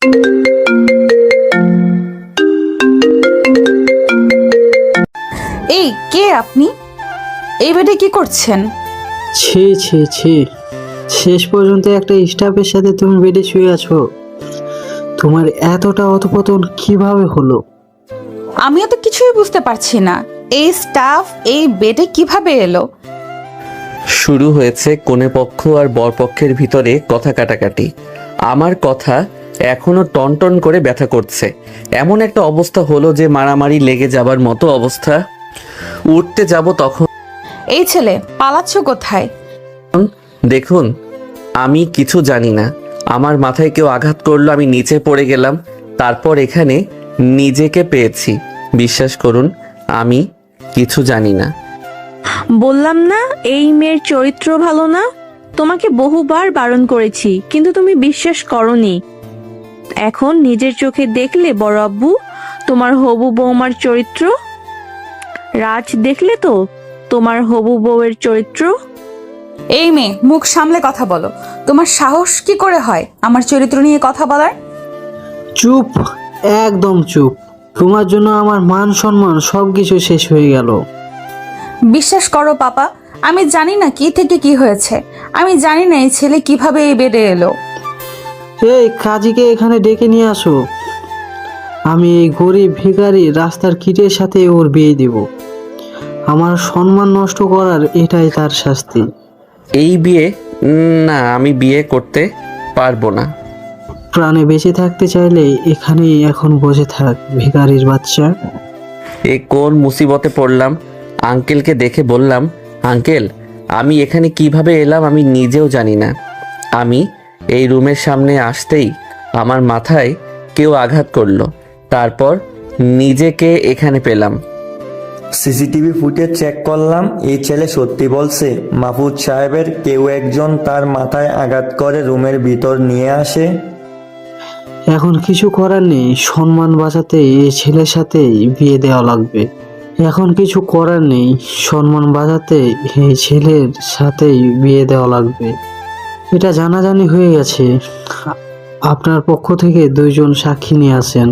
এই কে আপনি? এই বেডে কি করছেন? ছি ছি ছি, শেষ পর্যন্ত একটা স্টাফের সাথে তুমি বেডে শুয়ে আছো। তোমার এতটা অধপতন কিভাবে হলো? আমিও তো কিছুই বুঝতে পারছি না, এই স্টাফ এই বেডে কিভাবে এলো? শুরু হয়েছে কনেপক্ষ আর বরপক্ষের ভিতরে কথা কাটাকাটি। আমার কথা এখনো টনটন করে ব্যথা করছে। এমন একটা অবস্থা হলো যে মারামারি লেগে যাবার মতো অবস্থা। উঠতে যাব তখন এই ছেলে, পালাচ্ছ কোথায়? দেখুন, আমি কিছু জানি না। আমার মাথায় কেউ আঘাত করলো, আমি নিচে পড়ে গেলাম। তারপর এখানে নিজেকে পেয়েছি। বিশ্বাস করুন, আমি কিছু জানি না। বললাম না এই মেয়ের চরিত্র ভালো না। তোমাকে বহুবার বারণ করেছি, কিন্তু তুমি বিশ্বাস করনি। এখন নিজের চোখে দেখলে বড় আব্বু তোমার হবু বৌমার চরিত্র। রাজ দেখলে তো তোমার হবু বউয়ের চরিত্র। এই মেয়ে, মুখ সামলে কথা বলো। তোমার সাহস কি করে হয় আমার চরিত্র নিয়ে কথা বলার? চুপ, একদম চুপ। তোমার জন্য আমার মান সম্মান সবকিছু শেষ হয়ে গেল। বিশ্বাস করো পাপা, আমি জানি না কি থেকে কি হয়েছে। আমি জানি না এই ছেলে কিভাবে এই বেডে এলো। এই কাজীকে এখানে ডেকে নিয়ে আসো। আমি এই গরিব ভিখারি রাস্তার কিটের সাথে ওর বিয়ে দেব। আমার সম্মান নষ্ট করার এটাই তার শাস্তি। এই বিয়ে? না, আমি বিয়ে করতে পারবো না। প্রাণে বেঁচে থাকতে চাইলে এখানেই এখন বসে থাক, ভিখারির বাচ্চা। এ কোন মুসিবতে পড়লাম! আঙ্কেলকে দেখে বললাম, আঙ্কেল, আমি এখানে কিভাবে এলাম আমি নিজেও জানি না। আমি এই রুমের সামনে আসতেই আমার মাথায় কেউ আঘাত করলো। তারপর নিজেকে এখানে পেলাম। সিসিটিভি ফুটেজ চেক করলাম, এই ছেলে সত্যি বলছে। মাহফুজ সাহেবের কেউ একজন তার মাথায় আঘাত করে রুমের ভিতর নিয়ে আসে। এখন কিছু করার নেই, সম্মান বাঁচাতে এই ছেলের সাথেই বিয়ে দেওয়া লাগবে। এখন কিছু করার নেই, সম্মান বাঁচাতে এই ছেলের সাথেই বিয়ে দেওয়া লাগবে। এটা জানাজানি হয়ে গেছে। আপনার পক্ষ থেকে দুইজন সাক্ষী নিয়ে আসেন।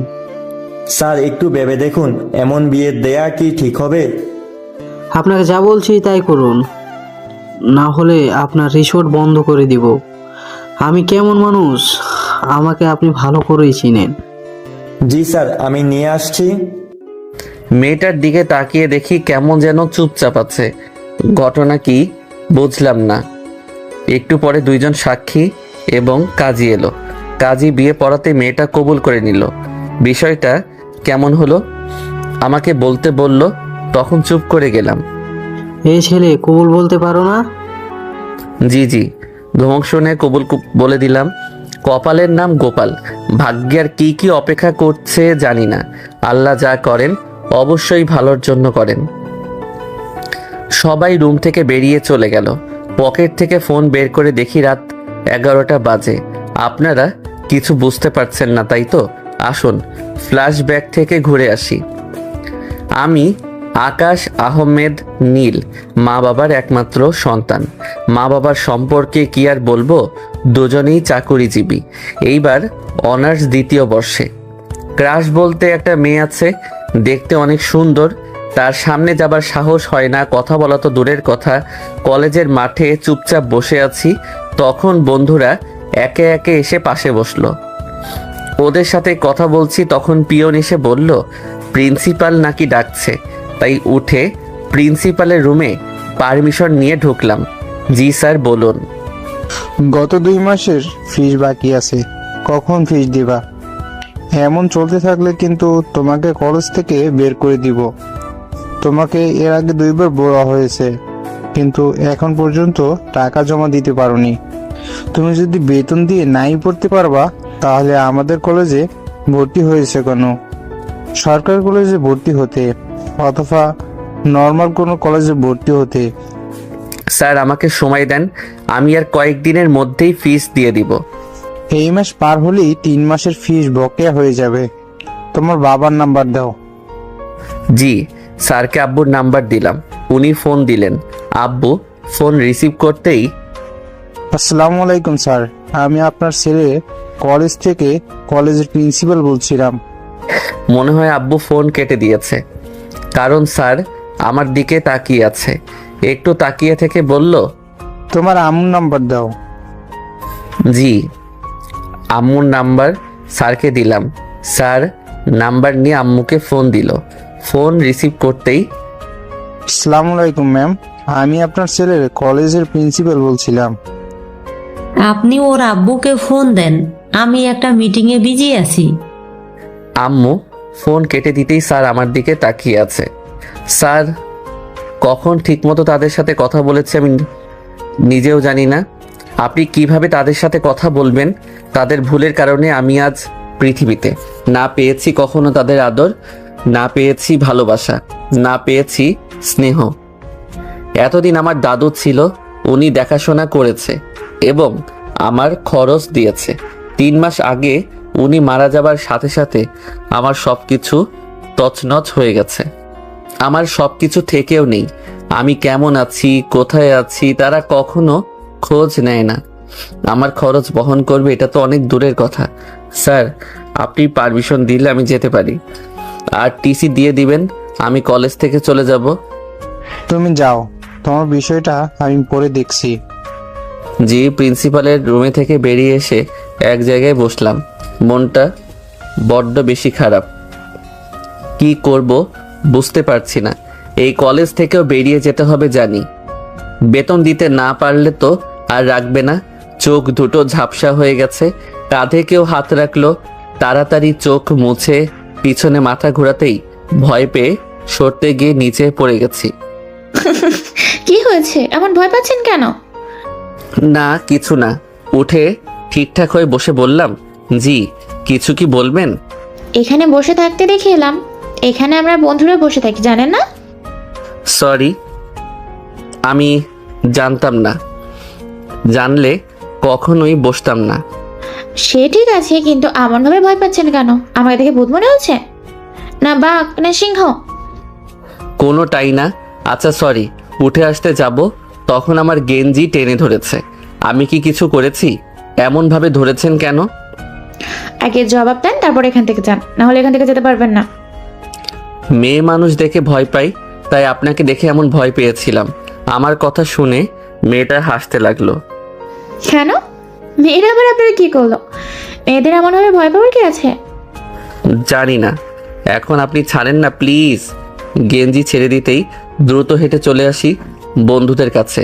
স্যার, একটু ভেবে দেখুন, এমন বিয়ে দেয়া কি ঠিক হবে? আপনাকে যা বলছি তাই করুন, না হলে আপনার রিসোর্ট বন্ধ করে দিব। আমি কেমন মানুষ আমাকে আপনি ভালো করেই চিনেন। জি স্যার, আমি নিয়ে আসছি। মেয়েটার দিকে তাকিয়ে দেখি কেমন যেন চুপচাপ আছে। ঘটনা কি বুঝলাম না। একটু পরে দুইজন সাক্ষী এবং কাজী এলো। কাজী বিয়ে পড়াতে মেয়েটা কবুল করে নিল। বিষয়টা কেমন হলো আমাকে বলতে বলল, তখন চুপ করে গেলাম। এই ছেলে কবুল বলতে পারো না? জি জি, ধমক শুনে কবুল বলে দিলাম। কপালের নাম গোপাল। ভাগ্যের কি কি অপেক্ষা করছে জানি না। আল্লাহ যা করেন অবশ্যই ভালোর জন্য করেন। সবাই রুম থেকে বেরিয়ে চলে গেল। পকেট থেকে ফোন বের করে দেখি রাত 11টা বাজে। আপনারা কিছু বুঝতে পারছেন না তাই তো? আসুন ফ্ল্যাশব্যাক থেকে ঘুরে আসি। আমি আকাশ আহমেদ নীল, মা বাবার একমাত্র সন্তান। মা বাবার সম্পর্কে কি আর বলবো, দুজনেই চাকুরিজীবী। এইবার অনার্স দ্বিতীয় বর্ষে। ক্রাশ বলতে একটা মেয়ে আছে, দেখতে অনেক সুন্দর। তার সামনে যাবার সাহস হয় না, কথা বলা তো দূরের কথা। কলেজের মাঠে চুপচাপ বসে আছি, তখন বন্ধুরা একে একে এসে পাশে বসলো। ওদের সাথে কথা বলছি, তখন পিয়ন এসে বলল প্রিন্সিপাল নাকি ডাকছে। তাই উঠে প্রিন্সিপালের রুমে পারমিশন নিয়ে ঢুকলাম। জি স্যার, বলুন। গত 2 মাসের ফিস বাকি আছে, কখন ফিস দিবা? এমন চলতে থাকলে কিন্তু তোমাকে কলেজ থেকে বের করে দিব। তোমাকে এর আগে 2বার বলা হয়েছে, কিন্তু এখন পর্যন্ত টাকা জমা দিতে পারোনি। তুমি যদি বেতন দিয়ে নাই পড়তে পারবা, তাহলে আমাদের কলেজে ভর্তি হয়েছে কেন? সরকারি কলেজে ভর্তি হতে, অথবা নর্মাল কোনো কলেজে ভর্তি হতে। স্যার আমাকে সময় দেন, আমি আর কয়েকদিনের মধ্যেই ফিস দিয়ে দিব। এই মাস পার হলেই 3 মাসের ফিস বকেয়া হয়ে যাবে। তোমার বাবার নাম্বার দাও। জি, স্যারকে আব্বুর নাম্বার দিলাম। উনি ফোন দিলেন। আব্বু ফোন রিসিভ করতেই, আসসালামু আলাইকুম স্যার, আমি আপনার ছেলে কলেজ থেকে কলেজের প্রিন্সিপাল বলছিলাম। মনে হয় আব্বু ফোন কেটে দিয়েছে, কারণ স্যার আমার দিকে তাকিয়ে আছে। একটু তাকিয়ে থেকে বলল, তোমার আম্মুর নাম্বার দাও। জি। আম্মুর নাম্বার স্যারকে দিলাম। স্যার নাম্বার নিয়ে আম্মুকে ফোন দিল। ফোন রিসিভ করতেই, আসসালামু আলাইকুম ম্যাম, আমি আপনার ছেলের কলেজের প্রিন্সিপাল বলছিলাম। আপনি ওর আব্বুকে ফোন দেন, আমি একটা মিটিংয়ে বিজি আছি। আম্মু ফোন কেটে দিতেই স্যার আমার দিকে তাকিয়ে আছে। স্যার কখন ঠিকমতো তাদের সাথে কথা বলেছে আমি নিজেও জানি না। আপনি কিভাবে তাদের সাথে কথা বলবেন? তাদের ভুলের কারণে আমি আজ পৃথিবীতে না পেয়েছি কখনো তাদের আদর, না পেয়েছি ভালোবাসা, না পেয়েছি স্নেহ। এতদিন আমার দাদু ছিল, উনি দেখাশোনা করেছে এবং আমার খরচ দিয়েছে। 3 মাস আগে উনি মারা যাবার সাথে সাথে আমার সব কিছু তছনছ হয়ে গেছে। আমার সব কিছু থেকেও নেই। আমি কেমন আছি, কোথায় আছি, তারা কখনো খোঁজ নেয় না। আমার খরচ বহন করবে এটা তো অনেক দূরের কথা। স্যার আপনি পারমিশন দিলে আমি যেতে পারি, আর টিসি দিয়ে দিবেন, আমি কলেজ থেকে চলে যাব। তুমি যাও, তোমার বিষয়টা আমি পরে দেখছি। জি। প্রিন্সিপালের রুমে থেকে বেরিয়ে এসে এক জায়গায় বসলাম। মনটা বড্ড বেশি খারাপ। কি করব বুঝতে পারছি না। এই কলেজ থেকেও বেরিয়ে যেতে হবে জানি, বেতন দিতে না পারলে তো আর রাখবে না। চোখ দুটো ঝাপসা হয়ে গেছে, কাঁধে কেউ হাত রাখলো। তাড়াতাড়ি চোখ মুছে পিছনে মাথা ঘোরাতেই ভয় পেয়ে সরতে গিয়ে নিচে পড়ে গেছি। কি হয়েছে, এমন ভয় পাচ্ছেন কেন? না কিছু না। উঠে ঠিকঠাক হয়ে বসে বললাম, জি কিছু কি বলবেন? এখানে বসে থাকতে দেখে এলাম। এখানে আমরা বন্ধুরা বসে থাকি, জানেন না? সরি, আমি জানতাম না। জানলে কখনোই বসতাম না। সে ঠিক আছে, কিন্তু এমন ভাবে ভয় পাচ্ছেন কেন? আমাকে দেখে ভূত মনে হচ্ছে, না বাঘ না সিংহ? কোনোটাই না। আচ্ছা সরি। উঠে আসতে যাব তখন আমার গেঞ্জি টেনে ধরেছে। আমি কি কিছু করেছি? এমনভাবে ধরেছেন কেন? আগে জবাব দেন, তারপর এখান থেকে যান, না হলে এখান থেকে যেতে পারবেন না। মেয়ে মানুষ দেখে ভয় পাই, তাই আপনাকে দেখে এমন ভয় পেয়েছিলাম। আমার কথা শুনে মেয়েটা হাসতে লাগলো। কেন? মেয়েরা আবার আপনারা কি করলো? মেয়েদের এমন ভাবে ভয় পাওয়ার কি আছে? জানি না। এখন আপনি ছাড়েন না প্লিজ। গেঞ্জি ছেড়ে দিতেই দ্রুত হেঁটে চলে আসি বন্ধুদের কাছে।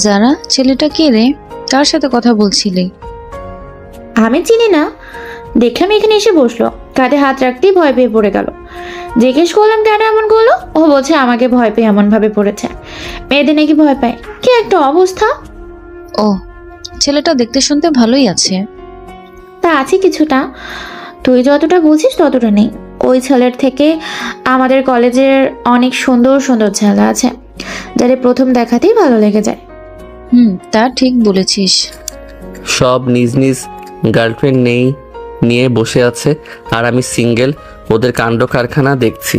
যারা, ছেলেটা কে রে? কার সাথে কথা বলছিলি? আমি চিনি না, দেখলাম এখানে এসে বসলো, কাঁধে হাত রাখতেই ভয় পেয়ে পড়ে গেল। জিজ্ঞেস করলাম কেন এমন করলো, ও বলছে আমাকে ভয় পেয়ে এমন ভাবে পড়েছে। মেয়েদের নাকি ভয় পায়, কি একটা অবস্থা। ও, ছেলেটা দেখতে শুনতে ভালোই আছে। তা আছে কিছুটা, তুই যতটা বলছিস ততটা নেই। ওই ছেলের থেকে আমাদের কলেজের অনেক সুন্দর সুন্দর ছেলে আছে, যাদের প্রথম দেখাতেই ভালো লেগে যায়। তা ঠিক বলেছিস। সব নিজ নিজ গার্লফ্রেন্ড নিয়ে বসে আছে, আর আমি সিঙ্গেল। ওদের কাণ্ড কারখানা দেখছি।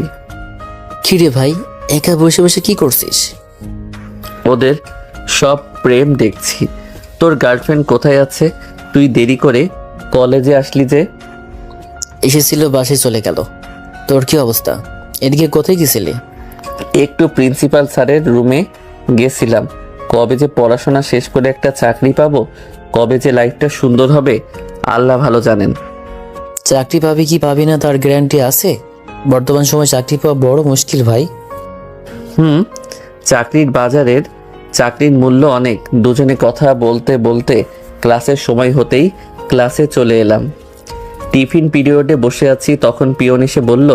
কিরে ভাই, একা বসে বসে কি করছিস? ওদের সব প্রেম দেখছি। তোর গার্লফ্রেন্ড কোথায় আছে? তুই দেরি করে কলেজে আসলি যে? এসেছিল, বাসে চলে গেল। তোর কি অবস্থা? এদিকে কোথায় গেছিলি? একটু প্রিন্সিপাল স্যারের রুমে গেছিলাম। কবে যে পড়াশোনা শেষ করে একটা চাকরি পাবো, কবে যে লাইফটা সুন্দর হবে আল্লাহ ভালো জানেন। চাকরি পাবি কি পাবি না তার গ্যারান্টি আছে? বর্তমান সময় চাকরি পাওয়া বড় মুশকিল ভাই। চাকরির মূল্য অনেক। দুজনে কথা বলতে বলতে ক্লাসের সময় হতেই ক্লাসে চলে এলাম। টিফিন পিরিয়ডে বসে আছি, তখন পিয়ন এসে বলল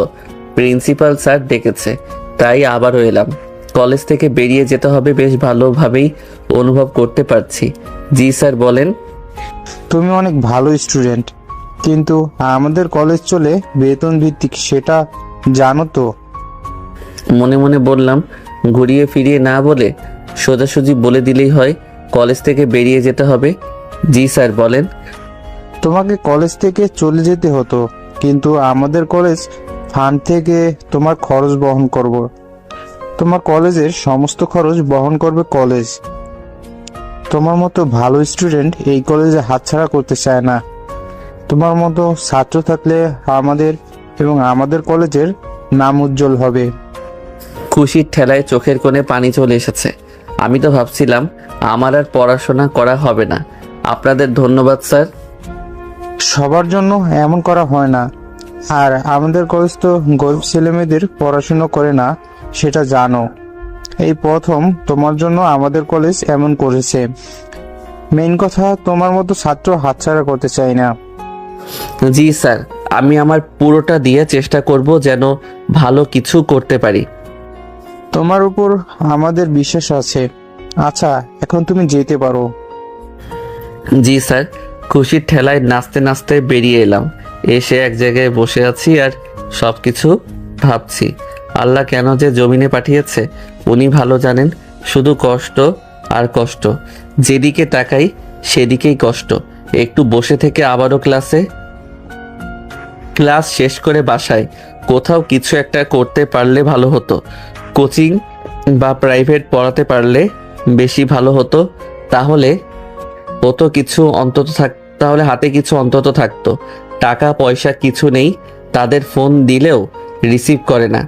প্রিন্সিপাল স্যার ডেকেছে, তাই আবারও এলাম। কলেজ থেকে বেরিয়ে যেতে হবে, বেশ ভালোভাবেই অনুভব করতে পারছি। জি স্যার বলেন। তুমি অনেক ভালো স্টুডেন্ট, কিন্তু আমাদের কলেজ চলে বেতন ভিত্তিক, সেটা জানো তো? মনে মনে বললাম, ঘুরিয়ে ফিরিয়ে না বলে সোজাসুজি বলে দিলেই হয় কলেজ থেকে বেরিয়ে যেতে হবে। জি স্যার বলেন। তোমাকে কলেজ থেকে চলে যেতে হতো, কিন্তু আমাদের কলেজ ফান্ড থেকে তোমার খরচ বহন করব। তোমার কলেজের সমস্ত খরচ বহন করবে কলেজ। তোমার মতো ভালো স্টুডেন্ট এই কলেজে হাতছাড়া করতে চায় না, তোমার মতো ছাত্র থাকলে আমাদের এবং আমাদের কলেজের নাম উজ্জ্বল হবে। খুশির ঠেলায় চোখের কোণে পানি চলে এসেছে। আমি তো ভাবছিলাম আমার আর পড়াশোনা করা হবে না। আপনাদের ধন্যবাদ স্যার। সবার জন্য এমন করা হয় না, আর আমাদের কলেজ তো গরিব ছেলেমেয়েদের পড়াশুনো করে না, সেটা জানো। এই প্রথম তোমার জন্য আমাদের কলেজ এমন করেছে। মেইন কথা, তোমার মতো ছাত্র হাতছাড়া করতে চাই না। জি স্যার, আমি আমার পুরোটা দিয়ে চেষ্টা করব যেন ভালো কিছু করতে পারি। তোমার উপর আমাদের বিশ্বাস আছে। আচ্ছা, এখন তুমি যেতে পারো। জি স্যার। খুশির ঠেলায় নাচতে নাচতে বেরিয়ে এলাম। এসে এক জায়গায় বসে আছি আর সব কিছু ভাবছি। আল্লাহ কেন যে জমিনে পাঠিয়েছে উনি ভালো জানেন। শুধু কষ্ট আর কষ্ট, যেদিকে তাকাই সেদিকেই কষ্ট। একটু বসে থেকে আবারও ক্লাস শেষ করে বাসায় কোথাও কিছু একটা করতে পারলে ভালো হতো। কোচিং বা প্রাইভেট পড়াতে পারলে বেশি ভালো হতো। তাহলে হাতে কিছু অন্তত থাকতো। টাকা পয়সা কিছু নেই। তাদের ফোন দিলেও রিসিভ করে না।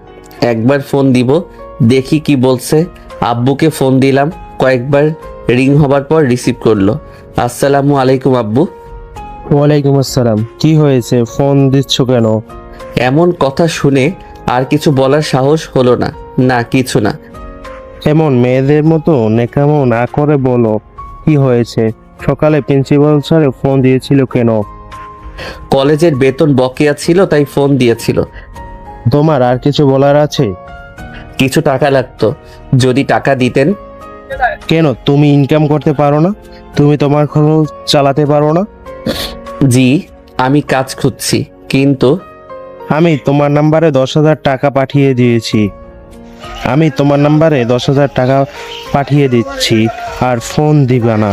একবার ফোন দিব, দেখি কি বলছে। আব্বুকে ফোন দিলাম, কয়েকবার রিং হবার পর রিসিভ করলো। আসসালামু আলাইকুম আব্বু। ওয়ালাইকুম আসসালাম। কি হয়েছে, ফোন দিচ্ছ কেন? এমন কথা শুনে আর কিছু বলার সাহস হলো না। না, কিছু না। এমন মেয়েদের মতো নেকামো না করে বলো, কি হয়েছে? সকালে প্রিন্সিপাল স্যার ফোন দিয়েছিল কেন? কলেজের বেতন বকেয়া ছিল তাই ফোন দিয়েছিল। তোমার আর কিছু বলার আছে? কিছু টাকা লাগতো, যদি টাকা দিতেন। কেন, তুমি ইনকাম করতে পারো না? তুমি তোমার খরচ চালাতে পারো না? জি, আমি কাজ খুঁজছি, কিন্তু আমি তোমার নাম্বারে 10,000 টাকা পাঠিয়ে দিয়েছি। আর ফোন দিবা না।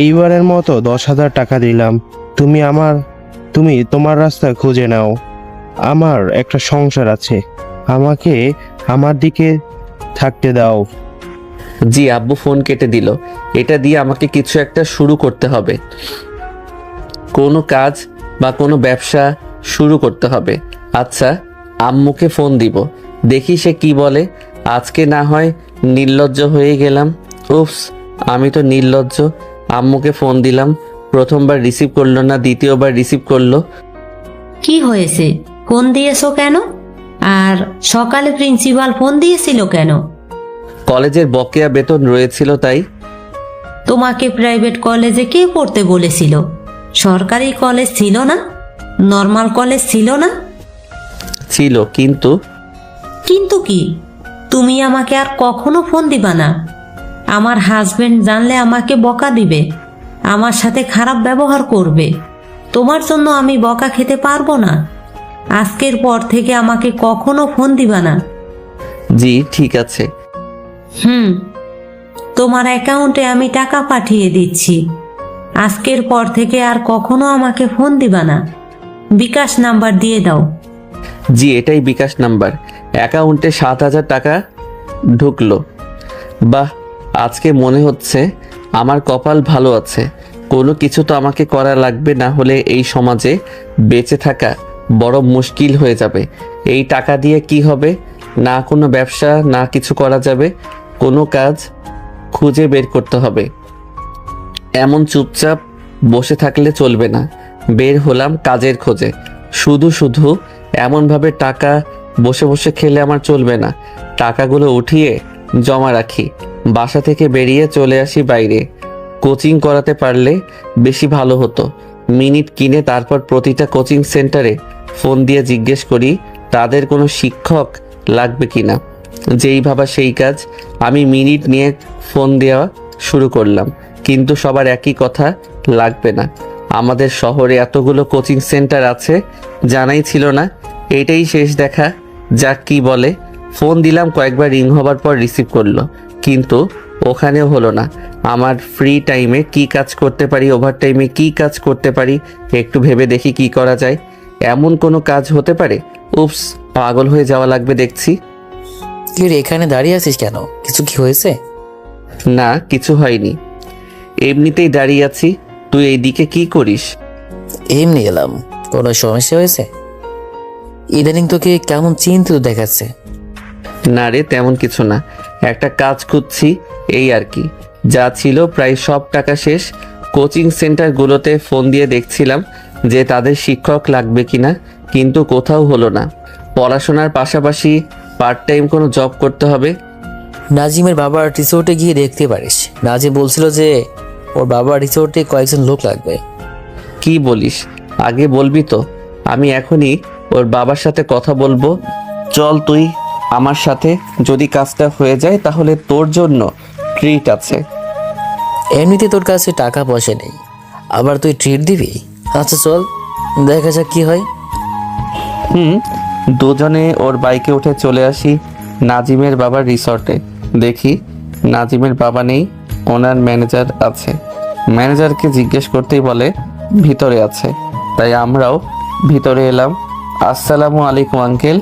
এইবারের মতো 10,000 টাকা দিলাম। তুমি তোমার রাস্তা খুঁজে নাও। আমার একটা সংসার আছে, আমাকে আমার দিকে থাকতে দাও। জি। আব্বু ফোন কেটে দিল। এটা দিয়ে আমাকে কিছু একটা শুরু করতে হবে। কোনো কাজ বা কোনো ব্যবসা শুরু করতে হবে। আচ্ছা, আম্মুকে ফোন দিব, দেখি সে কি বলে। আজকে না হয় নির্লজ্জ হয়ে গেলাম। উফস, আমি তো নির্লজ্জ। আম্মুকে ফোন দিলাম, প্রথমবার রিসিভ করলো না, দ্বিতীয়বার রিসিভ করলো। কি হয়েছে, ফোন দিয়েছো কেন? আর সকালে প্রিন্সিপাল ফোন দিয়েছিল কেন? কলেজের বকেয়া বেতন রয়েছিল তাই। তোমাকে প্রাইভেট কলেজে কে পড়তে বলেছিল? সরকারি কলেজ ছিল না? নর্মাল কলেজ ছিল না? ছিল, কিন্তু কিন্তু কি? তুমি আমাকে আর কখনো ফোন দিবা না। আমার হাজবেন্ড জানলে আমাকে বকা দিবে, আমার সাথে খারাপ ব্যবহার করবে। তোমার জন্য আমি বকা খেতে পারবো না। আজকের পর থেকে আমাকে কখনো ফোন দিবা না। জি ঠিক আছে। তোমার অ্যাকাউন্টে আমি টাকা পাঠিয়ে দিচ্ছি। আজকের পর থেকে আর কখনো আমাকে ফোন দিবা না। বিকাশ নাম্বার দিয়ে দাও। জি, এটাই বিকাশ নাম্বার। অ্যাকাউন্টে 7,000 টাকা ঢুকলো। বাহ, আজকে মনে হচ্ছে আমার কপাল ভালো আছে। কোনো কিছু তো আমাকে করা লাগবে, না হলে এই সমাজে বেঁচে থাকা বড় মুশকিল হয়ে যাবে। এই টাকা দিয়ে কি হবে? না কোনো ব্যবসা, না কিছু করা যাবে। কোনো কাজ খুঁজে বের করতে হবে। এমন চুপচাপ বসে থাকলে চলবে না। বের হলাম কাজের খোঁজে। শুধু এমনভাবে টাকা বসে বসে খেলে আমার চলবে না। টাকাগুলো উঠিয়ে জমা রাখি। বাসা থেকে বেরিয়ে চলে আসি বাইরে। কোচিং করাতে পারলে বেশি ভালো হতো। মিনিট কিনে তারপর প্রতিটা কোচিং সেন্টারে ফোন দিয়ে জিজ্ঞেস করি তাদের কোনো শিক্ষক লাগবে কিনা। যেই ভাবা সেই কাজ। আমি মিনিট নিয়ে ফোন দেওয়া শুরু করলাম, কিন্তু সবার একই কথা, লাগবে না। আমাদের শহরে এতগুলো কোচিং সেন্টার আছে, জানাই ছিল না। এটাই শেষ দেখা যাক কি বলে। ফোন দিলাম, কয়েকবার রিং হবার পর রিসিভ করলো, কিন্তু ওখানেও হলো না। আমার ফ্রি টাইমে কি কাজ করতে পারি, ওভার টাইমে কি কাজ করতে পারি, একটু ভেবে দেখি কি করা যায়। এমন কোনো কাজ হতে পারে? উপস, পাগল হয়ে যাওয়া লাগবে দেখছি। তুই এখানে দাঁড়িয়ে আছিস কেন? কিছু কি হয়েছে? না, কিছু হয়নি, এমনিতেই দাঁড়িয়ে আছি। তুই এইদিকে কি করিস? এমনি এলাম। কোনো সমস্যা হয়েছে? ইদানিং তোকে কেমন চিন্তিত দেখাচ্ছে। না রে, তেমন কিছু না। একটা কাজ খুঁজছি, এই আর কি। যা ছিল প্রায় সব টাকা শেষ। কোচিং সেন্টারগুলোতে ফোন দিয়ে দেখছিলাম যে তাদের শিক্ষক লাগবে কিনা, কিন্তু কোথাও হলো না। পড়াশোনার পাশাপাশি পার্ট টাইম কোনো জব করতে হবে। নাজিমের বাবার রিসোর্টে গিয়ে দেখতে পারিস। নাজিম বলছিল যে ওর বাবার রিসোর্টে কয়েকজন লোক লাগবে। কি বলিস? আগে বলবি তো, আমি এখনই ওর বাবার সাথে কথা বলবো। চল তুই আমার সাথে, যদি কাজটা হয়ে যায় তাহলে তোর জন্য ট্রিট আছে। এমনিতে তোর কাছে টাকা পয়সা নেই, আবার তুই ট্রিট দিবি? আচ্ছা চল, দেখা যাক কি হয়। দুজনে ওর বাইকে উঠে চলে আসি নাজিমের বাবার রিসর্টে। দেখি নাজিমের বাবা নেই, ওনার ম্যানেজার আছে। ম্যানেজারকে জিজ্ঞেস করতেই বলে ভিতরে আছে। তাই আমরাও ভিতরে এলাম। আসসালামু আলাইকুম আঙ্কেল।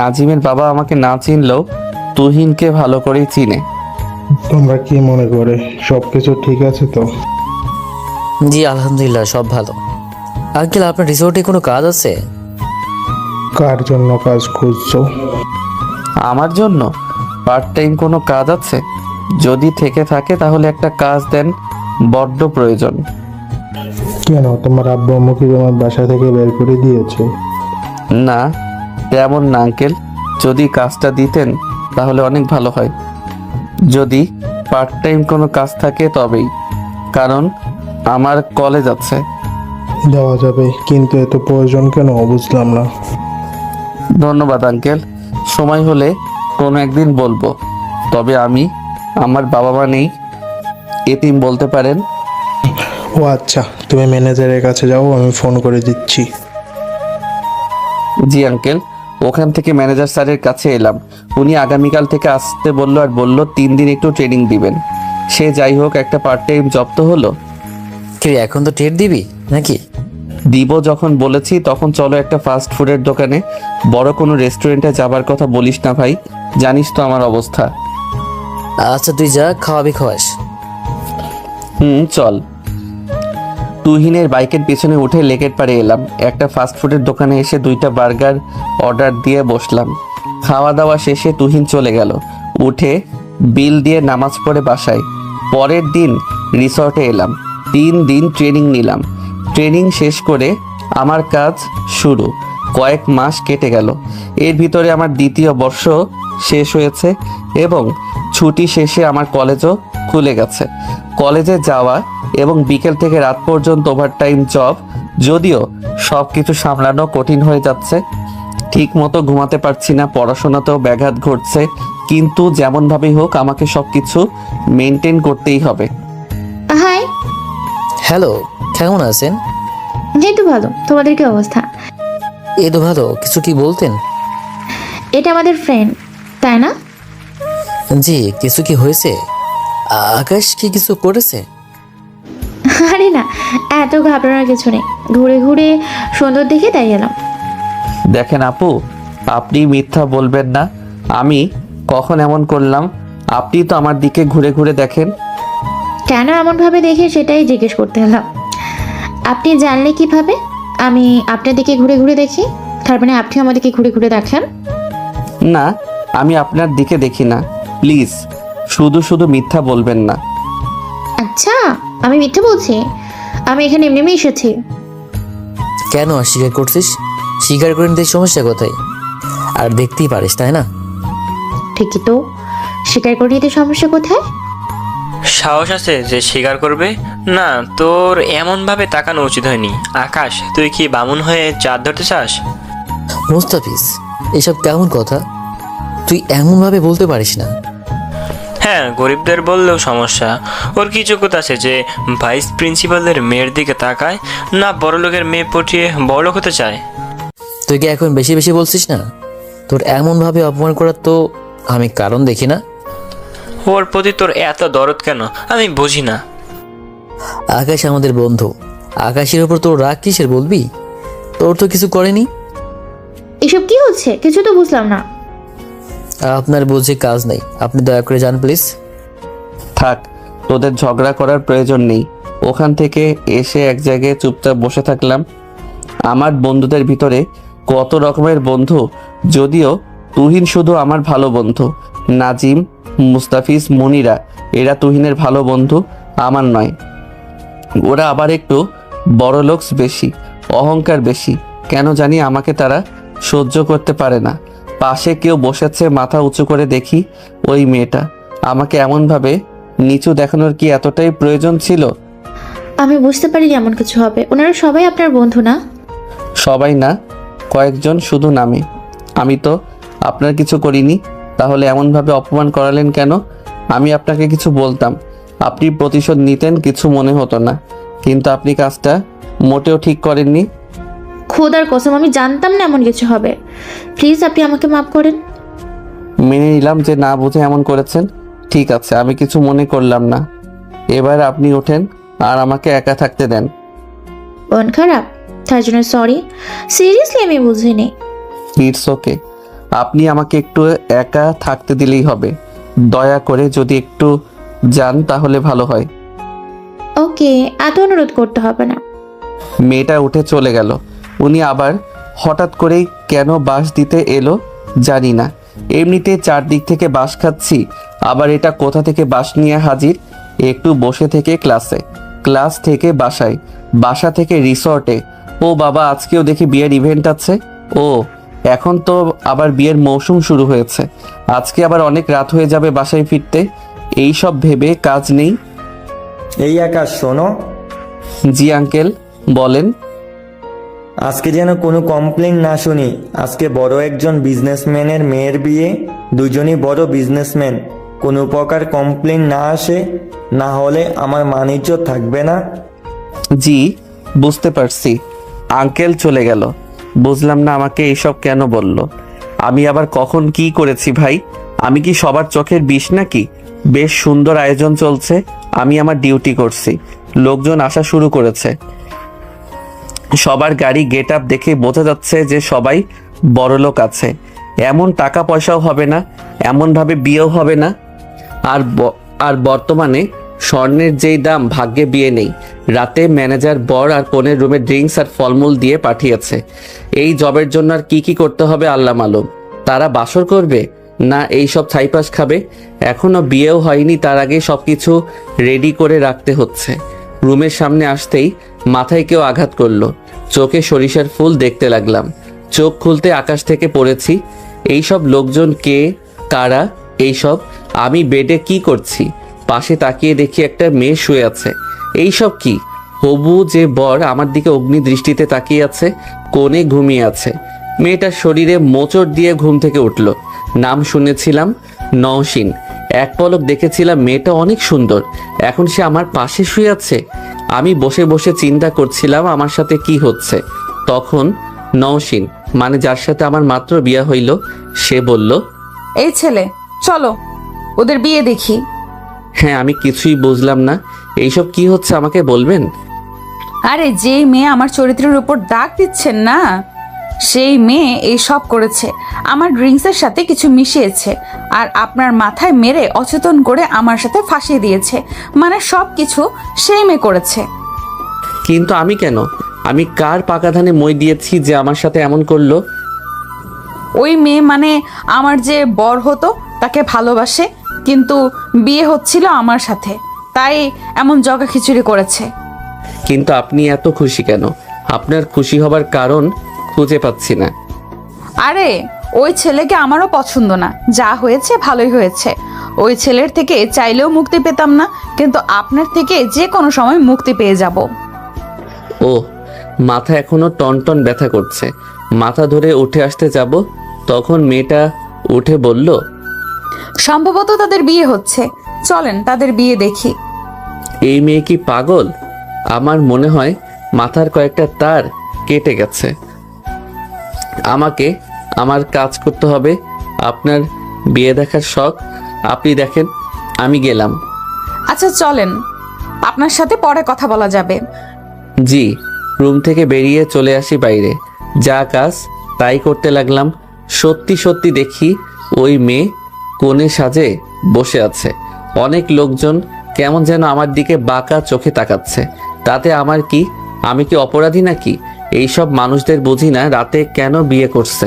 নাজিমের বাবা আমাকে না চিনলেও তুহিনকে ভালো করেই চিনে। তোমরা কি মনে করে সবকিছু ঠিক আছে তো? জি আলহামদুলিল্লাহ, সব ভালো। আঙ্কেল, আপনার রিসোর্টে কোনো কাজ আছে? কার জন্য কাজ খুঁজছো? আমার জন্য পার্ট টাইম কোনো কাজ আছে? যদি থেকে থাকে তাহলে একটা কাজ দেন, বড্ড প্রয়োজন। কেন, তোমার আব্বু আম্মু কি তোমার বাসা থেকে বের করে দিয়েছে? না, তেমন না আঙ্কেল। যদি কাজটা দিতেন তাহলে অনেক ভালো হয়। যদি পার্ট টাইম কোনো কাজ থাকে তবেই, কারণ আমার কলেজ আছে। দেওয়া যাবে, কিন্তু এত প্রয়োজন কেন বুঝলাম না। ধন্যবাদ আঙ্কেল, সময় হলে কোনো একদিন বলবো। তবে আমার বাবা মা নেই, এতিম বলতে পারেন। ও আচ্ছা, তুমি ম্যানেজারের কাছে যাও, আমি ফোন করে দিচ্ছি। জি আঙ্কেল। ওখান থেকে ম্যানেজার স্যারের কাছে এলাম। উনি আগামীকাল থেকে আসতে বললো, আর বললো 3 দিন একটু ট্রেনিং দিবেন। সে যাই হোক, একটা পার্ট টাইম জব তো হলো। কি এখন তো ট্রিট দিবি নাকি? দিব যখন বলেছি, তখন চলো একটা ফাস্ট ফুডের দোকানে। বড় কোনো রেস্টুরেন্টে যাবার কথা বলিস না ভাই, জানিস তো আমার অবস্থা। আচ্ছা তুই যা, খাওয়াবি খাওয়াস। চল। তুহিনের বাইকের পিছনে উঠে লেকের পাড়ে এলাম। একটা ফাস্ট ফুডের দোকানে এসে 2টা বার্গার অর্ডার দিয়ে বসলাম। খাওয়া দাওয়া শেষে তুহিন চলে গেল। উঠে বিল দিয়ে নামাজ পড়ে বাসায়। পরের দিন রিসর্টে এলাম। 3 দিন ট্রেনিং নিলাম। ট্রেনিং শেষ করে আমার কাজ শুরু। কয়েক মাস কেটে গেল। এর ভিতরে আমার 2য় বর্ষ শেষ হয়েছে এবং ছুটি শেষে আমার কলেজও খুলে গেছে। কলেজে যাওয়া এবং বিকেল থেকে রাত পর্যন্ত ওভারটাইম জব। যদিও সব কিছু সামলানো কঠিন হয়ে যাচ্ছে। ঠিক মতো ঘুমাতে পারছি না, পড়াশোনাতেও ব্যাঘাত ঘটছে। কিন্তু যেমনভাবেই হোক আমাকে সব কিছু মেনটেন করতেই হবে। হাই। হ্যালো, কেমন আছেন? জি তো ভালো, তোমাদের কি অবস্থা? এই তো ভালো। কিছু কি বলতেন? এটা আমাদের ফ্রেন্ড, তাই না? জি, কিছু কি হয়েছে? আকাশ কি কিছু করেছে? আরে না, এত ঘাবড়ানোর কিছু নেই। ঘুরে ঘুরে সুন্দর দেখে তাই এলাম। দেখেন আপু, আপনি মিথ্যা বলবেন না। আমি কখন এমন করলাম? আপনি তো আমার দিকে ঘুরে ঘুরে দেখেন। কেন এমন ভাবে দেখে সেটাই জিজ্ঞেস করতে এলাম। আপনি জানলে কিভাবে আমি আপনার দিকে ঘুরে ঘুরে দেখি? তার মানে আপনি আমার দিকে ঘুরে ঘুরে দেখেন? না, আমি আপনার দিকে দেখি না। প্লিজ শুধু শুধু মিথ্যা বলবেন না। আচ্ছা, আমি মিথ্যে বলছি? আমি এখানে এমনি এসেছি। কেন অস্বীকার করছিস? স্বীকার করে নিতে সমস্যা কোথায়? আর দেখতেই পারিস, তাই না? ঠিকই তো, স্বীকার করে নিতে সমস্যা কোথায়? সাহস আছে যে স্বীকার করবে? না, তোর এমন ভাবে তাকানো উচিত হয়নি। আকাশ, তুই কি বামুন হয়ে চাঁদ ধরতে চাস? মুস্তাফিজ, এসব কেমন কথা? তুই এমনভাবে বলতে পারিস না। হ্যাঁ, গরিবদের বললেও সমস্যা। ওর কি যোগ্যতা আছে যে ভাইস প্রিন্সিপালের মেয়ের দিকে তাকায়? না বড়লোকের মেয়ে পটিয়ে বড়লোক হতে চায়? তুই কি এখন বেশি বেশি বলছিস না? তোর এমনভাবে অপমান করার তো আমি কারণ দেখি না। ওর প্রতি তোর এত দরদ কেন আমি বুঝি না। আকাশ আমাদের বন্ধু। আকাশের উপর তোর রাগ কিসের বলবি? তোর তো কিছু করেনি। এসব কি হচ্ছে? কিছু তো বুঝলাম না। আপনার বুঝে কাজ নেই, আপনি দয়া করে যান প্লিজ। থাক, তোদের ঝগড়া করার প্রয়োজন নেই। ওখান থেকে এসে এক জায়গায় চুপচাপ বসে থাকলাম। আমার বন্ধুদের ভিতরে কত রকমের বন্ধু, যদিও তুহিন শুধু আমার ভালো বন্ধু। নাজিম, মুস্তাফিজ, মনিরা এরা তুহিনের ভালো বন্ধু, আমার নয়। ওরা আবার একটু বড় লোকস বেশি, অহংকার বেশি। কেন জানি আমাকে তারা সহ্য করতে পারে না। পাশে কেউ বসেছে, মাথা উঁচু করে দেখি ওই মেয়েটা। আমাকে এমনভাবে নিচু দেখানোর কি এতটাই প্রয়োজন ছিল? আমি বুঝতে পারি এমন কিছু হবে। ওনারা সবাই আপনার বন্ধু না? সবাই না, কয়েকজন শুধু নামে। আমি তো আপনার কিছু করিনি, তাহলে এমনভাবে অপমান করালেন কেন? আমি আপনাকে কিছু বলতাম, আপনি প্রতিশোধ নিতেন, কিছু মনে হতো না। কিন্তু আপনি কাজটা মোটেও ঠিক করেননি। খোদার কসম, আমি জানতাম না এমন কিছু হবে। প্লিজ আপনি আমাকে মাফ করেন। মেনে নিলাম যে না বুঝে এমন করেছেন। ঠিক আছে, আমি কিছু মনে করলাম না। এবার আপনি ওঠেন আর আমাকে একা থাকতে দেন। মন খারাপ, তার জন্য সরি। সিরিয়াসলি আমি বুঝিনি। ইটস ওকে, আপনি আমাকে একটু একা থাকতে দিলেই হবে। দয়া করে যদি একটু যান তাহলে ভালো হয়। ওকে, এত অনুরোধ করতে হবে না। মেয়েটা উঠে চলে গেল। উনি আবার হঠাৎ করেই কেন বাঁশ দিতে এলো জানি না। এমনিতে চারদিক থেকে বাঁশ খাচ্ছি, আবার এটা কোথা থেকে বাঁশ নিয়ে হাজির। একটু বসে থেকে ক্লাসে, ক্লাস থেকে বাসায়, বাসা থেকে রিসর্টে। ও বাবা, আজকেও দেখি বিয়ের ইভেন্ট আছে। ও এখন তো আবার বিয়ের মৌসুম শুরু হয়েছে। আজকে আবার অনেক রাত হয়ে যাবে বাসায় ফিরতে। এই সব ভেবে কাজ নেই। এই আকাশ, শোনো। জি আঙ্কেল, বলেন। আজকে যেন কোনো কমপ্লেন না শুনি। আজকে বড় একজন বিজনেসম্যানের মেয়ের বিয়ে, দুজনই বড় বিজনেসম্যান। কোনো প্রকার কমপ্লেন না আসে, না হলে আমার মানিজ্য থাকবে না। জি বুঝতে পারছি। আঙ্কেল চলে গেল। বুঝলাম না আমাকে এইসব কেন বলল। আমি আবার কখন কি করেছি ভাই? আমি কি সবার চোখের বিষ নাকি? বেশ সুন্দর আয়োজন চলছে, আমি আমার ডিউটি করছি। লোকজন আসা শুরু করেছে। সবার গাড়ি গেট আপ দেখে বোঝা যাচ্ছে যে সবাই বড়লোক আছে। এমন টাকা পয়সাও হবে না, এমনভাবে বিয়েও হবে না। আর বর্তমানে স্বর্ণের যেই দাম, ভাগ্যে বিয়ে নেই। রাতে ম্যানেজার বর আর কনের রুমে ড্রিঙ্কস আর ফলমূল দিয়ে পাঠিয়েছে। এই জবের জন্য আর কি কি করতে হবে আল্লাহ মালুম। তারা বাসর করবে না এই সব ছাইপাস খাবে? এখনো বিয়েও হয়নি, তার আগে সবকিছু রেডি করে রাখতে হচ্ছে। রুমের সামনে আসতেই মাথায় কেউ আঘাত করলো। চোখে সরিষার ফুল দেখতে লাগলাম। চোখ খুলতে আকাশ থেকে পড়েছি। এইসব লোকজন কে, কারা এইসব? আমি বেডে কি করছি? পাশে তাকিয়ে দেখি একটা মেয়ে শুয়ে আছে। এইসব কি? হবু যে বর আমার দিকে অগ্নি দৃষ্টিতে তাকিয়ে আছে, কোণে ঘুমিয়ে আছে। মেয়েটার শরীরে মোচড় দিয়ে ঘুম থেকে উঠল। নাম শুনেছিলাম, নওশিন। এক পলক দেখেছিলাম মেয়েটা অনেক সুন্দর, এখন সে আমার পাশে শুয়ে আছে। আমি বসে বসে চিন্তা করছিলাম আমার সাথে কি হচ্ছে। তখন নওশিন, মানে যার সাথে আমার মাত্র বিয়ে হইল, সে বলল, এই ছেলে চলো ওদের বিয়ে দেখি। হ্যাঁ, আমি কিছুই বুঝলাম না। এইসব কি হচ্ছে আমাকে বলবেন? আরে যেই মেয়ে আমার চরিত্রের উপর দাগ দিচ্ছেন না, সেই মেয়ে এই সব করেছে। আমার ড্রিঙ্কসের সাথে কিছু মিশিয়েছে আর আপনার মাথায় মেরে অচেতন করে আমার সাথে ফাঁসিয়ে দিয়েছে। মানে সব কিছু সেই মেয়ে করেছে। কিন্তু আমি কেন? আমি কার পাকা ধানে মই দিয়েছি যে আমার সাথে এমন করলো? ওই মেয়ে মানে আমার যে বর হতো তাকে ভালোবাসে, কিন্তু বিয়ে হচ্ছিল আমার সাথে, তাই এমন জগা খিচুড়ি করেছে। কিন্তু আপনি এত খুশি কেন? আপনার খুশি হবার কারণ খুঁজে পাচ্ছি না। আরে ওই ছেলেকে আমারও পছন্দ না, যা হয়েছে ভালোই হয়েছে। ওই ছেলের থেকে চাইলেও মুক্তি পেতাম না, কিন্তু আপনার থেকে যে কোনো সময় মুক্তি পেয়ে যাব। ও, মাথা এখনো টনটন ব্যথা করছে। মাথা ধরে উঠে আসতে যাব, তখন মেয়েটা উঠে বলল, সম্ভবত তাদের বিয়ে হচ্ছে, চলেন তাদের বিয়ে দেখি। এই মেয়ে কি পাগল? আমার মনে হয় মাথার কয়েকটা তার কেটে গেছে। আমাকে আমার কাজ করতে হবে। আপনার বিয়ে দেখার শখ, আপনি দেখেন, আমি গেলাম। আচ্ছা চলেন, আপনার সাথে পরে কথা বলা যাবে। জি। রুম থেকে বেরিয়ে চলে আসি বাইরে। যা কাজ তাই করতে লাগলাম। সত্যি সত্যি দেখি ওই মেয়ে কোণে সাজে বসে আছে। অনেক লোকজন কেমন যেন আমার দিকে বাঁকা চোখে তাকাচ্ছে। তাতে আমার কি? আমি কি অপরাধী নাকি? এইসব মানুষদের বুঝি না রাতে কেন বিয়ে করছে।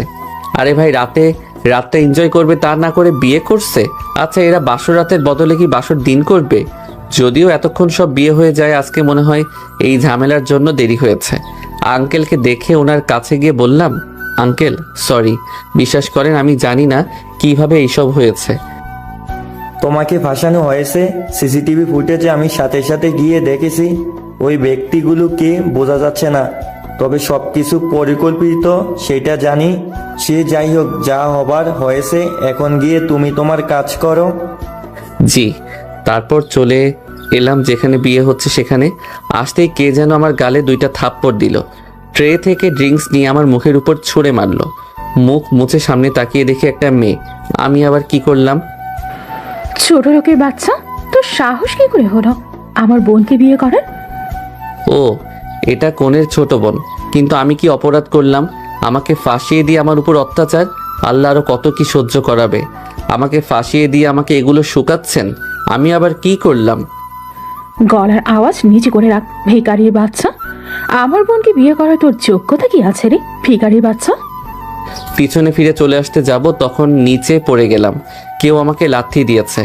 আরে ভাই, রাতটা এনজয় করবে তা না করে বিয়ে করছে। আচ্ছা, এরা বাসর রাতের বদলে কি বাসর দিন করবে? যদিও এতক্ষণ সব বিয়ে হয়ে যায়, আজকে মনে হয় এই ঝামেলার জন্য দেরি হয়েছে। আঙ্কেলকে দেখে ওনার কাছে গিয়ে বললাম, আঙ্কেল সরি, বিশ্বাস করেন আমি জানি না কিভাবে এইসব হয়েছে। তোমাকে ফাঁসানো হয়েছে। সিসিটিভি ফুটেজে আমি সাথে সাথে গিয়ে দেখেছি। ওই ব্যক্তিগুলোকে বোঝা যাচ্ছে না, তবে সব কিছু পরিকল্পিত সেটা জানি। সে যাই হোক, যা হবার হয়েছে, এখন গিয়ে তুমি তোমার কাজ করো। জি। তারপর চলে এলাম যেখানে বিয়ে হচ্ছে সেখানে। আসতেই কে যেন আমার গালে 2টা থাপ্পড় দিল। ট্রে থেকে ড্রিঙ্কস নিয়ে আমার মুখের উপর ছুঁড়ে মারলো। মুখ মুছে সামনে তাকিয়ে দেখি একটা মেয়ে। আমি আবার কি করলাম? ছোট লোকের বাচ্চা, তোর সাহস কি করে হলো আমার বোনকে বিয়ে করার? ও, এটা কোনের ছোট বোন। কিন্তু আমি কি অপরাধ করলাম? আমাকে ফাঁসিয়ে দিয়ে আমার উপর অত্যাচার। আল্লাহ আরো কত কি সহ্য করাবে। আমাকে ফাঁসিয়ে দিয়ে আমাকে এগুলো শুকাচ্ছেন। আমি আবার কি করলাম? গলার আওয়াজ নিচে করে রাখ, ভিখারির বাচ্চা। আমার বোনকে বিয়ে করার তোর যোগ্যতা কি আছে রে, ভিখারির বাচ্চা? পিছনে ফিরে চলে আসতে যাব, তখন নিচে পড়ে গেলাম। কেউ আমাকে লাথি দিয়েছে।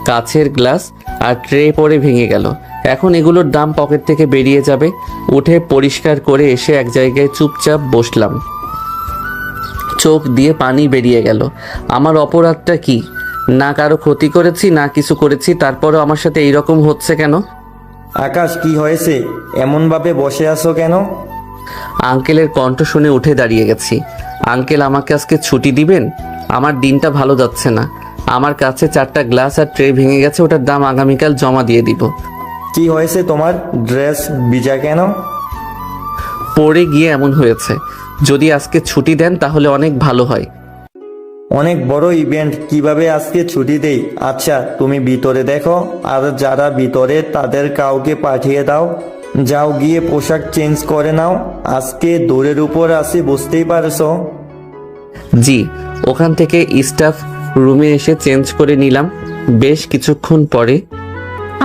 কাছের গ্লাস আর ট্রে পড়ে ভেঙে গেল। এখন এগুলোর দাম পকেট থেকে বেরিয়ে যাবে। উঠে পরিষ্কার করে এসে এক জায়গায় চুপচাপ বসলাম। চোখ দিয়ে পানি বেরিয়ে গেল। আমার অপরাধটা কি? না কারো ক্ষতি করেছি, না কিছু করেছি, তারপরও আমার সাথে এইরকম হচ্ছে কেন? আকাশ, কি হয়েছে? এমনভাবে বসে আছো কেন? আঙ্কেলের কণ্ঠ শুনে উঠে দাঁড়িয়ে গেছি। আঙ্কেল, আমাকে আজকে ছুটি দিবেন? আমার দিনটা ভালো যাচ্ছে না। আমার কাছে 4টা গ্লাস আর ট্রে ভেঙে গেছে, ওটার দাম আগামীকাল জমা দিয়ে দিব। কি হয়েছে তোমার? ড্রেস ভিজা কেন? পড়ে গিয়ে এমন হয়েছে। যদি আজকে ছুটি দেন তাহলে অনেক ভালো হয়। অনেক বড় ইভেন্ট, কিভাবে আজকে ছুটি দেই? আচ্ছা, তুমি ভিতরে দেখো, আর যারা ভিতরে তাদের কাউকে পাঠিয়ে দাও। যাও গিয়ে পোশাক চেঞ্জ করে নাও। আজকে দৌড়ের উপর আসি, বুঝতেই পারছো। জি। ওখান থেকে স্টাফ রুমে এসে চেঞ্জ করে নিলাম। বেশ কিছুক্ষণ পরে,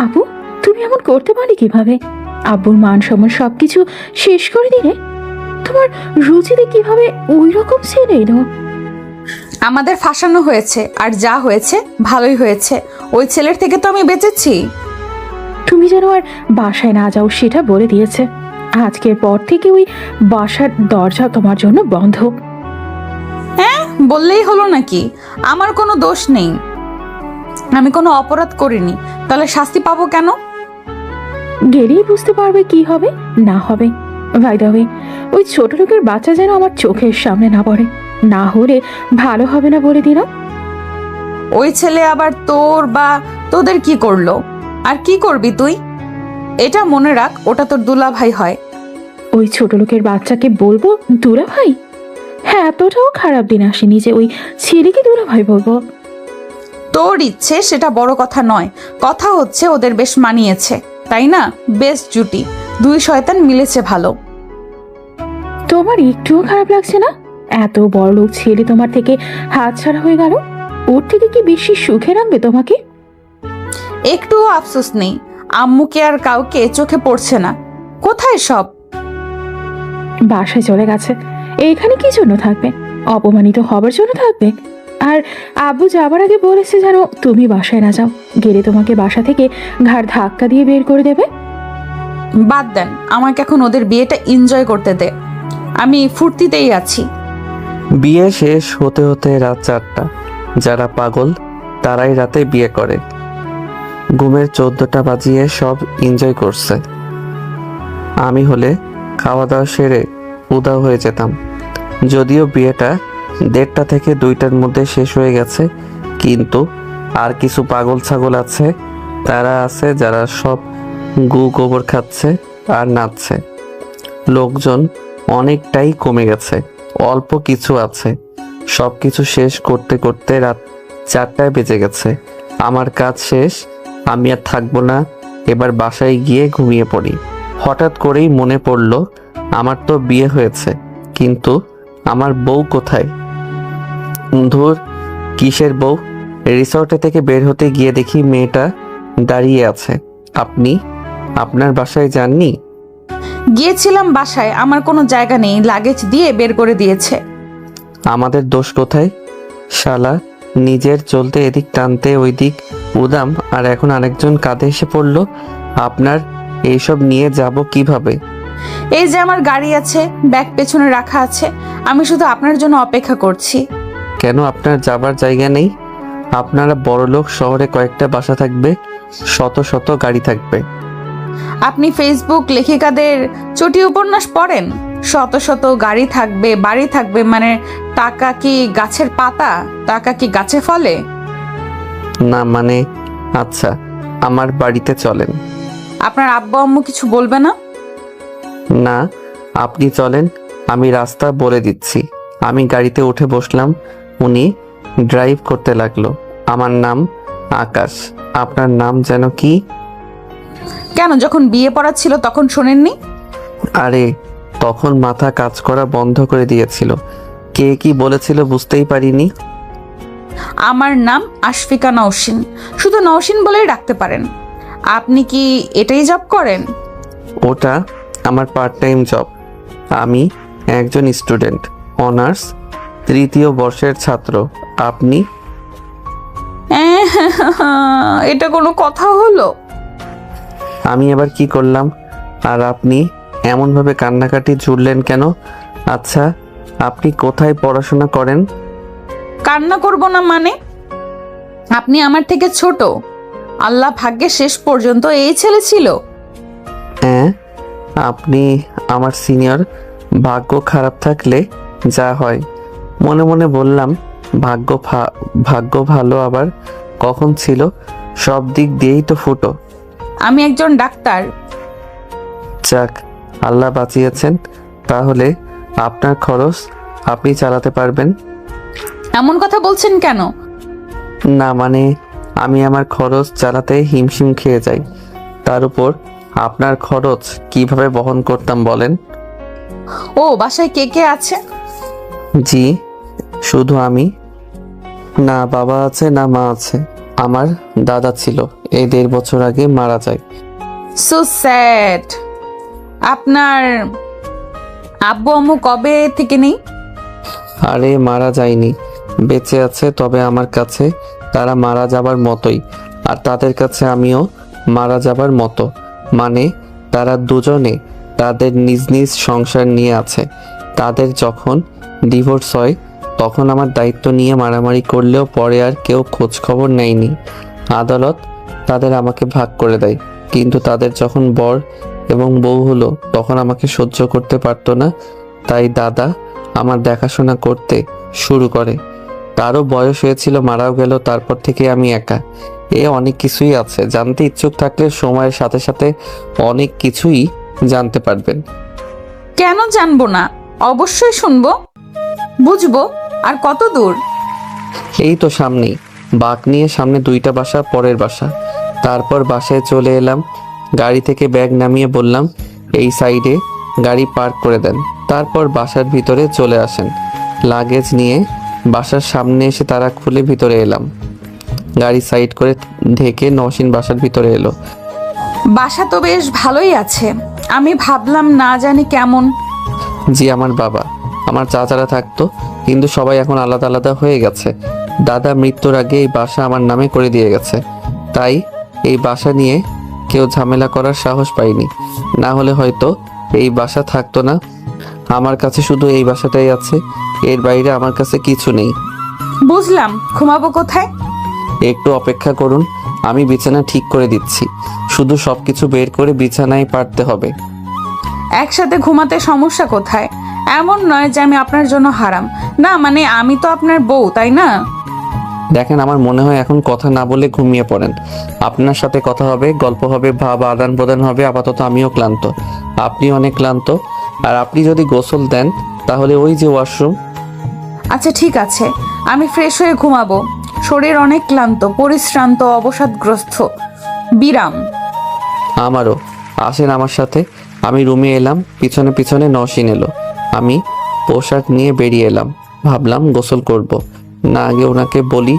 আপু, তুমি এমন করতে পারি কিভাবে? আব্বুর মান সম্মান সবকিছু শেষ করে দিলে। তোমার রুচিতে কিভাবে ওই রকম ছেলে এলো? আমাদের ফাঁসানো হয়েছে, আর যা হয়েছে ভালোই হয়েছে। ওই ছেলের থেকে তো আমি বেঁচেছি। তুমি যেন আর বাসায় না যাও সেটা বলে দিয়েছে। আজকের পর থেকে ওই বাসার দরজা তোমার জন্য বন্ধ। হ্যাঁ, বললেই হলো নাকি? আমার কোনো দোষ নেই, আমি কোনো অপরাধ করিনি। তাহলে শাস্তি পাবো কেন? গেলেই বুঝতে পারবে কি হবে না হবে। বাই দ্য ওয়ে, ওই ছোট লোকের বাচ্চা যেন আমার চোখের সামনে না পড়ে, না হলে ভালো হবে না বলে দিলাম। ওই ছেলে আবার তোর বা তোদের কি করলো? আর কি করবি তুই? এটা মনে রাখ, ওটা তোর দুলা ভাই হয়। ওই ছোট লোকের বাচ্চাকে বলবো দুলা ভাই? হ্যাঁ, এতটাও খারাপ দিন আসেনি যে ওই ছেলেকে দুলা ভাই বলবো। তোর ইচ্ছে সেটা বড় কথা নয়, কথা হচ্ছে ওদের বেশ মানিয়েছে, তাই না? বেশ জুটি, 2 শয়তান মিলেছে ভালো। তোমার একটুও খারাপ লাগছে না? এত বড় লোক ছেলে তোমার থেকে হাত ছাড়া হয়ে গেল। ওর থেকে কি বেশি সুখে রাখবে তোমাকে? একটুও আফসোস নেই। আম্মুকে আর কাউকে চোখে পড়ছে না। কোথায় সব? বাসায় চলে গেছে। এইখানে কি জন্য থাকবে? অপমানিত হবার জন্য থাকবে। আর আব্বু যাবার আগে বলেছে যেন তুমি বাসায় না যাও, গেলে তোমাকে বাসা থেকে ঘাড় ধাক্কা দিয়ে বের করে দেবে। বাদ দেন, আমাকে এখন ওদের বিয়েটা এনজয় করতে দে। আমি ফুর্তিতেই আছি। বিয়ে শেষ হতে হতে রাত 4টা। যারা পাগল তারাই রাতে বিয়ে করে। ঘুমের 14টা বাজিয়ে সব এনজয় করছে। আমি হলে খাওয়া দাওয়া সেরে উধাও হয়ে যেতাম। যদিও বিয়েটা 1:30 থেকে 2টার মধ্যে শেষ হয়ে গেছে, কিন্তু আর কিছু পাগল ছাগল আছে। তারা আছে যারা সব গোবর খাচ্ছে আর নাচছে। লোকজন অনেকটাই কমে গেছে, অল্প কিছু আছে। সব কিছু শেষ করতে করতে রাত 4টায় বেজে গেছে। আমার কাজ শেষ, আমি আর থাকবো না, এবার বাসায় গিয়ে ঘুমিয়ে পড়ি। হঠাৎ করেই মনে পড়ল আমার তো বিয়ে হয়েছে, কিন্তু আমার বউ কোথায়? ধুর, কিসের বউ? রিসর্টে থেকে বের হতে গিয়ে দেখি মেয়েটা দাঁড়িয়ে আছে। আপনি আপনার বাসায় যাননি? গিয়েছিলাম বাসায়, আমার কোনো জায়গা নেই, লাগেজ দিয়ে বের করে দিয়েছে। আমাদের দোষ কোথায়? শালা নিজের চলতে এদিক টানতে ওই দিক উদাম, আর এখন আরেকজন কাঁধে এসে পড়লো। আপনার এইসব নিয়ে যাব কিভাবে? এই যে আমার গাড়ি আছে, ব্যাগ পেছনে রাখা আছে, আমি শুধু আপনার জন্য অপেক্ষা করছি। কেন আপনার যাবার জায়গা নেই? আপনারা বড়লোক, শহরে কয়েকটা বাসা থাকবে, শত শত গাড়ি থাকবে। আপনি ফেসবুক লেখিকাদের চটি উপন্যাস পড়েন? শত শত গাড়ি থাকবে, বাড়ি থাকবে, মানে টাকা কি গাছের পাতা? টাকা কি গাছে ফলে? না মানে, আচ্ছা আমার বাড়িতে চলেন। আপনার আব্বু আম্মু কিছু বলবে না? না, আপনি চলেন, আমি রাস্তা বলে দিচ্ছি। আমি গাড়িতে উঠে বসলাম, উনি ড্রাইভ করতে লাগলো। আমার নাম আকাশ। আপনার নাম যেন কি? কেন, যখন বিয়ে পড়া ছিল তখন শোনেননি? আরে তখন মাথা কাজ করা বন্ধ করে দিয়েছিল, কে কি বলেছিল বুঝতেই পারিনি। আমার নাম আশফিকা নওশিন, শুধু নওশিন বলেই রাখতে পারেন। আপনি কি এটাই জব করেন? ওটা আমার পার্ট টাইম জব। আমি একজন স্টুডেন্ট, অনার্স 3য় বর্ষের ছাত্র। আপনি? এটা কোনো কথা হলো? আমি এবার কি করলাম? আর আপনি এমনভাবে কান্নাকাটি জুড়লেন কেন? আচ্ছা আপনি কোথায় পড়াশোনা করেন? কান্না করব না মানে? আপনি আমার থেকে ছোট, আল্লাহ ভাগ্যে শেষ পর্যন্ত এই ছেলে ছিল। হ্যাঁ, আপনি আমার সিনিয়র। ভাগ্য খারাপ থাকলে যা হয়। মনে মনে বললাম, ভাগ্য ভালো আবার কখন ছিল? সব দিক দিয়েই তো ফুটো। আমি একজন ডাক্তার। যাক, আল্লাহ বাঁচিয়েছেন। তাহলে আপনার খরচ আপনি চালাতে পারবেন? এমন কথা বলছেন কেন? না মানে, আমি আমার খরচ চালাতে হিমশিম খেয়ে যাই, তার উপর আপনার খরচ কিভাবে বহন করতাম বলেন? ও, বাসায় কে কে আছে? জি, শুধু আমি। না বাবা আছে না মা আছে। আমার দাদা ছিল, এই 1.5 বছর আগে মারা যায়। So sad. আপনার আব্বু আম্মু কবে থেকে নেই? আরে মারা যায়নি, বেঁচে আছে, তবে আমার কাছে তারা মারা যাবার মতোই, আর তাদের কাছে আমিও মারা যাবার মতো। মানে তারা দুজনে তাদের নিজ নিজ সংসার নিয়ে আছে। তাদের যখন ডিভোর্স হয় তখন আমার দায়িত্ব নিয়ে মারামারি করলেও পরে আর কেউ খোঁজ খবর নেয়নি। আদালত তাদের আমাকে ভাগ করে দেয়, কিন্তু তাদের যখন বর এবং বউ হলো তখন আমাকে সহ্য করতে পারতো না, তাই দাদা আমার দেখাশোনা করতে শুরু করে। তারও বয়স হয়েছিল, মারাও গেল, তারপর থেকে আমি একা। অনেক কিছুই আছে, জানতে ইচ্ছুক থাকলে সময়ের সাথে সাথে অনেক কিছুই জানতে পারবেন। কেন জানবো না, অবশ্যই শুনবো, বুঝবো। আর কত দূর? এই তো সামনেই, বাঁক নিয়ে সামনে 2টা বাসা, পরের বাসা। তারপর বাসায় চলে এলাম, গাড়ি থেকে ব্যাগ নামিয়ে বললাম এই সাইডে গাড়ি পার্ক করে দেন। তারপর বাসার ভিতরে চলে আসেন। লাগেজ নিয়ে বাসার সামনে এসে তারা খুলে ভিতরে এলাম। গাড়ি সাইড করে ঢেকে নওশিন বাসার ভিতরে এলো। বাসা তো বেশ ভালোই আছে, আমি ভাবলাম না জানি কেমন। জি, আমার বাবা, আমার চাচারা থাকতো, কিন্তু সবাই এখন আলাদা আলাদা হয়ে গেছে। দাদা মৃত্যুর আগে এই বাসা আমার নামে করে দিয়ে গেছে, তাই এই বাসা নিয়ে কেউ ঝামেলা করার সাহস পায়নি, না হলে হয়তো এই বাসা থাকতো না। আমার কাছে শুধু এই বাসাটাই আছে, এর বাইরে আমার কাছে কিছু নেই। বুঝলাম, ঘুমাবো কোথায়? একটু অপেক্ষা করুন, আমি বিছানা ঠিক করে দিচ্ছি, শুধু সবকিছু বের করে বিছানায় পারতে হবে। একসাথে ঘুমাতে সমস্যা কোথায়? এমন নয় যে আমি আপনার জন্য হারাম, না মানে আমি তো আপনার বউ, তাই না? দেখেন, আমার মনে হয় এখন কথা না বলে ঘুমিয়ে পড়েন। আপনার সাথে কথা হবে, গল্প হবে, ভাব আদান প্রদান হবে। আপাতত আমিও ক্লান্ত, আপনি অনেক ক্লান্ত, আর আপনি যদি গোসল দেন তাহলে ওই যে ওয়াশরুম। আচ্ছা ঠিক আছে, আমি ফ্রেশ হয়ে ঘুমাবো। শরীর অনেক ক্লান্ত, পরিশ্রান্ত, অবসাদগ্রস্ত। বিরাম। আমারও। আসেন আমার সাথে। আমি রুমে এলাম, পিছনে পিছনে নওশিন এলো। আমি পোশাক নিয়ে বেরিয়ে এলাম, ভাবলাম গোসল করব না, আগে ওনাকে বলি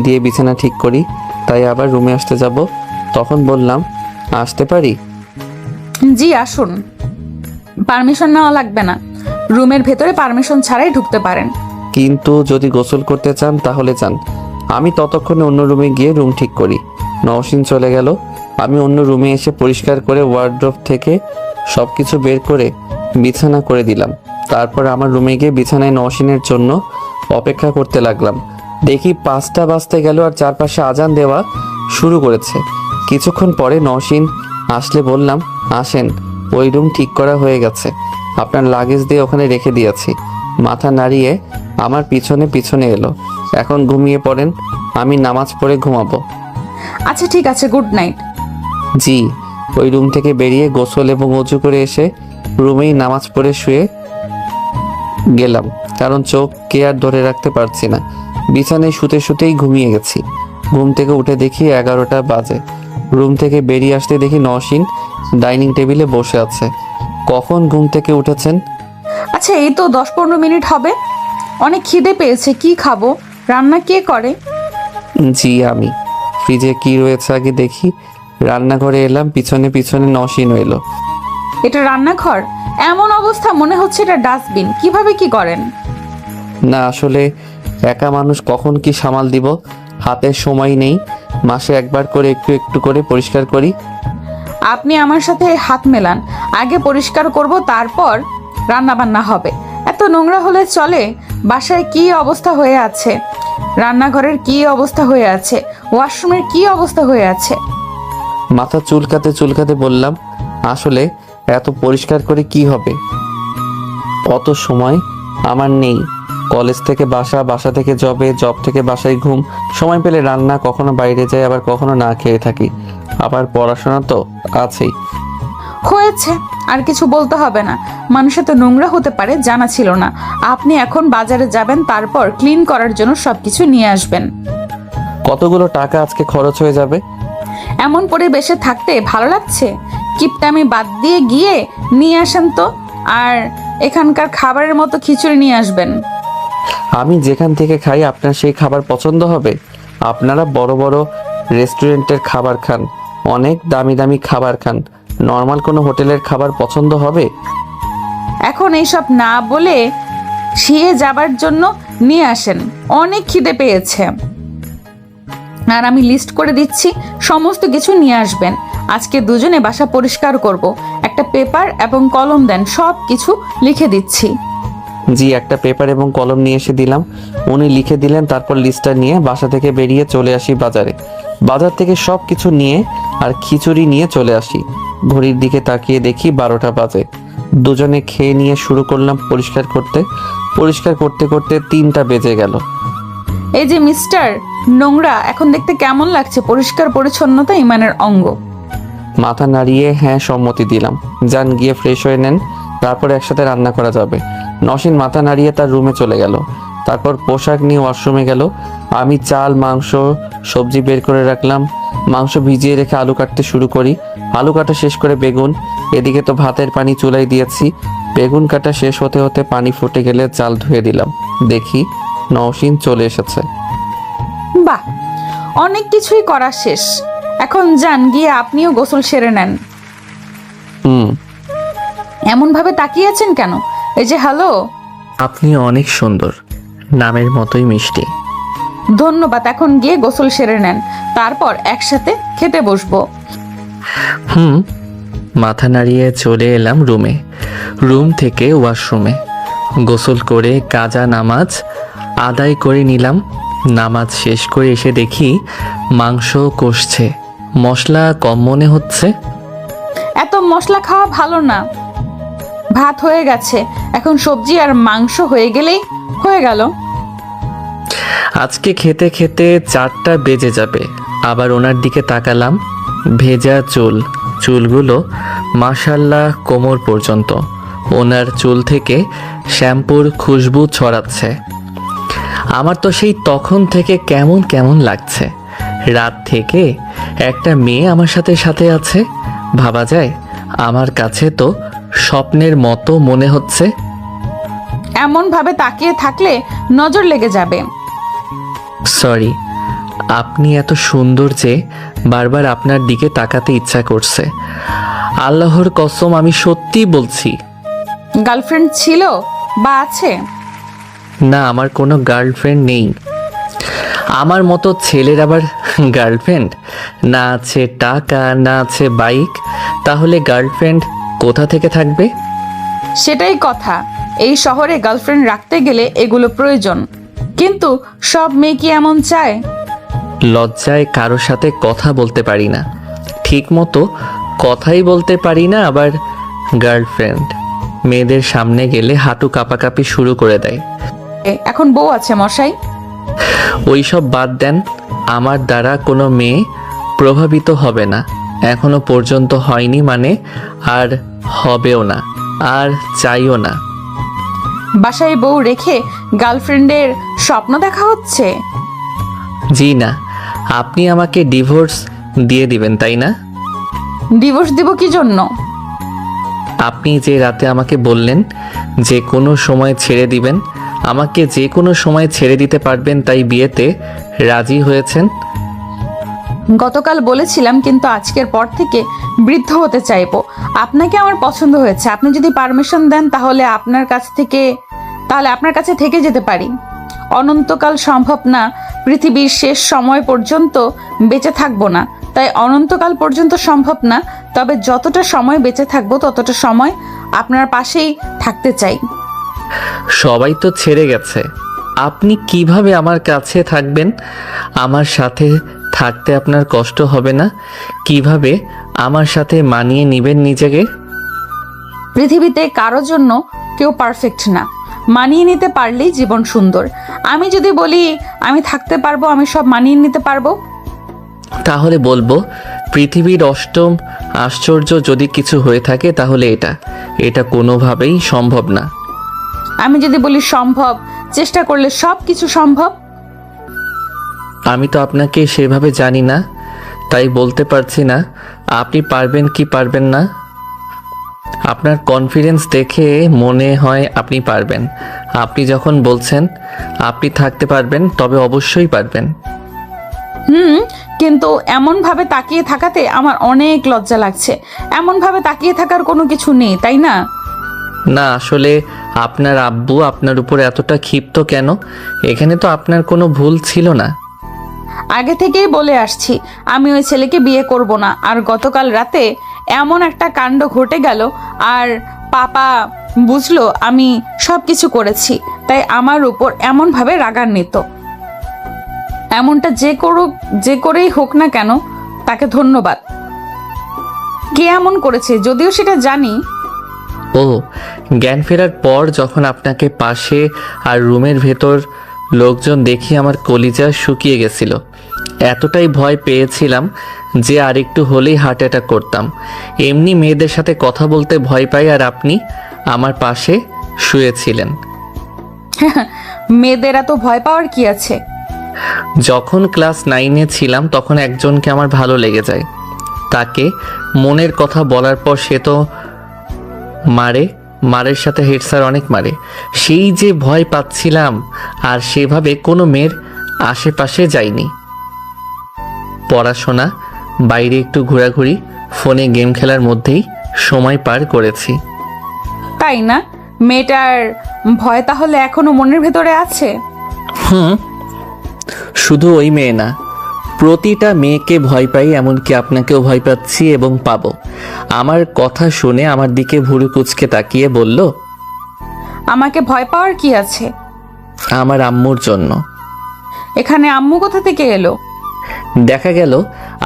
দিয়ে বিছানা ঠিক করি, তাই আবার রুমে আসতে যাব। তখন বললাম আসতে পারি? জি আসুন, পারমিশন নেওয়া লাগবে না, রুমের ভেতরে পারমিশন ছাড়াই ঢুকতে পারেন। কিন্তু যদি গোসল করতে চান তাহলে চান। আমি ততক্ষণে অন্য রুমে গিয়ে রুম ঠিক করি। নওশিন চলে গেল। আমি অন্য রুমে এসে পরিষ্কার করে ওয়ার্ড্রোব থেকে সব কিছু বের করে বিছানা করে দিলাম। তারপর আমার রুমে গিয়ে বিছানায় নওশিনের জন্য অপেক্ষা করতে লাগলাম। দেখি 5টা বাজতে গেল আর চারপাশে আজান দেওয়া শুরু করেছে। কিছুক্ষণ পরে নওশিন আসলে বললাম, আসেন, ওই রুম ঠিক করা হয়ে গেছে, আপনার লাগেজ দিয়ে ওখানে রেখে দিয়েছি। মাথা নাড়িয়ে আমার পিছনে পিছনে এলো। এখন ঘুমিয়ে পড়েন, আমি নামাজ পড়ে ঘুমাবো। আচ্ছা ঠিক আছে, গুড নাইট। জি। ওই রুম থেকে বেরিয়ে গোসল এবং অজু করে এসে রুমেই নামাজ পড়ে শুয়ে গেলাম, কারণ চোখকে আর ধরে রাখতে পারছি না। বিছানায় শুতে শুতেই ঘুমিয়ে গেছি। ঘুম থেকে উঠে দেখি 11টা বাজে। রুম থেকে বেরিয়ে আসতে দেখি নওশিন ডাইনিং টেবিলে বসে আছে। কখন ঘুম থেকে উঠেছেন? আচ্ছা এই তো 10-15 মিনিট হবে। অনেক খিদে পেয়েছে, কি খাবো? রান্না কে করে? জি আমি। ফ্রিজে কি রয়েছে আগে দেখি। রান্নাঘরে এলাম, পিছনে পিছনে নওশিন এলো। এটা রান্নাঘর? এমন অবস্থা মনে হচ্ছে এটা ডাস্টবিন। কিভাবে কি করেন? না আসলে একা মানুষ কখন কি সামাল দিব, হাতে সময় নেই। মাসে একবার করে একটু একটু করে পরিষ্কার করি। আপনি আমার সাথে হাত মেলান, আগে পরিষ্কার করব, তারপর রান্না বান্না হবে। এত নোংরা হলে চলে? বাসায় কি অবস্থা হয়ে আছে, রান্নাঘরের কি অবস্থা হয়ে আছে, ওয়াশরুমের কি অবস্থা হয়ে আছে। মাথা চুলকাতে চুলকাতে বললাম, আসলে এত পরিষ্কার করে কি হবে, অত সময় আমার নেই। কলেজ থেকে বাসা, বাসা থেকে জবে, জব থেকে বাসায় ঘুম, সময় পেলে রান্না, কখনো বাইরে যাই, আবার কখনো না খেয়ে থাকি, আবার পড়াশোনা তো আছেই। হয়েছে, আর কিছু বলতে হবে না। মানুষ এত নোংরা হতে পারে জানা ছিল না। আপনি এখন বাজারে যাবেন, তারপর ক্লিন করার জন্য সবকিছু নিয়ে আসবেন। কতগুলো টাকা আজকে খরচ হয়ে যাবে। এমন পরিবেশে থাকতে ভালো লাগছে? কিপটামি বাদ দিয়ে গিয়ে নিয়ে আসেন তো। আর এখানকার খাবারের মতো খিচুড়ি নিয়ে আসবেন। আমি যেখান থেকে খাই আপনার সেই খাবার পছন্দ হবে? আপনারা বড় বড় রেস্টুরেন্টের খাবার খান, অনেক দামি দামি খাবার খান, নর্মাল কোনো হোটেলের খাবার পছন্দ হবে? এখন এইসব না বলে শিয়ে যাবার জন্য নিয়ে আসেন। অনেক খিদে পেয়েছে। আর আমি লিস্ট করে দিচ্ছি, সমস্ত কিছু নিয়ে আসবেন। আজকে দুজনে বাসা পরিষ্কার করব। একটা পেপার এবং কলম দেন, সব কিছু লিখে দিচ্ছি। জি, একটা পেপার এবং কলম নিয়ে এসে দিলাম। উনি লিখে দিলেন। তারপর লিস্টটা নিয়ে বাসা থেকে বেরিয়ে চলে আসি বাজারে। বাজার থেকে সব কিছু নিয়ে আর খিচুড়ি নিয়ে চলে আসি। ঘড়ির দিকে তাকিয়ে দেখি 12টা বাজে। দুজনে খেয়ে নিয়ে শুরু করলাম পরিষ্কার করতে। পরিষ্কার করতে করতে 3টা বেজে গেল। এই যে মিস্টার, নোংরা এখন দেখতে কেমন লাগছে? পরিষ্কার পরিচ্ছন্নতা ইমানের অঙ্গ। মাথা নাড়িয়ে হ্যাঁ সম্মতি দিলাম। যান গিয়ে ফ্রেশ হয়ে নেন, তারপর একসাথে রান্না করা যাবে। নওশিন মাথা নাড়িয়ে তার রুমে চলে গেল। তারপর পোশাক নিয়ে ওয়াশরুমে গেল। আমি চাল, মাংস, সবজি বের করে রাখলাম। মাংস ভিজিয়ে রেখে আলু কাটতে শুরু করি। আলু কাটা শেষ করে বেগুন। এদিকে তো ভাতের পানি চুলায় দিয়েছি। বেগুন কাটা শেষ হতে হতে পানি ফুটে গেলে চাল ধুয়ে দিলাম। দেখি নওশিন চলে এসেছে। বাহ, অনেক কিছুই করা শেষ। এখন যান গিয়ে আপনিও গোসল সেরে নেন। এমন ভাবে তাকিয়ে আছেন কেন? এই যে হ্যালো। আপনি অনেক সুন্দর, নামের মতোই মিষ্টি। ধন্যবাদ। এখন গিয়ে গোসল সেরে নেন, তারপর একসাথে খেতে বসবো। মাথা নাড়িয়ে চলে এলাম রুমে। রুম থেকে ওয়াশরুমে গোসল করে কাজা নামাজ আদায় করে নিলাম। নামাজ শেষ করে এসে দেখি মাংস কষছে, মশলা কম মনে হচ্ছে। এত মশলা খাওয়া ভালো না। ভাত হয়ে গেছে, এখন সবজি আর মাংস হয়ে গেলেই হয়ে গেল। আজকে খেতে খেতে 4টা বেজে যাবে। আবার ওনার দিকে তাকালাম। ভেজা চুল, চুলগুলো মাশাল্লাহ কোমর পর্যন্ত। ওনার চুল থেকে শ্যাম্পুর খুশবু ছড়াচ্ছে। আমার তো সেই তখন থেকে কেমন কেমন লাগছে। রাত থেকে একটা মেয়ে আমার সাথে সাথে আছে, ভাবা যায়? আমার কাছে তো স্বপ্নের মতো মনে হচ্ছে। এমন ভাবে তাকিয়ে থাকলে নজর লেগে যাবে। সরি, আপনি এত সুন্দর যে বারবার আপনার দিকে তাকাতে ইচ্ছা করছে। আল্লাহর কসম, আমি সত্যি বলছি। গার্লফ্রেন্ড ছিল বা আছে? না, আমার কোনো গার্লফ্রেন্ড নেই। আমার মতো ছেলের আবার গার্লফ্রেন্ড? না আছে টাকা, না আছে বাইক, তাহলে গার্লফ্রেন্ড কোথা থেকে থাকবে? সেটাই কথা, এই শহরে গার্লফ্রেন্ড রাখতে গেলে এগুলো প্রয়োজন, কিন্তু সব মেয়ে কি এমন চায়? লজ্জায় কারোর সাথে কথা বলতে পারি না, ঠিক মতো কথাই বলতে পারি না। আবার গার্লফ্রেন্ড, মেয়েদের সামনে গেলে হাঁটু কাঁপাকাঁপি শুরু করে দেয়। এখন বউ আছে মশাই। ওই সব বাদ দেন, আমার দ্বারা কোনো মেয়ে প্রভাবিত হবে না, এখনো পর্যন্ত হয়নি, মানে আর হবেও না, আর চাইও না। বাসায় বউ রেখে গার্লফ্রেন্ডের স্বপ্ন দেখা হচ্ছে? জি না, আপনি আমাকে ডিভোর্স দিয়ে দিবেন তাই না? ডিভোর্স দিব কি জন্য? আপনি যে রাতে আমাকে বললেন যে কোনো সময় ছেড়ে দিবেন, আমাকে যে কোনো সময় ছেড়ে দিতে পারবেন, তাই বিয়েতে রাজি হয়েছেন। গতকাল বলেছিলাম, কিন্তু আজকের পর থেকে বৃদ্ধ হতে চাইবো। আপনাকে আমার পছন্দ হয়েছে, আপনি যদি পারমিশন দেন তাহলে আপনার কাছে থেকে যেতে পারি। অনন্তকাল সম্ভব না, পৃথিবীর শেষ সময় পর্যন্ত বেঁচে থাকবো না, তাই অনন্তকাল পর্যন্ত সম্ভব না, তবে যতটা সময় বেঁচে থাকবো ততটা সময় আপনার পাশেই থাকতে চাই। সবাই তো ছেড়ে গেছে, আপনি কিভাবে আমার কাছে থাকবেন? আমার সাথে থাকতে আপনার কষ্ট হবে না? কিভাবে আমার সাথে মানিয়ে নেবেন নিজেকে? পৃথিবীতে কারো জন্য কেউ পারফেক্ট না, মানিয়ে নিতে পারলেই জীবন সুন্দর। আমি যদি বলি আমি থাকতে পারবো, আমি সব মানিয়ে নিতে পারবো, তাহলে বলবো পৃথিবীর অষ্টম আশ্চর্য যদি কিছু হয়ে থাকে তাহলে এটা কোনোভাবেই সম্ভব না। আমি যদি বলি সম্ভব, চেষ্টা করলে সব কিছু সম্ভব। আমি তো আপনাকে সেভাবে জানি না, তাই বলতে পারছি না আপনি পারবেন কি পারবেন না। আপনার কনফিডেন্স দেখে মনে হয় আপনি পারবেন। আপনি যখন বলছেন আপনি থাকতে পারবেন, তবে অবশ্যই পারবেন। কিন্তু এমন ভাবে তাকিয়ে থাকাতে আমার অনেক লজ্জা লাগছে। এমন ভাবে তাকিয়ে থাকার কোনো কিছু নেই, তাই না? না, আসলে আপনার আব্বু আপনার উপর এতটা ক্ষিপ্ত কেন? এখানে তো আপনার কোনো ভুল ছিল না। আগে থেকেই বলে আসছি আমি ওই ছেলেকে বিয়ে করব না। আর গতকাল রাতে এমন একটা কাণ্ড ঘটে গেল, আর পাপা বুঝলো আমি সব কিছু করেছি, তাই আমার উপর এমনভাবে রাগান্বিত। এমনটা যে করেই হোক না কেন, তাকে ধন্যবাদ। কে এমন করেছে যদিও সেটা জানি। ও, জ্ঞান ফেরার পর যখন আপনাকে পাশে আর রুমের ভেতর লোকজন দেখি আমার কলিজা শুকিয়ে গেছিল। এতটাই ভয় পেয়েছিলাম যে আরেকটু হলেই হার্ট অ্যাটাক করতাম। এমনি মেয়েদের সাথে কথা বলতে ভয় পাই, আর আপনি আমার পাশে শুয়েছিলেন। মেয়েদের এত ভয় পাওয়ার কি আছে? যখন ক্লাস 9-এ ছিলাম তখন একজনকে আমার ভালো লেগে যায়। তাকে মনের কথা বলার পর সে তো মারের সাথে হেড স্যার অনেক মারে। সেই যে ভয় পাচ্ছিলাম, আর সেভাবে কোনো মেয়ের আশেপাশে যাইনি। পড়াশোনা, বাইরে একটু ঘোরাঘুরি, ফোনে গেম খেলার মধ্যেই সময় পার করেছি। তাই না? মেয়েটার ভয় তাহলে এখনো মনের ভেতরে আছে? শুধু ওই মেয়ে না, প্রতিটা মেয়েকে ভয় পাই, এমনকি আপনাকেও ভয় পাচ্ছি এবং পাবো। আমার কথা শুনে আমার দিকে ভুরু কুঁচকে তাকিয়ে বলল, আমাকে ভয় পাওয়ার কি আছে? আমার আম্মুর জন্য। এখানে আম্মু কোথা থেকে এলো? দেখা গেল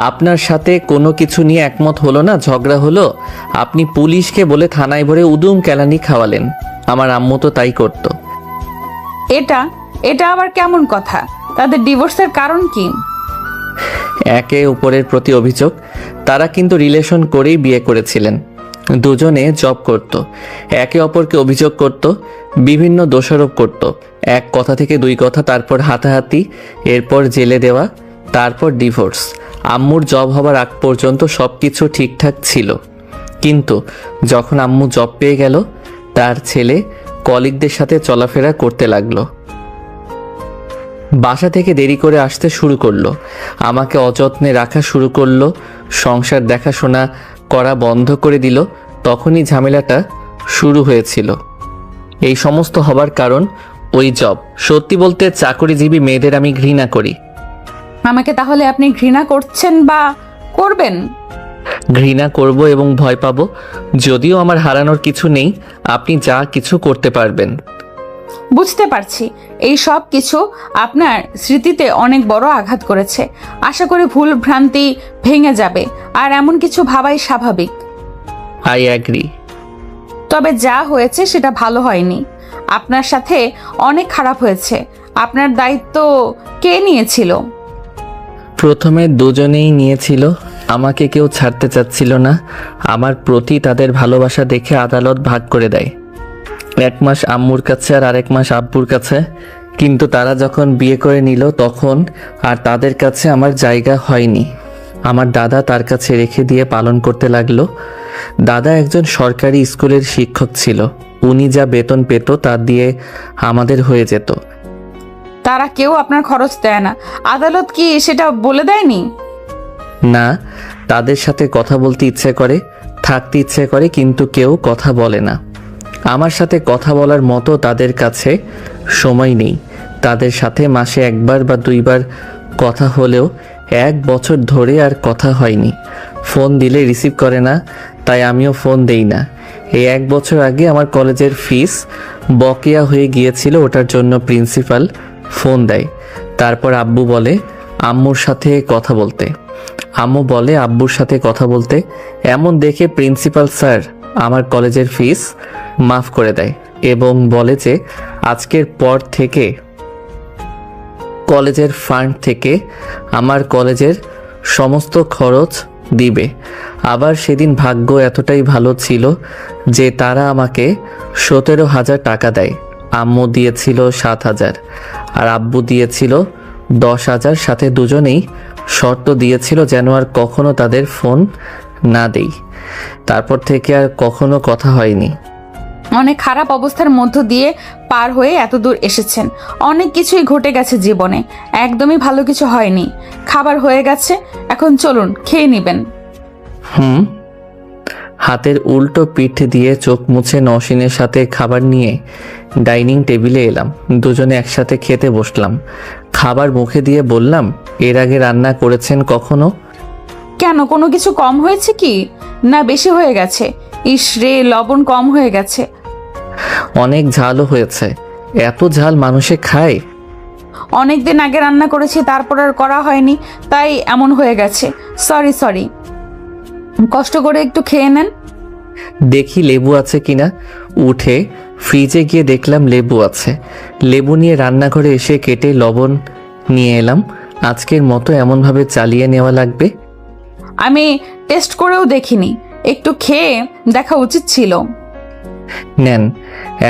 আপনার সাথে কোনো কিছু নিয়ে একমত হলো না, ঝগড়া হলো, আপনি পুলিশকে বলে থানায় ভরে উদুম কেলানি খাওয়ালেন। আমার আম্মু তো তাই করতো। এটা আবার কেমন কথা? তাদের ডিভোর্সের কারণ কি? একে অপরের প্রতি অভিযোগ। তারা কিন্তু রিলেশন করেই বিয়ে করেছিলেন। দুজনে জব করত, একে অপরকে অভিযোগ করত, বিভিন্ন দোষারোপ করত। এক কথা থেকে দুই কথা, তারপর হাতাহাতি, এরপর জেলে দেওয়া, তারপর ডিভোর্স। আম্মুর জব হবার আগ পর্যন্ত সব কিছু ঠিকঠাক ছিল, কিন্তু যখন আম্মু জব পেয়ে গেল, তার ছেলে কলিগদের সাথে চলাফেরা করতে লাগলো। বাসা থেকে দেরি করে আসতে শুরু করলো, আমাকে অযত্নে রাখা শুরু করলো, সংসার দেখাশোনা করা বন্ধ করে দিল। তখনই ঝামেলাটা শুরু হয়েছিল। এই সমস্ত হবার কারণ ওই জব। সত্যি বলতে চাকরিজীবী মেয়েদের আমি ঘৃণা করি। আমাকে তাহলে আপনি ঘৃণা করছেন বা করবেন? ঘৃণা করব এবং ভয় পাবো। যদিও আমার হারানোর কিছু নেই, আপনি যা কিছু করতে পারবেন। বুঝতে পারছি এই সব কিছু আপনার স্মৃতিতে অনেক বড় আঘাত করেছে। আশা করি ভুল ভ্রান্তি ভেঙে যাবে, আর এমন কিছু ভাবাই স্বাভাবিক। I agree. তবে যা হয়েছে সেটা ভালো হয়নি। আপনার সাথে অনেক খারাপ হয়েছে। আপনার দায়িত্ব কে নিয়েছিল? প্রথমে দুজনেই নিয়েছিল, আমাকে কেউ ছাড়তে চাচ্ছিল না। আমার প্রতি তাদের ভালোবাসা দেখে আদালত ভাগ করে দেয়, 1 মাস আম্মুর কাছে আর আরেক মাস আব্বুর কাছে। কিন্তু তারা যখন বিয়ে করে নিল তখন আর তাদের কাছে আমার জায়গা হয়নি। আমার দাদা তার কাছে রেখে দিয়ে পালন করতে লাগলো। দাদা একজন সরকারি স্কুলের শিক্ষক ছিল। উনি যা বেতন পেত তা দিয়ে আমাদের হয়ে যেত। তারা কেউ আপনার খরচ দেয় না? আদালত কি সেটা বলে দেয়নি? না, তাদের সাথে কথা বলতে ইচ্ছে করে, থাকতে ইচ্ছে করে, কিন্তু কেউ কথা বলে না। আমার সাথে কথা বলার মতো তাদের কাছে সময় নেই। তাদের সাথে মাসে 1বার বা 2বার কথা হলেও 1 বছর ধরে আর কথা হয়নি। ফোন দিলে রিসিভ করে না, তাই আমিও ফোন দেই না। এই 1 বছর আগে আমার কলেজের ফিস বকেয়া হয়ে গিয়েছিল, ওটার জন্য প্রিন্সিপাল ফোন দেয়। তারপর আব্বু বলে আম্মুর সাথে কথা বলতে, আম্মু বলে আব্বুর সাথে কথা বলতে। এমন দেখে প্রিন্সিপাল স্যার আমার কলেজের ফিস মাফ করে দেয় এবং বলে যে আজকের পর থেকে কলেজের ফান্ড থেকে আমার কলেজের সমস্ত খরচ দিবে। আবার সেদিন ভাগ্য এতটাই ভালো ছিল যে তারা আমাকে 17,000 টাকা দেয়। আম্মু দিয়েছিল 7,000 আর আব্বু দিয়েছিল 10,000। সাথে দুজনেই শর্ত দিয়েছিল যেন আর কখনো তাদের ফোন না দেই। তারপর থেকে আর কখনো কথা হয়নি। অনেক খারাপ অবস্থার মধ্য দিয়ে পার হয়ে এত দূর এসেছেন। অনেক কিছুই ঘটে গেছে জীবনে, একদমই ভালো কিছু হয়নি। খাবার হয়ে গেছে, এখন চলুন খেয়ে নেবেন। হাতের উল্টো পিঠ দিয়ে চোখ মুছে নওশিনের সাথে খাবার নিয়ে ডাইনিং টেবিলে এলাম। দুজনে একসাথে খেতে বসলাম। খাবার মুখে দিয়ে বললাম, এর আগে রান্না করেছেন কখনো? কেন, কোনো কিছু কম হয়েছে কি? না বেশি হয়ে গেছে? ইসরে, লবণ কম হয়ে গেছে। অনেক ঝালও হয়েছে। এত ঝাল মানুষে খায়? অনেক দিন আগে রান্না করেছি, তারপর আর করা হয়নি, তাই এমন হয়ে গেছে। সরি। কষ্ট করে একটু খেয়ে নেন। দেখি লেবু আছে কিনা। উঠে ফ্রিজে গিয়ে দেখলাম লেবু আছে। লেবু নিয়ে রান্নাঘরে এসে কেটে লবণ নিয়ে এলাম। আজকের মতো এমনভাবে চালিয়ে নেওয়া লাগবে। আমি টেস্ট করেও দেখিনি, একটু খেয়ে দেখা উচিত ছিল। নেন,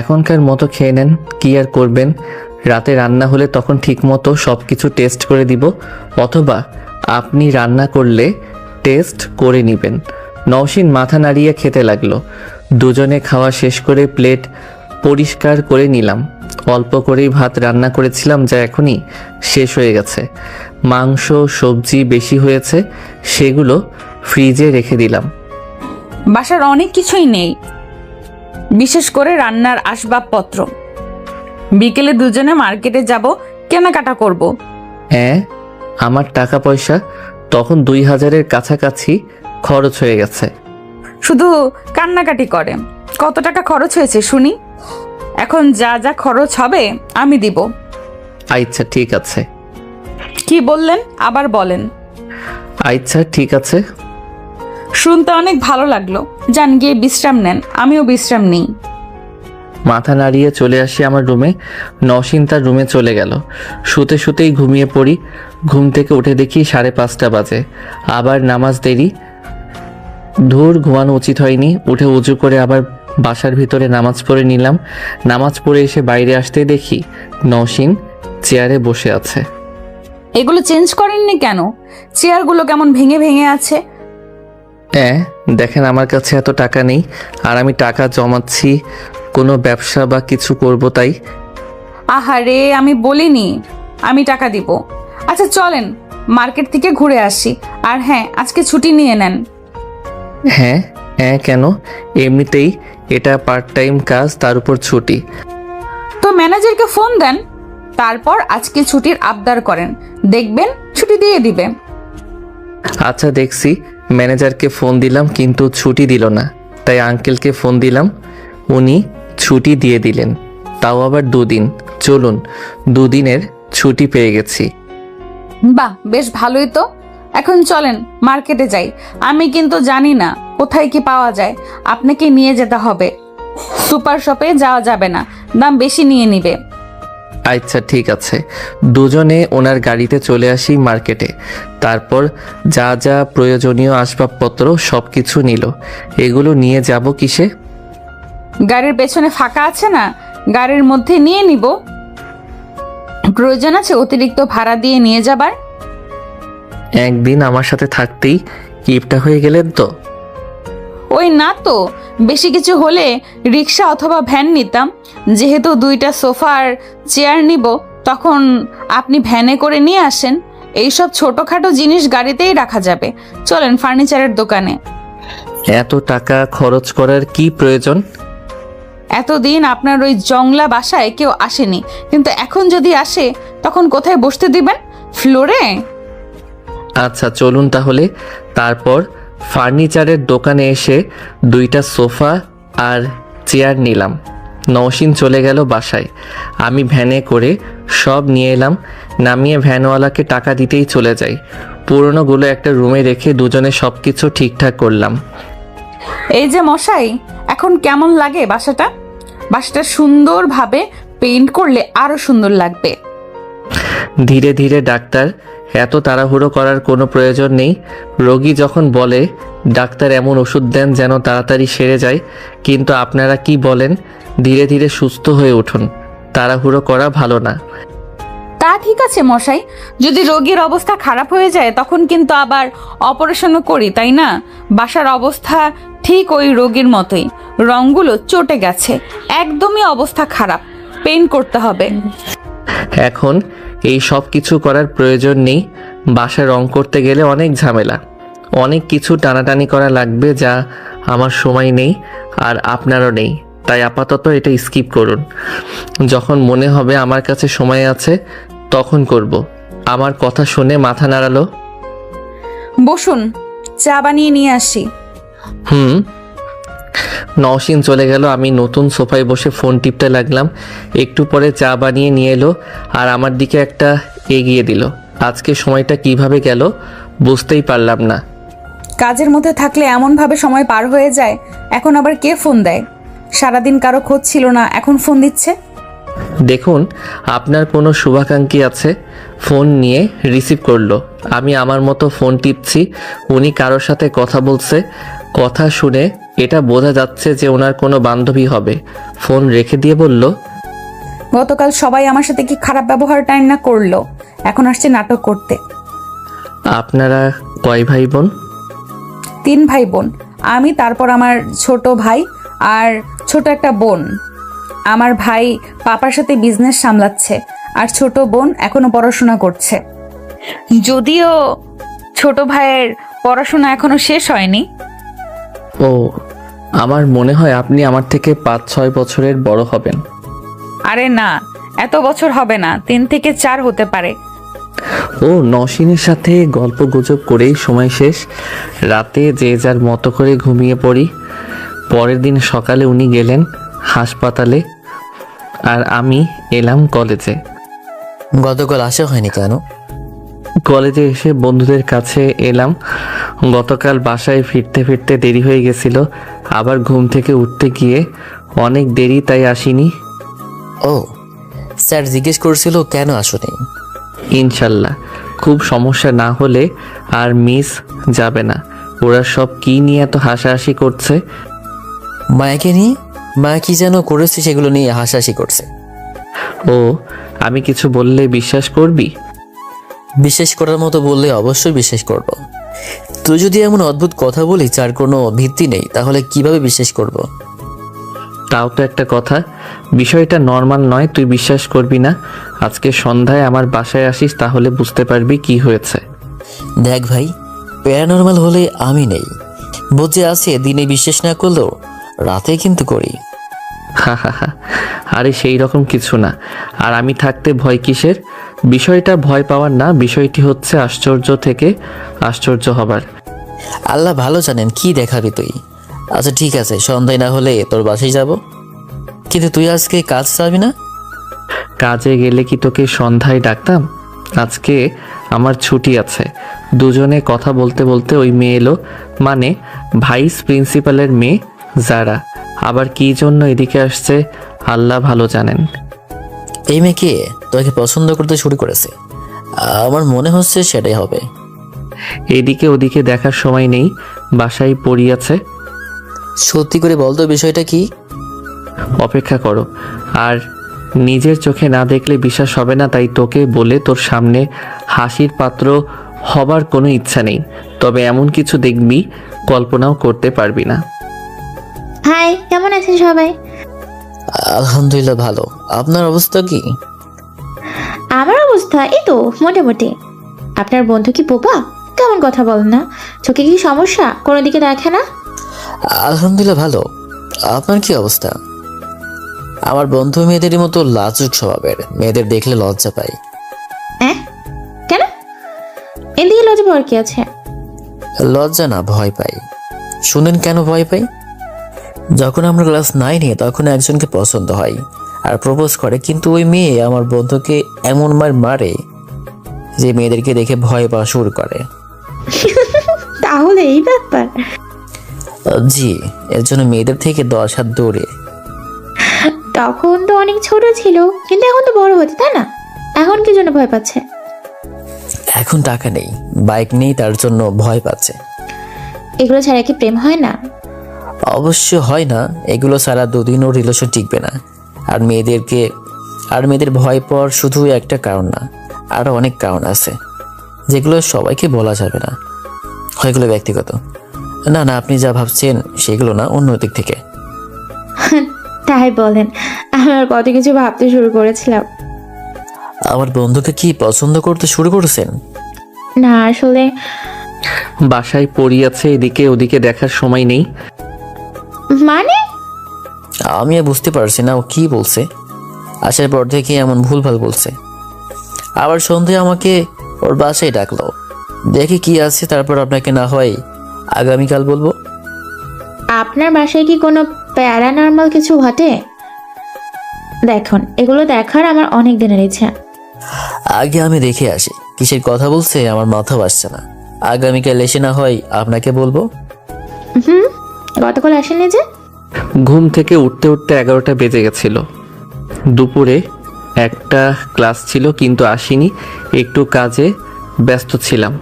এখনকার মতো খেয়ে নেন। কি আর করবেন, রাতে রান্না হলে তখন ঠিক মতো সব কিছু টেস্ট করে দিব, অথবা আপনি রান্না করলে টেস্ট করে নেবেন। নওশিন মাথা নাড়িয়ে খেতে লাগলো। দুজনে খাওয়া শেষ করে প্লেট পরিষ্কার করে নিলাম। অল্প করেই ভাত রান্না করেছিলাম, যা এখনই শেষ হয়ে গেছে। মাংস সবজি বেশি হয়েছে, সেগুলো ফ্রিজে রেখে দিলাম। বাসার অনেক কিছুই নেই, বিশেষ করে রান্নার আসবাবপত্র। বিকেলে দুজনে মার্কেটে যাব, কেনাকাটা করব। হ্যাঁ, আমার টাকা পয়সা তখন 2,000-এর কাছাকাছি খরচ হয়ে গেছে। শুধু কান্নাকাটি করে। কত টাকা খরচ হয়েছে শুনি? এখন যা যা খরচ হবে আমি দিব। আচ্ছা ঠিক আছে। কি বললেন, আবার বলেন। আচ্ছা ঠিক আছে। শুনতে অনেক ভালো লাগলো। যান গিয়ে বিশ্রাম নেন, আমিও বিশ্রাম নিই। মাথা নাড়িয়ে চলে আসি আমার রুমে। নওশিন তার রুমে চলে গেল। শুতে শুতেই ঘুমিয়ে পড়ি। ঘুম থেকে উঠে দেখি 5:30 বাজে। আবার নামাজ দেরি। ধুর, ঘুমানো উচিত হয়নি। উঠে উজু করে আবার বাসার ভিতরে নামাজ পড়ে নিলাম। নামাজ পড়ে এসে বাইরে আসতে দেখি নওশিন চেয়ারে বসে আছে। এগুলো চেঞ্জ করেননি কেন? চেয়ারগুলো কেমন ভেঙে ভেঙে আছে। হ্যাঁ, দেখেন আমার কাছে এত টাকা নেই, আর আমি টাকা জমাচ্ছি কোনো ব্যবসা বা কিছু করব তাই। আহারে, আমি বলিনি। আমি টাকা দিব। আচ্ছা চলেন মার্কেট থেকে ঘুরে আসি। আর হ্যাঁ, আজকে ছুটি নিয়ে নেন। হ্যাঁ হ্যাঁ, কেন? এমনিতেই এটা পার্ট টাইম কাজ, তার উপর ছুটি। তো ম্যানেজারকে ফোন দেন, তারপর আজকে ছুটির আবদার করেন, দেখবেন ছুটি দিয়ে দিবে। আচ্ছা দেখছি। ম্যানেজারকে ফোন দিলাম কিন্তু ছুটি দিল না, তাই আঙ্কেলকে ফোন দিলাম, উনি ছুটি দিয়ে দিলেন, তাও আবার 2 দিন। চলুন, 2 দিনের ছুটি পেয়ে গেছি। বাহ, বেশ ভালোই তো। এখন চলেন মার্কেটে যাই। আমি কিন্তু জানি না কোথায় কি পাওয়া যায়, আপনাকে নিয়ে যেতে হবে। সুপার শপে যাওয়া যাবে না, দাম বেশি নিয়ে নিবে। আচ্ছা ঠিক আছে। দুজনে ওনার গাড়িতে চলে আসি মার্কেটে। তারপর যা যা প্রয়োজনীয় আসবাবপত্র সব কিছু নিল। এগুলো নিয়ে যাব কিসে? গাড়ির পেছনে ফাঁকা আছে না, গাড়ির মধ্যে নিয়ে নিব। প্রয়োজন আছে অতিরিক্ত ভাড়া দিয়ে নিয়ে যাবার? একদিন আমার সাথে থাকতেই কিপটা হয়ে গেলেন তো। ওই না তো, বেশি কিছু হলে রিক্সা অথবা ভ্যান নিতাম। যেহেতু 2টা সোফা আর চেয়ার নিব, তখন আপনি ভ্যানে করে নিয়ে আসেন। এইসব ছোটখাটো জিনিস গাড়িতেই রাখা যাবে। চলেন ফার্নিচারের দোকানে। এত টাকা খরচ করার কি প্রয়োজন? এতদিন আপনার ওই জংলা বাসায় কেউ আসেনি, কিন্তু এখন যদি আসে তখন কোথায় বসতে দিবেন? ফ্লোরে? আচ্ছা চলুন তাহলে। তারপর ফার্নিচারের দোকানে এসে 2টা সোফা আর চেয়ার নিলাম। নওশিন চলে গেল বাসায়। আমি ভ্যানে করে সব নিয়ে এলাম, নামিয়ে ভ্যানওয়ালাকে টাকা দিতেই চলে যাই। পুরনোগুলো একটা রুমে রেখে দুজনে সব কিছু ঠিকঠাক করলাম। এই যে মশাই, এখন কেমন লাগে বাসাটা? বাসাটা সুন্দরভাবে পেইন্ট করলে আরো সুন্দর লাগবে। ধীরে ধীরে ডাক্তার, এত তাড়াহুড়ো করার কোনো প্রয়োজন নেই। রোগী যখন বলে ডাক্তার এমন ওষুধ দেন যেন তাড়াতাড়ি সেরে যায়, কিন্তু আপনারা কি বলেন? ধীরে ধীরে সুস্থ হয়ে উঠুন, তাড়াহুড়ো করা ভালো না। তা ঠিক আছে মশাই, যদি রোগীর অবস্থা খারাপ হয়ে যায় তখন কিন্তু আবার অপারেশনও করি, তাই না? বাসার অবস্থা ঠিক ওই রোগীর মতোই, রঙগুলো চটে গেছে, একদমই অবস্থা খারাপ, পেইন্ট করতে হবে। এখন এই সব কিছু করার প্রয়োজন নেই। বাসা রং করতে গেলে অনেক ঝামেলা, অনেক কিছু টানাটানি করা লাগবে, যা আমার সময় নেই আর আপনারও নেই। তাই আপাতত এটা স্কিপ করুন। যখন মনে হবে আমার কাছে সময় আছে তখন করব। আমার কথা শুনে মাথা নাড়ালো। বসুন, চা বানিয়ে নিয়ে আসি। নওশিন চলে গেল। আমি নতুন সোফায় বসে ফোন টিপতে লাগলাম। একটু পরে চা বানিয়ে নিয়ে এলো আর আমার দিকে একটা এগিয়ে দিল। আজকে সময়টা কিভাবে গেল বুঝতেই পারলাম না। কাজের মধ্যে থাকলে এমনভাবে সময় পার হয়ে যায়। এখন আবার কে ফোন দেয়? সারাদিন কারো খোঁজ ছিল না, এখন ফোন দিচ্ছে। দেখুন, আপনার কোনো শুভাকাঙ্ক্ষী আছে। ফোন নিয়ে রিসিভ করলো। আমি আমার মতো ফোন টিপছি, উনি কারোর সাথে কথা বলছে। কথা শুনে এটা বোঝা যাচ্ছে যে ওনার কোনো বান্ধবী হবে। ফোন রেখে দিয়ে বলল, গতকাল সবাই আমার সাথে কি খারাপ ব্যবহারটাই না করলো, এখন আসছে নাটক করতে। আপনারা কয় ভাই বোন? 3 ভাই বোন, আমি, তারপর আমার ছোট ভাই আর ছোট একটা বোন। আমার ভাই পাপার সাথে বিজনেস সামলাচ্ছে আর ছোট বোন এখনো পড়াশোনা করছে। যদিও ছোট ভাইয়ের পড়াশোনা এখনো শেষ হয়নি। ও, আমার মনে হয় আপনি আমার থেকে 5-6 বছরের বড় হবেন। আরে না, এত বছর হবে না, 3 থেকে 4 হতে পারে। ও, নওশিনের সাথে গল্প গুজব করেই সময় শেষ। রাতে যে যার মতো করে ঘুমিয়ে পড়ি। পরের দিন সকালে উনি গেলেন হাসপাতালে আর আমি এলাম কলেজে। গতকাল আসা হয়নি কেন? কলেজে এসে বন্ধুদের কাছে এলাম। গতকাল বাসায় ফিরতে ফিরতে দেরি হয়ে গেছিল, আবার ঘুম থেকে উঠতে গিয়ে অনেক দেরি, তাই আসিনি। ও, স্যার জিজ্ঞেস করছিল কেন আসোনি। ইনশাল্লাহ খুব সমস্যা না হলে আর মিস যাবে না। ওরা সব কি নিয়ে এত হাসাহাসি করছে? মায়াকে নিয়ে? মায়া কি যেন করেছে সেগুলো নিয়ে হাসাহাসি করছে। ও, আমি কিছু বললে বিশ্বাস করবি? বিশ্বাস করার মতো বললে অবশ্যই বিশ্বাস করব। তুই যদি এমন অদ্ভুত কথা বলিস যার কোনো ভিত্তি নেই, তাহলে কিভাবে বিশ্বাস করব? তাও তো একটা কথা, বিষয়টা নর্মাল নয়, তুই বিশ্বাস করবি না। আজকে সন্ধ্যায় আমার বাসায় আসিস, তাহলে বুঝতে পারবি কি হয়েছে। দেখ ভাই, প্যারানর্মাল হলে আমি নেই, বুঝে আছে, দিনে বিশ্বাস না করলেও রাতে কিন্তু করি। হা হা হা, আরে সেই রকম কিছু না। আর আমি থাকতে ভয় কিসের? বিষয়টা ভয় পাওয়ার না, বিষয়টি হচ্ছে আশ্চর্য থেকে আশ্চর্য হবার। আল্লাহ ভালো জানেন কি দেখাবি তুই। আচ্ছা ঠিক আছে, সন্ধ্যায় না হলে তোর বাসায় যাব, কিন্তু তুই আজকে কাজ যাবি না? কাজে গেলে কি তোকে সন্ধ্যায় ডাকতাম? আজকে আমার ছুটি আছে। দুজনে কথা বলতে বলতে ওই মেয়ে এলো, মানে ভাইস প্রিন্সিপালের মেয়ে যারা। আবার কি জন্য এদিকে আসছে আল্লাহ ভালো জানেন। এই মেয়েকে তোকে পছন্দ করতে শুরু করেছে, আমার মনে হচ্ছে সেটাই হবে। এদিকে ওদিকে দেখার সময় নেই, বাসায় পড়িয়াছে। সত্যি করে বলতো বিষয়টা কি? অপেক্ষা করো, আর নিজের চোখে না দেখলে বিশ্বাস হবে না, তাই তোকে বলে তোর সামনে হাসির পাত্র হবার কোনো ইচ্ছা নেই। তবে এমন কিছু দেখবি কল্পনাও করতে পারবি না। হাই, কেমন আছেন সবাই? আলহামদুলিল্লাহ ভালো, আপনার অবস্থা কি? আমার অবস্থা এই তো মোটামুটি। আপনার বন্ধু কি বোবা? কেমন কথা বলেন না? চোখে কি সমস্যা? কোনো দিকে দেখে না? আলহামদুলিল্লাহ ভালো, আপনার কি অবস্থা? আমার বন্ধু মেয়েদের মতো লাজুক স্বভাবের, মেয়েদের দেখলে লজ্জা পাই। কেন? এদিকে লজ্জা পাওয়ার কি আছে? লজ্জা না, ভয় পাই। শুনেন কেন ভয় পাই? যখন আমরা ক্লাস 9-এ তখন একজনকে পছন্দ হয় আর প্রপোজ করে, কিন্তু ওই মেয়ে আমার বন্ধুকে এমন মারে যে মেয়েদেরকে দেখে ভয় পাওয়া শুরু করে। তাহলে এই ব্যাপার। জি, এর জন্য মেয়েদের থেকে 10 হাত দূরে। তখন তো অনেক ছোট ছিল, কিন্তু এখন তো বড় হচ্ছে, তাই না? এখন কি জন্য ভয় পাচ্ছে? এখন টাকা নেই, বাইক নেই, তার জন্য ভয় পাচ্ছে। এগুলো ছাড়া কি প্রেম হয় না? অবশ্য হয় না, এগুলো ছাড়া দুদিনও রিলেশন টিকবে না। আর মেয়েদের ভয় পাওয়ার শুধু একটা কারণ না, আরো অনেক কারণ আছে যেগুলো সবাইকে বলা যাবে না, ওইগুলো ব্যক্তিগত। না না, আপনি যা ভাবছেন সেগুলো না, অন্য দিক থেকে। তাই বলেন, আমার কত কিছু ভাবতে শুরু করেছিলাম। আমার বন্ধুকে কি পছন্দ করতে শুরু করেছেন? না আসলে বাসায় পড়িয়াছে, এদিকে ওদিকে দেখার সময় নেই। মানে আমি বুঝতে পারছি না ও কি বলছে। আসার পর থেকে এমন ভুলভাল বলছে। আবার সন্ধ্যায় আমাকে ওর বাসায় ডাকলো, দেখি কি আছে, তারপর আপনাকে না হয় আগামীকাল বলবো। আপনার বাসায় কি কোনো প্যারানর্মাল কিছু ঘটে? দেখুন, এগুলো দেখার আমার অনেক দিনের ইচ্ছা। আগে আমি দেখে আসি কিসের কথা বলছে, আমার মাথা বাসছে না। আগামীকাল এসে না হয় আপনাকে বলবো। গতকাল আসেননি যে? ঘুম থেকে উঠতে উঠতে 11টা বেজে গেছিল। দুপুরে একটা ক্লাস ছিল কিন্তু আসিনি, একটু কাজে ব্যস্ত ছিলাম।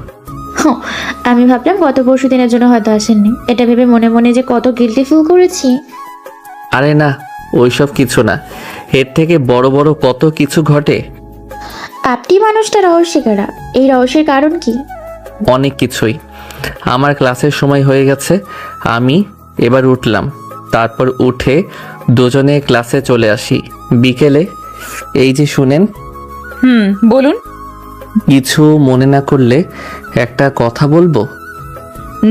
আমি ভাবলাম গত পরশু দিনের জন্য হয়তো আসেননি। এটা ভেবে মনে মনে যে কত গিল্টি ফিল করেছি। আরে না, ওইসব কিছু না, এর থেকে বড় বড় কত কিছু ঘটে। আপনি মানুষটা রহস্যকারা, এই রহস্যের কারণ কি? অনেক কিছুই। আমার ক্লাসের সময় হয়ে গেছে, আমি এবার উঠলাম। তারপর উঠে দুজনে ক্লাসে চলে আসি। বিকেলে এই যে শুনেন। বলুন। কিছু মনে না করলে একটা কথা বলবো?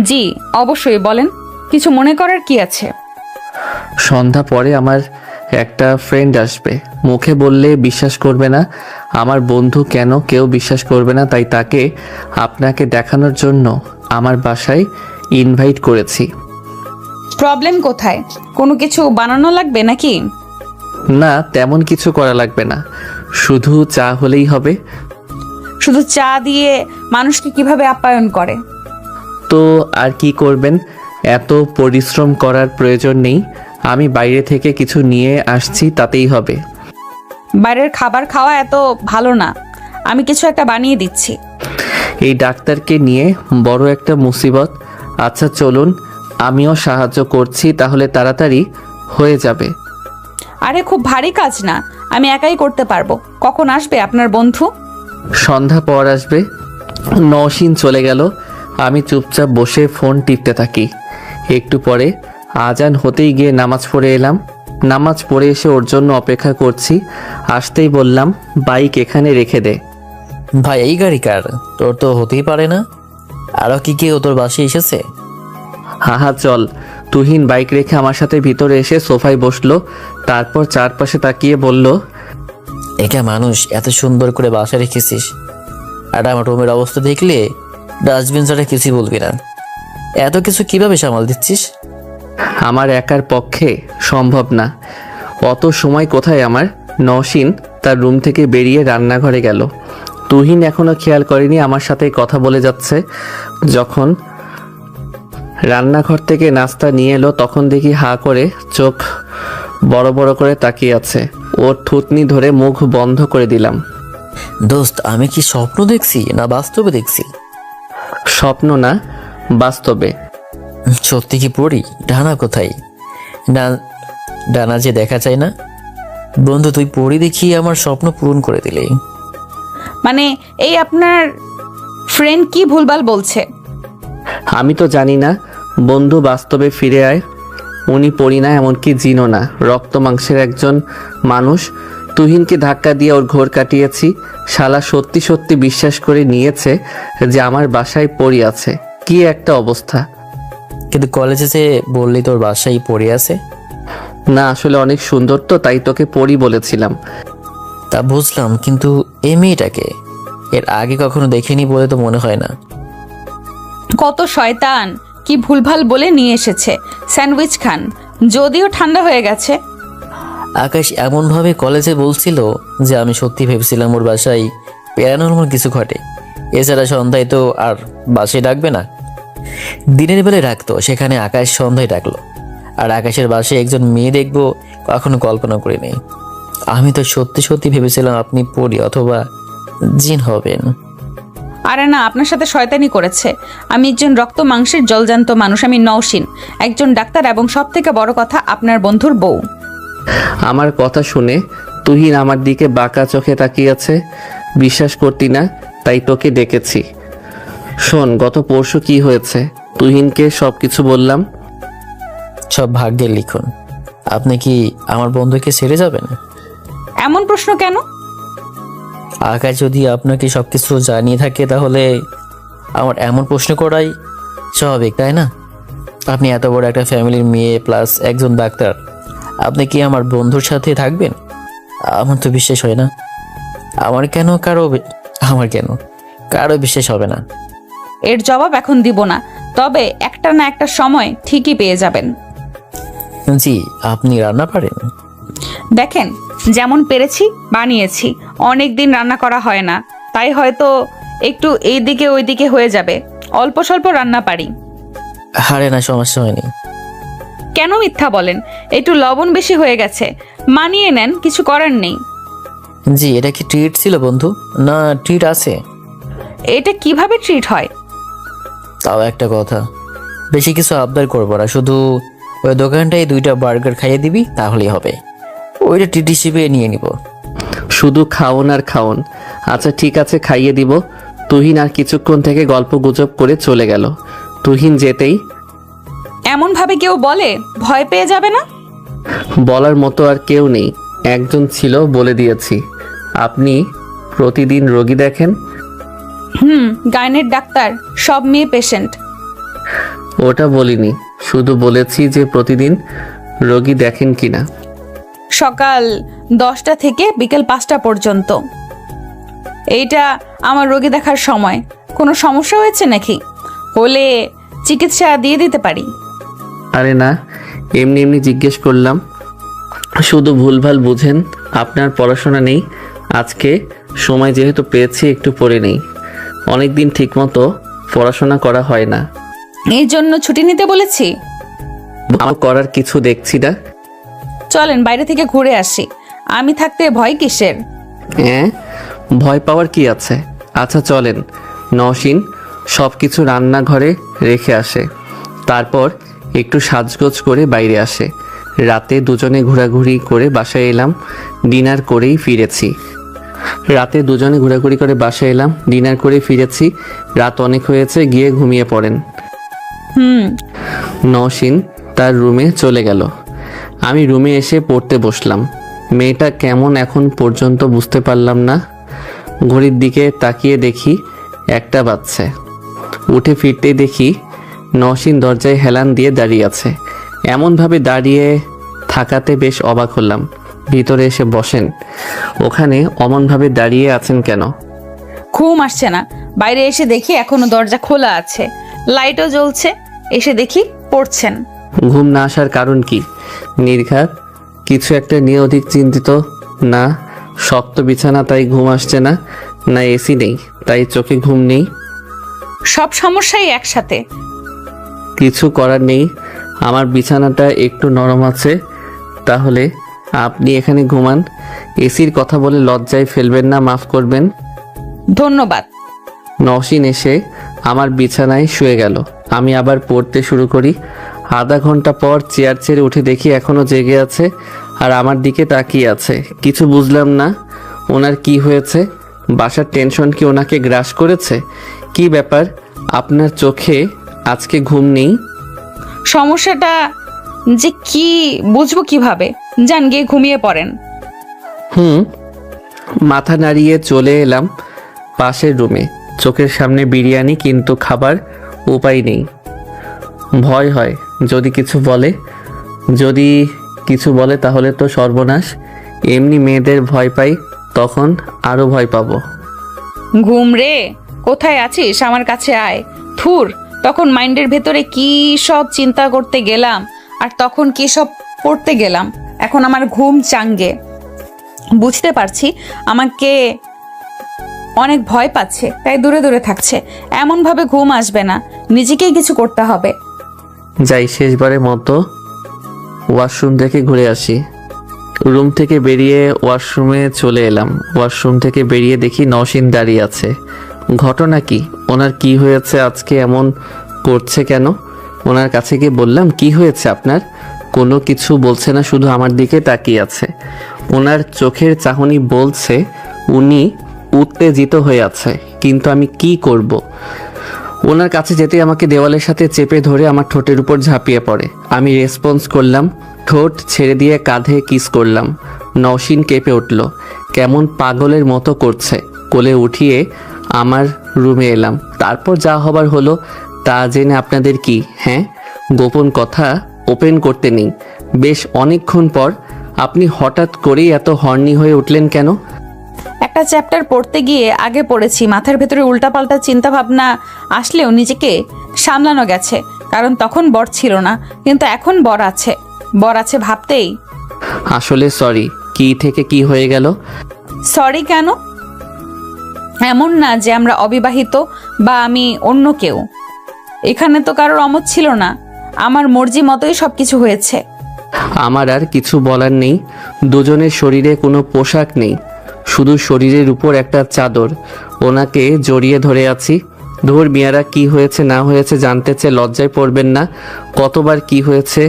জি অবশ্যই বলেন, কিছু মনে করার কি আছে? সন্ধ্যা পরে আমার একটা ফ্রেন্ড আসবে, মুখে বললে বিশ্বাস করবে না। আমার বন্ধু কেন কেউ বিশ্বাস করবে না, তাই তাকে আপনাকে দেখানোর জন্য আমার বাসায় ইনভাইট করেছি। প্রবলেম কোথায়? কোনো কিছু বানানো লাগবে নাকি? না, তেমন কিছু করা লাগবে না, শুধু চা হলেই হবে। শুধু চা দিয়ে মানুষকে কিভাবে আপ্যায়ন করে? তো আর কি করবেন, এত পরিশ্রম করার প্রয়োজন নেই। আমি বাইরে থেকে কিছু নিয়ে আসছি, তাতেই হবে। বাইরের খাবার খাওয়া এত ভালো না, আমি কিছু একটা বানিয়ে দিচ্ছি। এই ডাক্তারকে নিয়ে বড় একটা মুসিবত। আচ্ছা চলুন, আমিও সাহায্য করছি, তাহলে তাড়াতাড়ি হয়ে যাবে। আরে খুব ভারী কাজ না, আমি একাই করতে পারবো। কখন আসবে আপনার বন্ধু? সন্ধ্যা পর আসবে। নওশিন চলে গেল, আমি চুপচাপ বসে ফোন টিপতে থাকি। একটু পরে আজান হতেই গিয়ে নামাজ পড়ে এলাম। নামাজ পড়ে এসে ওর জন্য অপেক্ষা করছি। আসতেই বললাম, বাইক এখানে রেখে দে। ভাই এই গাড়ি কার? তোর তো হতেই পারে না। আরো কি কেউ তোর বাসায় এসেছে? হা চল। তুহিন বাইক রেখে আমার সাথে ভিতরে এসে সোফায় বসলো, তারপর চারপাশে তাকিয়ে বলল, একা মানুষ এত সুন্দর করে বাসা রেখেছিস, আর আমার রুমের অবস্থা দেখলে ডাস্টবিন ছাড়া কিছুই বলবি না। এত কিছু কিভাবে সামাল দিচ্ছিস? আমার একার পক্ষে সম্ভব না, অত সময় কোথায় আমার। নওশিন তার রুম থেকে বেরিয়ে রান্নাঘরে গেল। তুহিন এখনো খেয়াল করেনি আমার সাথে কথা বলে যাচ্ছে। যখন রান্নাঘর থেকে নাস্তা নিয়ে এলো তখন দেখি হা করে চোখ বড় বড় করে তাকিয়ে আছে। ওর থুতনি ধরে মুখ বন্ধ করে দিলাম। দোস্ত, আমি কি স্বপ্ন দেখছি না বাস্তবে দেখছি? স্বপ্ন না, বাস্তবে। সত্যি কি পড়ি? ডানা কোথায়? ডানা যে দেখা যায় না। বন্ধু, তুই পড়ি দেখিয়ে আমার স্বপ্ন পূরণ করে দিলে। মানে এই আপনার ফ্রেন্ড কি ভুলভাল বলছে? আমি তো জানি না। বন্ধু, বাস্তবে ফিরে আয়। উনি পড়ি না, এমনকি জিনও না, রক্ত মাংসের একজন মানুষ। তুহিনকে ধাক্কা দিয়ে ওর ঘোর কাটিয়েছি। শালা সত্যি সত্যি বিশ্বাস করে নিয়েছে যে আমার বাসায় পড়ি আছে। কি একটা অবস্থা! কিন্তু কলেজে যে বললি তোর বাসায় পড়ে আছে। না, আসলে অনেক সুন্দর তো, তাই তোকে পড়ি বলেছিলাম। তা বুঝলাম, কিন্তু এই মেয়েটাকে এর আগে কখনো দেখিনি বলে তো মনে হয় না। কত শয়তান কি ভুলভাল বলে নিয়ে এসেছে। স্যান্ডউইচ খান, যদিও ঠান্ডা হয়ে গেছে। আকাশ এমনভাবে কলেজে বলছিল যে আমি সত্যি ভেবেছিলাম ওর বাসায় প্যারানর্মাল কিছু ঘটে। এছাড়া সন্ধ্যায় তো আর বাসায় ডাকবে না। দিনের বেলায় ডাকতো, সেখানে আকাশ সন্ধ্যায় ডাকলো। আর আকাশের বাসায় একজন মেয়ে দেখবো কখনো কল্পনা করিনি। আমি তো সত্যি সত্যি ভেবেছিলাম আপনি পড়ি অথবা জিন হবেন। আরে না, আপনার সাথে শয়তানি করেছে। আমি একজন রক্ত মাংসের জলজান্ত মানুষ। আমি নওশিন, একজন ডাক্তার, এবং সব থেকে বড় কথা আপনার বন্ধুর বউ। আমার কথা শুনে তুহিন আমার দিকে বাঁকা চোখে তাকিয়ে আছে। বিশ্বাস করতি না, তাই তোকে ডেকেছি। শোন, গত পরশু কি হয়েছে। তুহিনকে সব কিছু বললাম। সব ভাগ্যের লিখন। আপনি কি আমার বন্ধুকে ছেড়ে যাবেন? এমন প্রশ্ন কেন? আকাশ যদি আপনাকে সবকিছু জানিয়ে থাকে তাহলে আমার এমন প্রশ্ন করাই স্বাভাবিক, তাই না? আপনি এত বড় একটা ফ্যামিলির মেয়ে প্লাস একজন ডাক্তার, আপনি কি আমার বন্ধুর সাথে থাকবেন? আমার তো বিশ্বাস হয় না। আমার কেন কারো বিশ্বাস হবে না। এর জবাব এখন দিব না, তবে একটা না একটা সময় ঠিকই পেয়ে যাবেন। জি, আপনি রান্না পারেন? দেখেন, যেমন পেরেছি বানিয়েছি। অনেক দিন রান্না করা হয় না, তাই হয়তো একটু এইদিকে ওইদিকে হয়ে যাবে। অল্প স্বল্প রান্না পারি। হারে না, সমস্যা হয়নি। কেন মিথ্যা বলেন? একটু লবণ বেশি হয়ে গেছে, মানিয়ে নেন, কিছু করার নেই। জি, এটা কি ট্রিট ছিল বন্ধু, না ট্রিট আছে? এটা কিভাবে ট্রিট হয়? তাও একটা কথা, বেশি কিছু আবদার করবো না, শুধু ওই দোকানটায় 2টা বার্গার খাইয়ে দিবি, তাহলেই হবে। ওইটা ট্রিট হিসেবে নিয়ে নিব। শুধু খাওন আর খাওন। আচ্ছা ঠিক আছে, খাইয়ে দিব। তুহিন আর কিছুক্ষণ থেকে গল্প গুজব করে চলে গেল। তুহিন যেতেই, এমন ভাবে কেউ বলে ভয় পেয়ে যাবে না? বলার মতো আর কেউ নেই। একজন ছিল, বলে দিয়েছি। আপনি প্রতিদিন রোগী দেখেন? গাইনের ডাক্তার, সব মেয়ে পেশেন্ট। ওটা বলিনি, শুধু বলেছি যে প্রতিদিন রোগী দেখেন কিনা। সকাল 10টা থেকে বিকেল 5টা পর্যন্ত। এইটা আমার রোগী দেখার সময়। কোনো সমস্যা হয়েছে নাকি? হলে চিকিৎসা দিয়ে দিতে পারি। আরে না, এমনি এমনি জিজ্ঞেস করলাম। শুধু ভুলভাল বুঝেন। আপনার পড়াশোনা নেই? আজকে সময় যেহেতু পেয়েছি একটু পড়ে নেই। অনেকদিন ঠিকমতো পড়াশোনা করা হয় না। এই জন্য ছুটি নিতে বলেছি। আমার করার কিছু দেখছি না। চলেন বাইরে থেকে ঘুরে আসি। আমি থাকতে ভয় কিসের? হ্যাঁ, ভয় পাওয়ার কি আছে? আচ্ছা চলেন। নওশিন সব কিছু রান্নাঘরে রেখে আসে, তারপর একটু সাজগোজ করে বাইরে আসে। রাতে দুজনে ঘোরাঘুরি করে বাসায় এলাম, ডিনার করেই ফিরেছি। ডিনার করে ফিরেছি। রাত অনেক হয়েছে, গিয়ে ঘুমিয়ে পড়েন। নওশিন তার রুমে চলে গেল। আমি রুমে এসে পড়তে বসলাম। মেয়েটা কেমন এখন পর্যন্ত বুঝতে পারলাম না। ঘড়ির দিকে তাকিয়ে দেখি 1টা বাজছে। উঠে ফিরতেই দেখি নওশিন দরজায় হেলান দিয়ে দাঁড়িয়ে আছে। এমনভাবে দাঁড়িয়ে থাকাতে বেশ অবাক হলাম। ভিতরে এসে বসেন। ওখানে অমনভাবে দাঁড়িয়ে আছেন কেন? ঘুম আসছে না। বাইরে এসে দেখি এখনো দরজা খোলা আছে, লাইটও জ্বলছে। এসে দেখি পড়ছেন। ঘুম না আসার কারণ কি? নির্ঘাত কিছু একটা নিয়ে অধিক চিন্তিত? না শক্ত বিছানা তাই ঘুম আসছে না, না এসি নেই তাই চোখে ঘুম নেই? সব সমস্যাই একসাথে। কিছু করার নেই, আমার বিছানাটা একটু নরম আছে। তাহলে আপনি এখানে ঘুমান। এসির কথা বলে লজ্জায় ফেলবেন না, মাফ করবেন। ধন্যবাদ। নওশিন এসে আমার বিছানায় শুয়ে গেল। আমি আবার পড়তে শুরু করি। আধা ঘন্টা পর চেয়ার ছেড়ে উঠে দেখি এখনো জেগে আছে আর আমার দিকে তাকিয়ে আছে। কিছু বুঝলাম না। ওনার কি হয়েছে? বাসার টেনশন কি ওনাকে গ্রাস করেছে? কি ব্যাপার আপনার চোখে আজকে ঘুম নেই? সমস্যাটা যে কি বুঝবো কিভাবে? যান গিয়ে ঘুমিয়ে পড়েন। মাথা নাড়িয়ে চলে এলাম পাশের রুমে। চোখের সামনে বিরিয়ানি, কিন্তু খাবার উপায় নেই। ভয় হয় যদি কিছু বলে তাহলে তো সর্বনাশ। এমনি মেয়েদের ভয় পাই, তখন আরো ভয় পাবো। ঘুম রে, কোথায় আছিস? আমার কাছে আয়। থুর, তখন মাইন্ডের ভেতরে কি সব চিন্তা করতে গেলাম, আর তখন কি সব পড়তে গেলাম। এখন আমার ঘুম চাঙ্গে। বুঝতে পারছি আমাকে অনেক ভয় পাচ্ছে, তাই দূরে দূরে থাকছে। এমনভাবে ঘুম আসবে না, নিজেকেই কিছু করতে হবে। যাই শেষবারের মতো ওয়াশরুম থেকে ঘুরে আসি। রুম থেকে বেরিয়ে ওয়াশরুমে চলে এলাম। ওয়াশরুম থেকে বেরিয়ে দেখি নওশিন দাঁড়িয়ে আছে। ঘটনা কি? ওনার কি হয়েছে আজকে এমন করছে কেন? ওনার কাছে গিয়ে বললাম, কি হয়েছে আপনার? কোনো কিছু বলছে না, শুধু আমার দিকে তাকিয়ে আছে। ওনার চোখের চাহনি বলছে উনি উত্তেজিত হয়ে আছে, কিন্তু আমি কি করব? ওনার কাছে যেতে আমাকে দেওয়ালের সাথে চেপে ধরে আমার ঠোঁটের উপর ঝাঁপিয়ে পড়ে। আমি রেসপন্স করলাম, ঠোঁট ছেড়ে দিয়ে কাঁধে কিস করলাম। নওশিন কেঁপে উঠল, কেমন পাগলের মতো করছে। কোলে উঠিয়ে আমার রুমে এলাম। তারপর যা হবার হলো তা জেনে আপনাদের কি? হ্যাঁ, গোপন কথা ওপেন করতে নেই। বেশ অনেকক্ষণ পর আপনি হঠাৎ করেই এত হর্নি হয়ে উঠলেন কেন? একটা চ্যাপ্টার পড়তে গিয়ে আগে পড়েছি, মাথার ভেতরে উল্টাপাল্টা চিন্তা ভাবনা আসলেও নিজেকে সামলানো গেছে, কারণ তখন বর ছিল না, কিন্তু এখন বর আছে ভাবতেই। আসলে সরি। কি থেকে কি হয়ে গেল? সরি কেন? এমন না যে আমরা অবিবাহিত বা আমি অন্য কেউ। এখানে তো কারোর অমত ছিল না, আমার মর্জি মতোই সবকিছু হয়েছে। আমার আর কিছু বলার নেই। দুজনের শরীরে কোনো পোশাক নেই, শুধু শরীরের উপর একটা চাদর। ওনাকে জড়িয়ে ধরে আছি। ধুর মিয়ারা, কি হয়েছে না হয়েছে জানতে চেয়ে লজ্জায় পড়বেন না? কতবার কি হয়েছে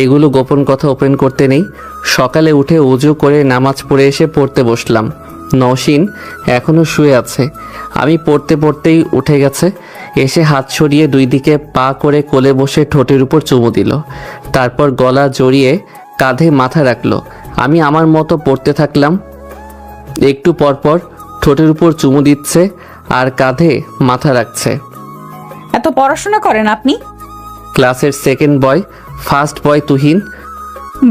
এগুলো গোপন কথা ওপেন করতে নেই। সকালে উঠে উজু করে নামাজ পড়ে এসে পড়তে বসলাম। নওশিন এখনো শুয়ে আছে। আমি পড়তে পড়তেই উঠে গেছে। এসে হাত সরিয়ে দুই দিকে পা করে কোলে বসে ঠোঁটের উপর চুমু দিল। তারপর গলা জড়িয়ে কাঁধে মাথা রাখলো। আমি আমার মতো পড়তে থাকলাম। একটু পরপর ঠোঁটের উপর চুমু দিচ্ছে আর কাঁধে মাথা রাখছে। এত পড়াশোনা করেন আপনি? ক্লাসের second boy, first boy Tuhin.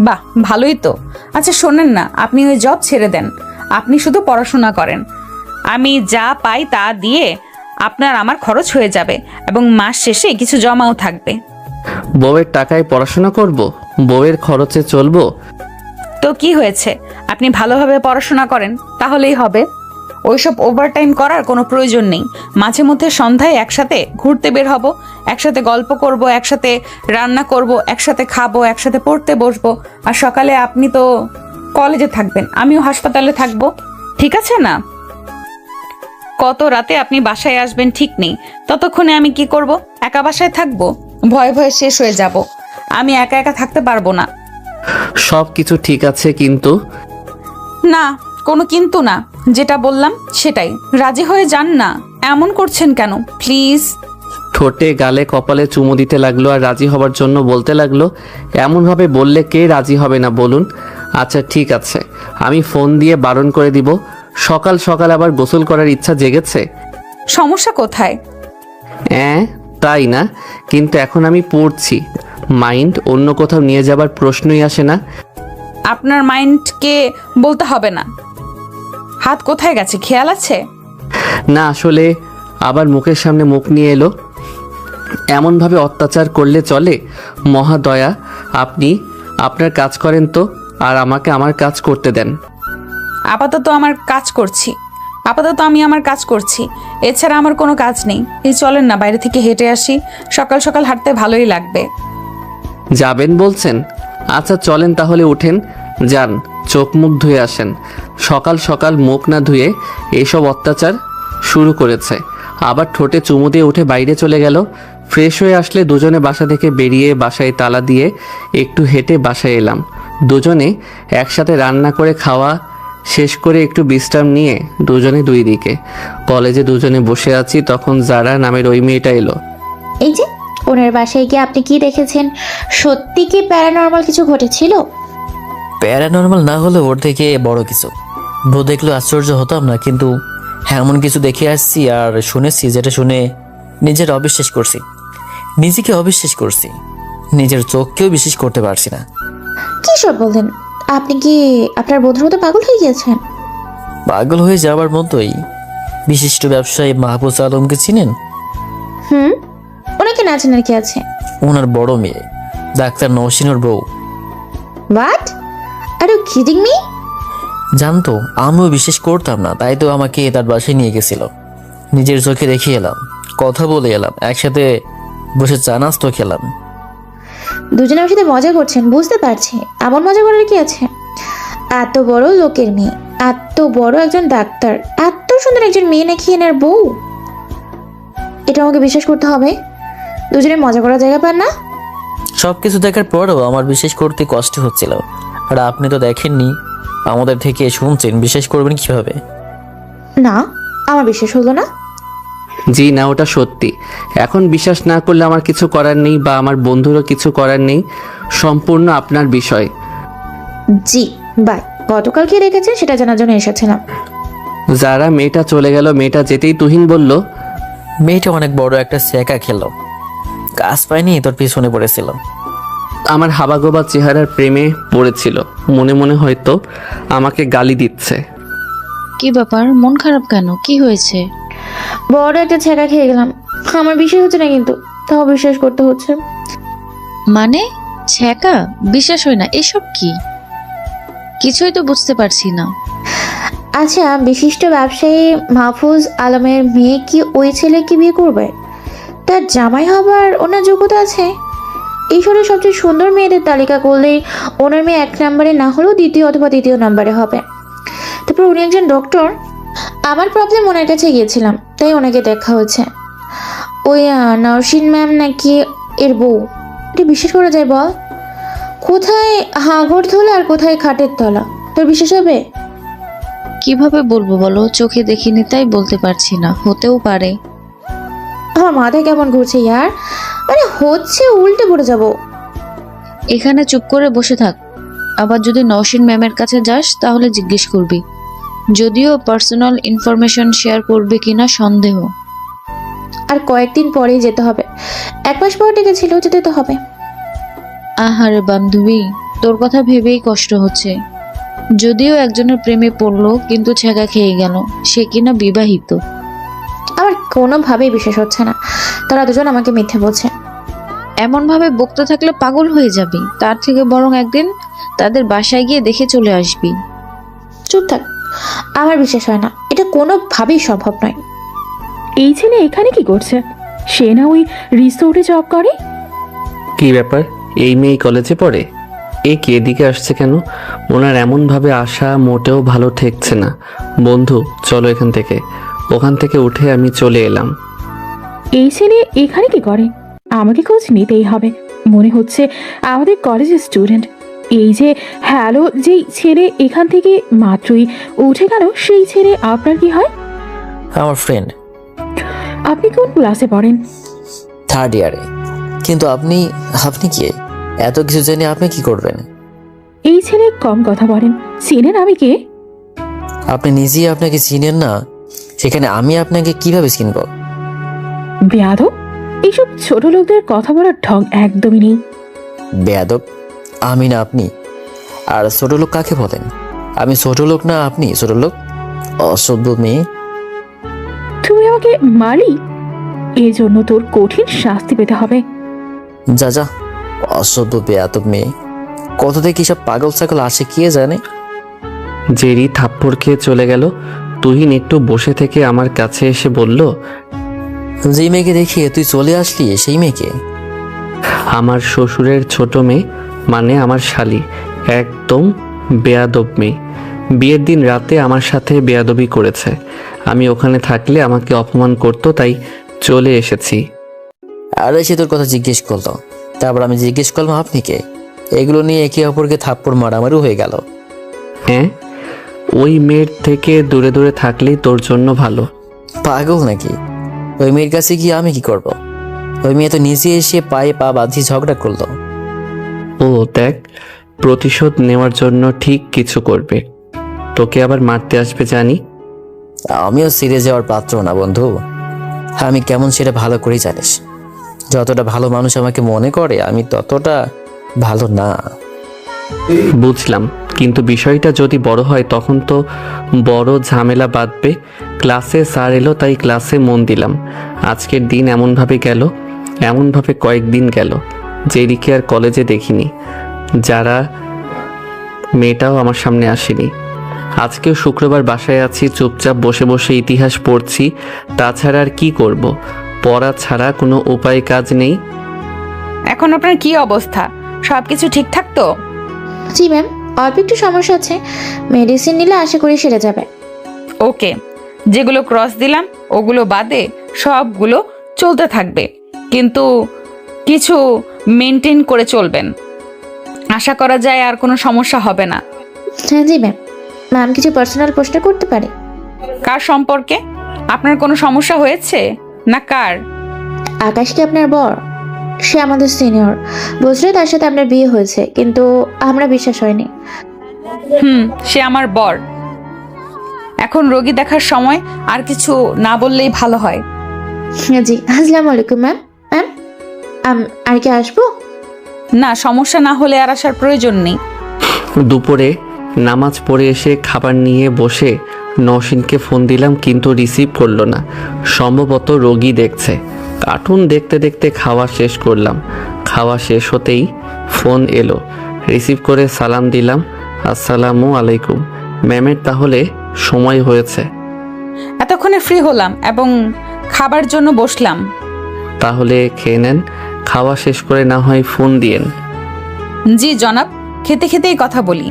বাহ, ভালোই তো। আচ্ছা শোনেন না, আপনি ওই জব ছেড়ে দেন, আপনি শুধু পড়াশোনা করেন। আমি যা পাই তা দিয়ে আপনার আমার খরচ হয়ে যাবে, এবং মাস শেষে কিছু জমাও থাকবে। বউয়ের টাকায় পড়াশোনা করব? বউয়ের খরচে চলবো? তো কি হয়েছে, আপনি ভালোভাবে পড়াশোনা করেন তাহলেই হবে। ওইসব ওভারটাইম করার কোনো প্রয়োজন নেই। মাঝে মধ্যে সন্ধ্যায় একসাথে ঘুরতে বের হব, একসাথে গল্প করব, একসাথে রান্না করব, একসাথে খাবো, একসাথে পড়তে বসবো। আর সকালে আপনি তো কলেজে থাকবেন, আমিও হাসপাতালে থাকবো, ঠিক আছে না? কত রাতে আপনি বাসায় আসবেন ঠিক নেই। ততক্ষণে আমি কি করব? একা বাসায় থাকবো? ভয়ে ভয়ে শেষ হয়ে যাব। আমি একা একা থাকতে পারবো না। সব কিছু ঠিক আছে, কিন্তু না, কোনো কিন্তু না, যেটা বললাম সেটাই। রাজি হয়ে যান না, এমন করছেন কেন প্লিজ? ঠোঁটে গালে কপালে চুমু দিতে লাগলো আর রাজি হবার জন্য বলতে লাগলো, এমনভাবে বললে কে রাজি হবে না বলুন? আচ্ছা ঠিক আছে, আমি ফোন দিয়ে বারণ করে দিব। সকাল সকাল আবার গোসল করার ইচ্ছা জেগেছে। সমস্যা কোথায়? তাই না, কিন্তু এখন আমি পড়ছি। মাইন্ড অন্য কোথাও নিয়ে যাবার প্রশ্নই আসে না। আপনার মাইন্ডকে বলতে হবে না। হাত কোথায় গেছে খেয়াল আছে? না, আসলে আবার মুখের সামনে মুখ নিয়ে এলো। এমনভাবে অত্যাচার করলে চলে? মহাদয়া, আপনি আপনার কাজ করেন তো, আর আমাকে আমার কাজ করতে দেন। আপাতত আমি আমার কাজ করছি, এছাড়া আমার কোনো কাজ নেই। এই চলেন না বাইরে থেকে হেঁটে আসি, সকাল সকাল হাঁটতে ভালোই লাগবে। যাবেন বলছেন? আচ্ছা চলেন তাহলে, উঠেন, যান, চোখ মুখ ধুয়ে আসেন। সকাল সকাল মুখ না ধুয়ে এইসব অত্যাচার শুরু করেছে। আবার ঠোঁটে চুমু দিয়ে উঠে বাইরে চলে গেল। ফ্রেশ হয়ে আসলে দুজনে বাসা থেকে বেরিয়ে বাসায় তালা দিয়ে একটু হেঁটে বাসায় এলাম। দুজনে একসাথে রান্না করে খাওয়া শেষ করে একটু বিশ্রাম নিয়ে দুজনে দুই দিকে কলেজে দুজনে বসে আছি, তখন যারা নামের ওই মেয়েটা এলো। এই যে ওনার বাসায় গিয়ে আপনি কি দেখেছেন? সত্যি কি প্যারানর্মাল কিছু ঘটেছিল? প্যারানর্মাল না হলে ওর থেকে বড় কিছু। বউ দেখলে আশ্চর্য হতাম না, কিন্তু এমন কিছু দেখে আসছি আর শুনেছি যেটা শুনে নিজের অবিশ্বাস করছি, নিজেকে অবিশ্বাস করছি, নিজের চোখকেও বিশ্বাস করতে পারছি না। কি সব বললেন? আপনি কি আপনার বন্ধুর মতো পাগল হয়ে গিয়েছেন? পাগল হয়ে যাওয়ার মতোই। বিশিষ্ট ব্যবসায়ী মাহফুজ আলমকে চিনেন? ওনাকে না চেনার কি আছে? ওনার বড় মেয়ে ডাক্তার নওশিনের বউ। What are you kidding me? জানতো, আমিও বিশ্বাস করতাম না, তাই তো আমাকে তার বাসায় নিয়ে গেছিল। নিজের চোখে দেখে এলাম, কথা বলে এলাম, একসাথে বসে চা নাস্তা খেলাম। দুজনে আমার সাথে মজা করছেন বুঝতে পারছি, এমন মজা করার কি আছে? এত বড় লোকের মেয়ে, এত বড় একজন ডাক্তার, এত সুন্দর একজন মেয়ে নাকি এনার বউ? এটা আমাকে বিশ্বাস করতে হবে? দুজনে মজা করার জায়গা পান না? সবকিছু দেখার পরেও আমার বিশ্বাস করতে কষ্ট হচ্ছিল। আর আপনি তো দেখেননি, আমাদের থেকে শুনছেন, বিশ্বাস করবেন কিভাবে? না, আমার বিশ্বাস হলো না। জি না, ওটা সত্যি। এখন বিশ্বাস না করলে আমার কিছু করার নেই, বা আমার বন্ধুরও কিছু করার নেই, সম্পূর্ণ আপনার বিষয়। জি বাই। গতকাল কি রেখেছেন সেটা জানার জন্য এসেছিলাম। যারা মেয়েটা চলে গেল, মেয়েটা যেতেই তুহিন বলল, মেয়েটা অনেক বড় একটা সেকা খেলো, কাজ পায়নি, তোর পিছনে পড়েছিল। আমার হাবাগোবা চেহারার প্রেমে পড়েছিল, মনে মনে হয়তো আমাকে গালি দিচ্ছে। কি ব্যাপার, মন খারাপ কেন? কি হয়েছে? বড় একটা ছেঁকা খেয়ে গেলাম। আমার বিশ্বাস হচ্ছে না, কিন্তু তাও বিশ্বাস করতে হচ্ছে। মানে ছ্যাঁকা? বিশ্বাস হয় না, এসব কি? কিছুই তো বুঝতে পারছি না। আচ্ছা, বিশিষ্ট ব্যবসায়ী মাহফুজ আলমের মেয়ে কি ওই ছেলেকে বিয়ে করবে? তার জামাই হবার ওনার যোগ্যতা আছে? এই শহরের সবচেয়ে সুন্দর মেয়েদের তালিকা করলেই ওনার মেয়ে 1 নম্বরে না হলেও 2য় অথবা 3য় নম্বরে হবে। তারপর উনি একজন ডক্টর। আমার প্রবলেম ওনার কাছে গিয়েছিলাম, তাই ওনাকে দেখা হয়েছে। ওই নওশিন ম্যাম নাকি এর বউ। এটা বিশ্বাস করা যায় বল? কোথায় হাগর তোলা আর কোথায় খাটের তলা? তোর বিশ্বাস হবে? কিভাবে বলবো বলো, চোখে দেখিনি তাই বলতে পারছি না। হতেও পারে। আমার মাথায় কেমন ঘুরছে ইয়ার, মানে হচ্ছে উল্টে পড়ে যাব। এখানে চুপ করে বসে থাক। আবার যদি নওশিন ম্যামের কাছে যাস তাহলে জিজ্ঞেস করবি, যদিও পার্সোনাল ইনফরমেশন শেয়ার করবে কিনা সন্দেহ। আর কয়েকদিন পরেই যেতে হবে, 1 মাস পর ডেকেছিল, যেতে তো হবে। আহারে বান্ধবী, তোর কথা ভেবেই কষ্ট হচ্ছে। যদিও একজনের প্রেমে পড়লো, কিন্তু ছ্যাঁকা খেয়ে গেল, সে কিনা বিবাহিত। আমার কোনোভাবেই বিশ্বাস হচ্ছে না, তারা দুজন আমাকে মিথ্যে বলছে। এমন ভাবে বকতে থাকলে পাগল হয়ে যাবি। তার থেকে বরং একদিন তাদের বাসায় গিয়ে দেখে চলে আসবি। চুপ থাক, আমার বিশ্বাস হয় না, এটা কোনোভাবেই সম্ভব নয়। এই ছেলে এখানে কি করছে? সে না ওই রিসোর্টে জব করে? কি ব্যাপার, এই মেয়ে কলেজে পড়ে? এ কি এদিকে আসছে কেন? ওনার এমনভাবে আসা মোটেও ভালো ঠেকছে না। বন্ধু চলো এখান থেকে। ওখান থেকে উঠে আমি চলে এলাম। এই ছেলে এখানে কি করে? আমাকে খোঁজ নিতেই হবে। মনে হচ্ছে আমাদের কলেজের স্টুডেন্ট। এই যে হ্যালো, যেই ছেলে এখান থেকে মাত্রই উঠে গেল, সেই ছেলে আপনার কি হয়? আমার ফ্রেন্ড। আপনি কোন ক্লাসে পড়েন? থার্ড ইয়ারে। কিন্তু আপনি আপনি কি এত কিছু জেনে আপনি কি করবেন? এই ছেলে কম কথা বলেন, চিনেন আমি কে? আপনি নিজেই আপনাকে চিনেন না, সেখানে আমি আপনাকে কিভাবে চিনব? বেয়াদব, এইসব ছোট লোকদের কথা বলার ঢং একদমই নেই। বেয়াদব আমি না আপনি? আর ছোট লোক কাকে বলেন? আমি ছোট লোক না আপনি ছোট লোক? অসভ্য মেয়ে। তুমি আমাকে মারলি, এই জন্য তোর কঠিন শাস্তি পেতে হবে। যা যা, অসভ্য বেয়াদব মেয়ে। কত থেকে সব পাগল ছাগল আসে কে জানে। জেরি থাপ্পড় খেয়ে চলে গেল। তুহিন একটু বসে থেকে আমার কাছে এসে বলল, যেই মেয়েকে দেখিয়ে তুই চলে আসলি সেই মেয়েকে? আমার শ্বশুরের ছোট মেয়ে, মানে আমার শালি, একদম বেয়াদব মেয়ে। বিয়ের দিন রাতে আমার সাথে বেয়াদবি করেছে। আমি ওখানে থাকলে আমাকে অপমান করতো, তাই চলে এসেছি। আরে সে তোর কথা জিজ্ঞেস করলো, তারপর আমি জিজ্ঞেস করলাম আপনি কে। এগুলো নিয়ে একে অপরকে থাপ্পড় মারামারিও হয়ে গেল। হ্যাঁ, ওই মেয়ের থেকে দূরে দূরে থাকলেই তোর জন্য ভালো। পাগল নাকি? ওই মেয়ের কাছে গিয়ে আমি কি করব? ওই মেয়ে তো নিজে এসে পায়ে পা বাঁধিয়ে ঝগড়া করলো। ও দেখ, প্রতিশোধ নেওয়ার জন্য ঠিক কিছু করবে। তোকে আবার মারতে আসবে জানি। আমিও সিরে যাওয়ার পাত্র না বন্ধু। আমি কেমন সেটা ভালো করেই জানিস। যতটা ভালো মানুষ আমাকে মনে করে আমি ততটা ভালো না। বুঝলাম, কিন্তু বিষয়টা যদি বড় হয় তখন তো বড় ঝামেলা বাঁধবে। ক্লাসে স্যার এলো তাই ক্লাসে মন দিলাম। আজকের দিন এমনভাবে কয়েকদিন গেল, জেরিকে আর কলেজে দেখিনি। যারা মেয়েটাও আমার সামনে আসেনি। আজকেও শুক্রবার বাসায় আছি, চুপচাপ বসে বসে ইতিহাস পড়ছি। তাছাড়া আর কি করব? পড়া ছাড়া কোনো উপায় কাজ নেই। এখন আপনার কি অবস্থা? সবকিছু ঠিকঠাক তো? জি ম্যাম, অল্প একটু সমস্যা আছে, মেডিসিন নিলে আশা করি সেরে যাবে। ওকে, যেগুলো ক্রস দিলাম ওগুলো বাদে সবগুলো চলতে থাকবে, কিন্তু কিছু মেনটেন করে চলবেন। আশা করা যায় আর কোনো সমস্যা হবে না। হ্যাঁ জি ম্যাম। ম্যাম কিছু পার্সোনাল প্রশ্ন করতে পারে? কার সম্পর্কে? আপনার কোনো সমস্যা হয়েছে না কার? আকাশ কি আপনার বর? সে আমাদের সিনিয়র, বুঝলে তার সাথে আপনার বিয়ে হয়েছে, কিন্তু আমরা বিশ্বাস হয়নি। সে আমার বর। এখন রোগী দেখার সময় আর কিছু না বললেই ভালো হয়। হ্যাঁ জি, আসসালামু আলাইকুম ম্যাম। ম্যাম আর কি আসবো? না, সমস্যা না হলে আর আসার প্রয়োজন নেই। দুপুরে নামাজ পড়ে এসে খাবার নিয়ে বসে নওশিনকে ফোন দিলাম, কিন্তু রিসিভ করলো না। সম্ভবত রোগী দেখছে। কার্টুন দেখতে দেখতে খাওয়া শেষ করলাম। খাওয়া শেষ হতেই ফোন এলো। রিসিভ করে সালাম দিলাম, আসসালামু আলাইকুম ম্যামের তাহলে সময় হয়েছে? এতক্ষণে ফ্রি হলাম এবং খাবার জন্য বসলাম। তাহলে খেয়ে নেন, খাওয়া শেষ করে না হয় ফোন দিয়েন। জি জনাব, খেতে খেতেই কথা বলি।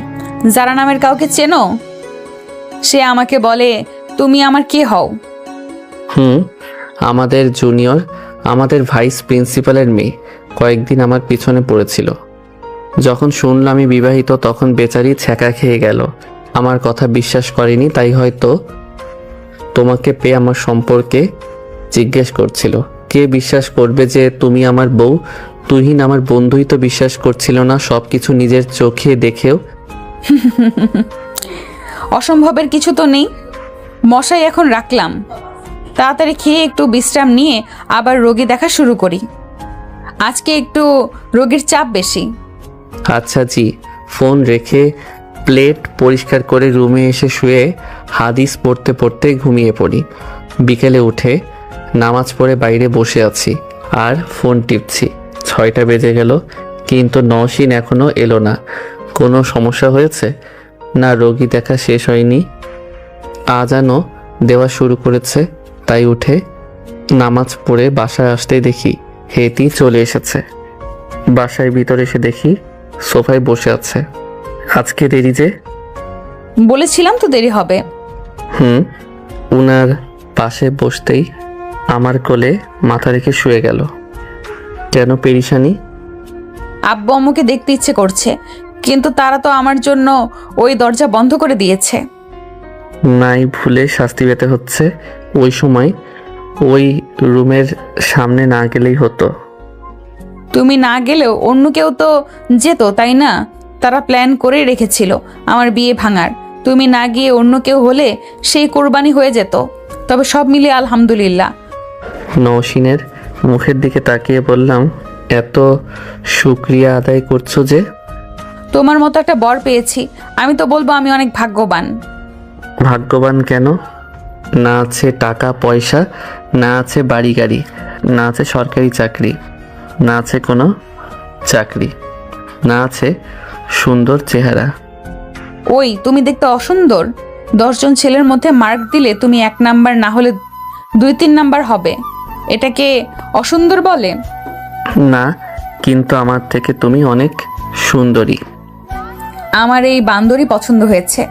যারা নামের কাউকে চেনো? সে আমাকে বলে তুমি আমার কে হও? আমাদের জুনিয়র, আমাদের ভাইস প্রিন্সিপালের মেয়ে। কয়েকদিন আমার পিছনে পড়েছিল। যখন শুনলাম আমি বিবাহিত তখন বেচারি ছ্যাঁকা খেয়ে গেল। আমার কথা বিশ্বাস করেনি, তাই হয়তো তোমাকে পেয়ে আমার সম্পর্কে জিজ্ঞেস করছিল। কে বিশ্বাস করবে যে তুমি আমার বউ? তুহিন আমার বন্ধুই তো বিশ্বাস করছিল না, সবকিছু নিজের চোখে দেখেও। অসম্ভবের কিছু তো নেই। মশাই এখন রাখলাম, তাড়াতাড়ি খেয়ে একটু বিশ্রাম নিয়ে আবার রোগী দেখা শুরু করি। আজকে একটু রোগীর চাপ বেশি। আচ্ছা জি। ফোন রেখে প্লেট পরিষ্কার করে রুমে এসে শুয়ে হাদিস পড়তে পড়তে ঘুমিয়ে পড়ি। বিকেলে উঠে নামাজ পড়ে বাইরে বসে আছি আর ফোন টিপছি। 6টা বেজে গেল, কিন্তু নওশিন এখনো এলো না। কোনো সমস্যা হয়েছে? না, রোগী দেখা শেষ হয়নি। আজানও দেওয়া শুরু করেছে, তাই উঠে নামাজ পড়ে বাসায় আসতেই দেখি হেতি চলে এসেছে। বাসায় ভিতরে এসে দেখি সোফায় বসে আছে। আজকে দেরি যে? বলেছিলাম তো দেরি হবে। উনার পাশে বসতেই আমার কোলে মাথা রেখে শুয়ে গেল। কেন পেরিশানি? আব্বু আম্মুকে দেখতে ইচ্ছে করছে, কিন্তু তারা তো আমার জন্য ওই দরজা বন্ধ করে দিয়েছে। নাই ভুলে শাস্তি পেতে হচ্ছে। ওই সময় ওই রুমের সামনে না গেলেই হতো। তুমি না গেলেও অন্য কেউ তো যেত, তাই না? তারা প্ল্যান করে রেখেছিল আমার বিয়ে ভাঙার। তুমি না গিয়ে অন্য কেউ হলে সেই কোরবানি হয়ে যেত। তবে সব মিলিয়ে আলহামদুলিল্লাহ। নওশিনের মুখের দিকে তাকিয়ে বললাম, এত শুক্রিয়া আদায় করছো যে? তোমার মতো একটা বর পেয়েছি, আমি তো বলবো আমি অনেক ভাগ্যবান। ভাগ্যবান কেন? না আছে টাকা পয়সা, না আছে বাড়ি গাড়ি, না আছে সরকারি চাকরি, না আছে কোনো চাকরি, না আছে সুন্দর চেহারা। ওই তুমি দেখতে অসুন্দর। 10 জন ছেলের মধ্যে মার্ক দিলে তুমি 1 নাম্বার, না হলে 2-3 নাম্বার হবে। এটাকে অসুন্দর বলে? না, কিন্তু আমার থেকে তুমি অনেক সুন্দরী। আমার এই বান্দরই পছন্দ হয়েছে।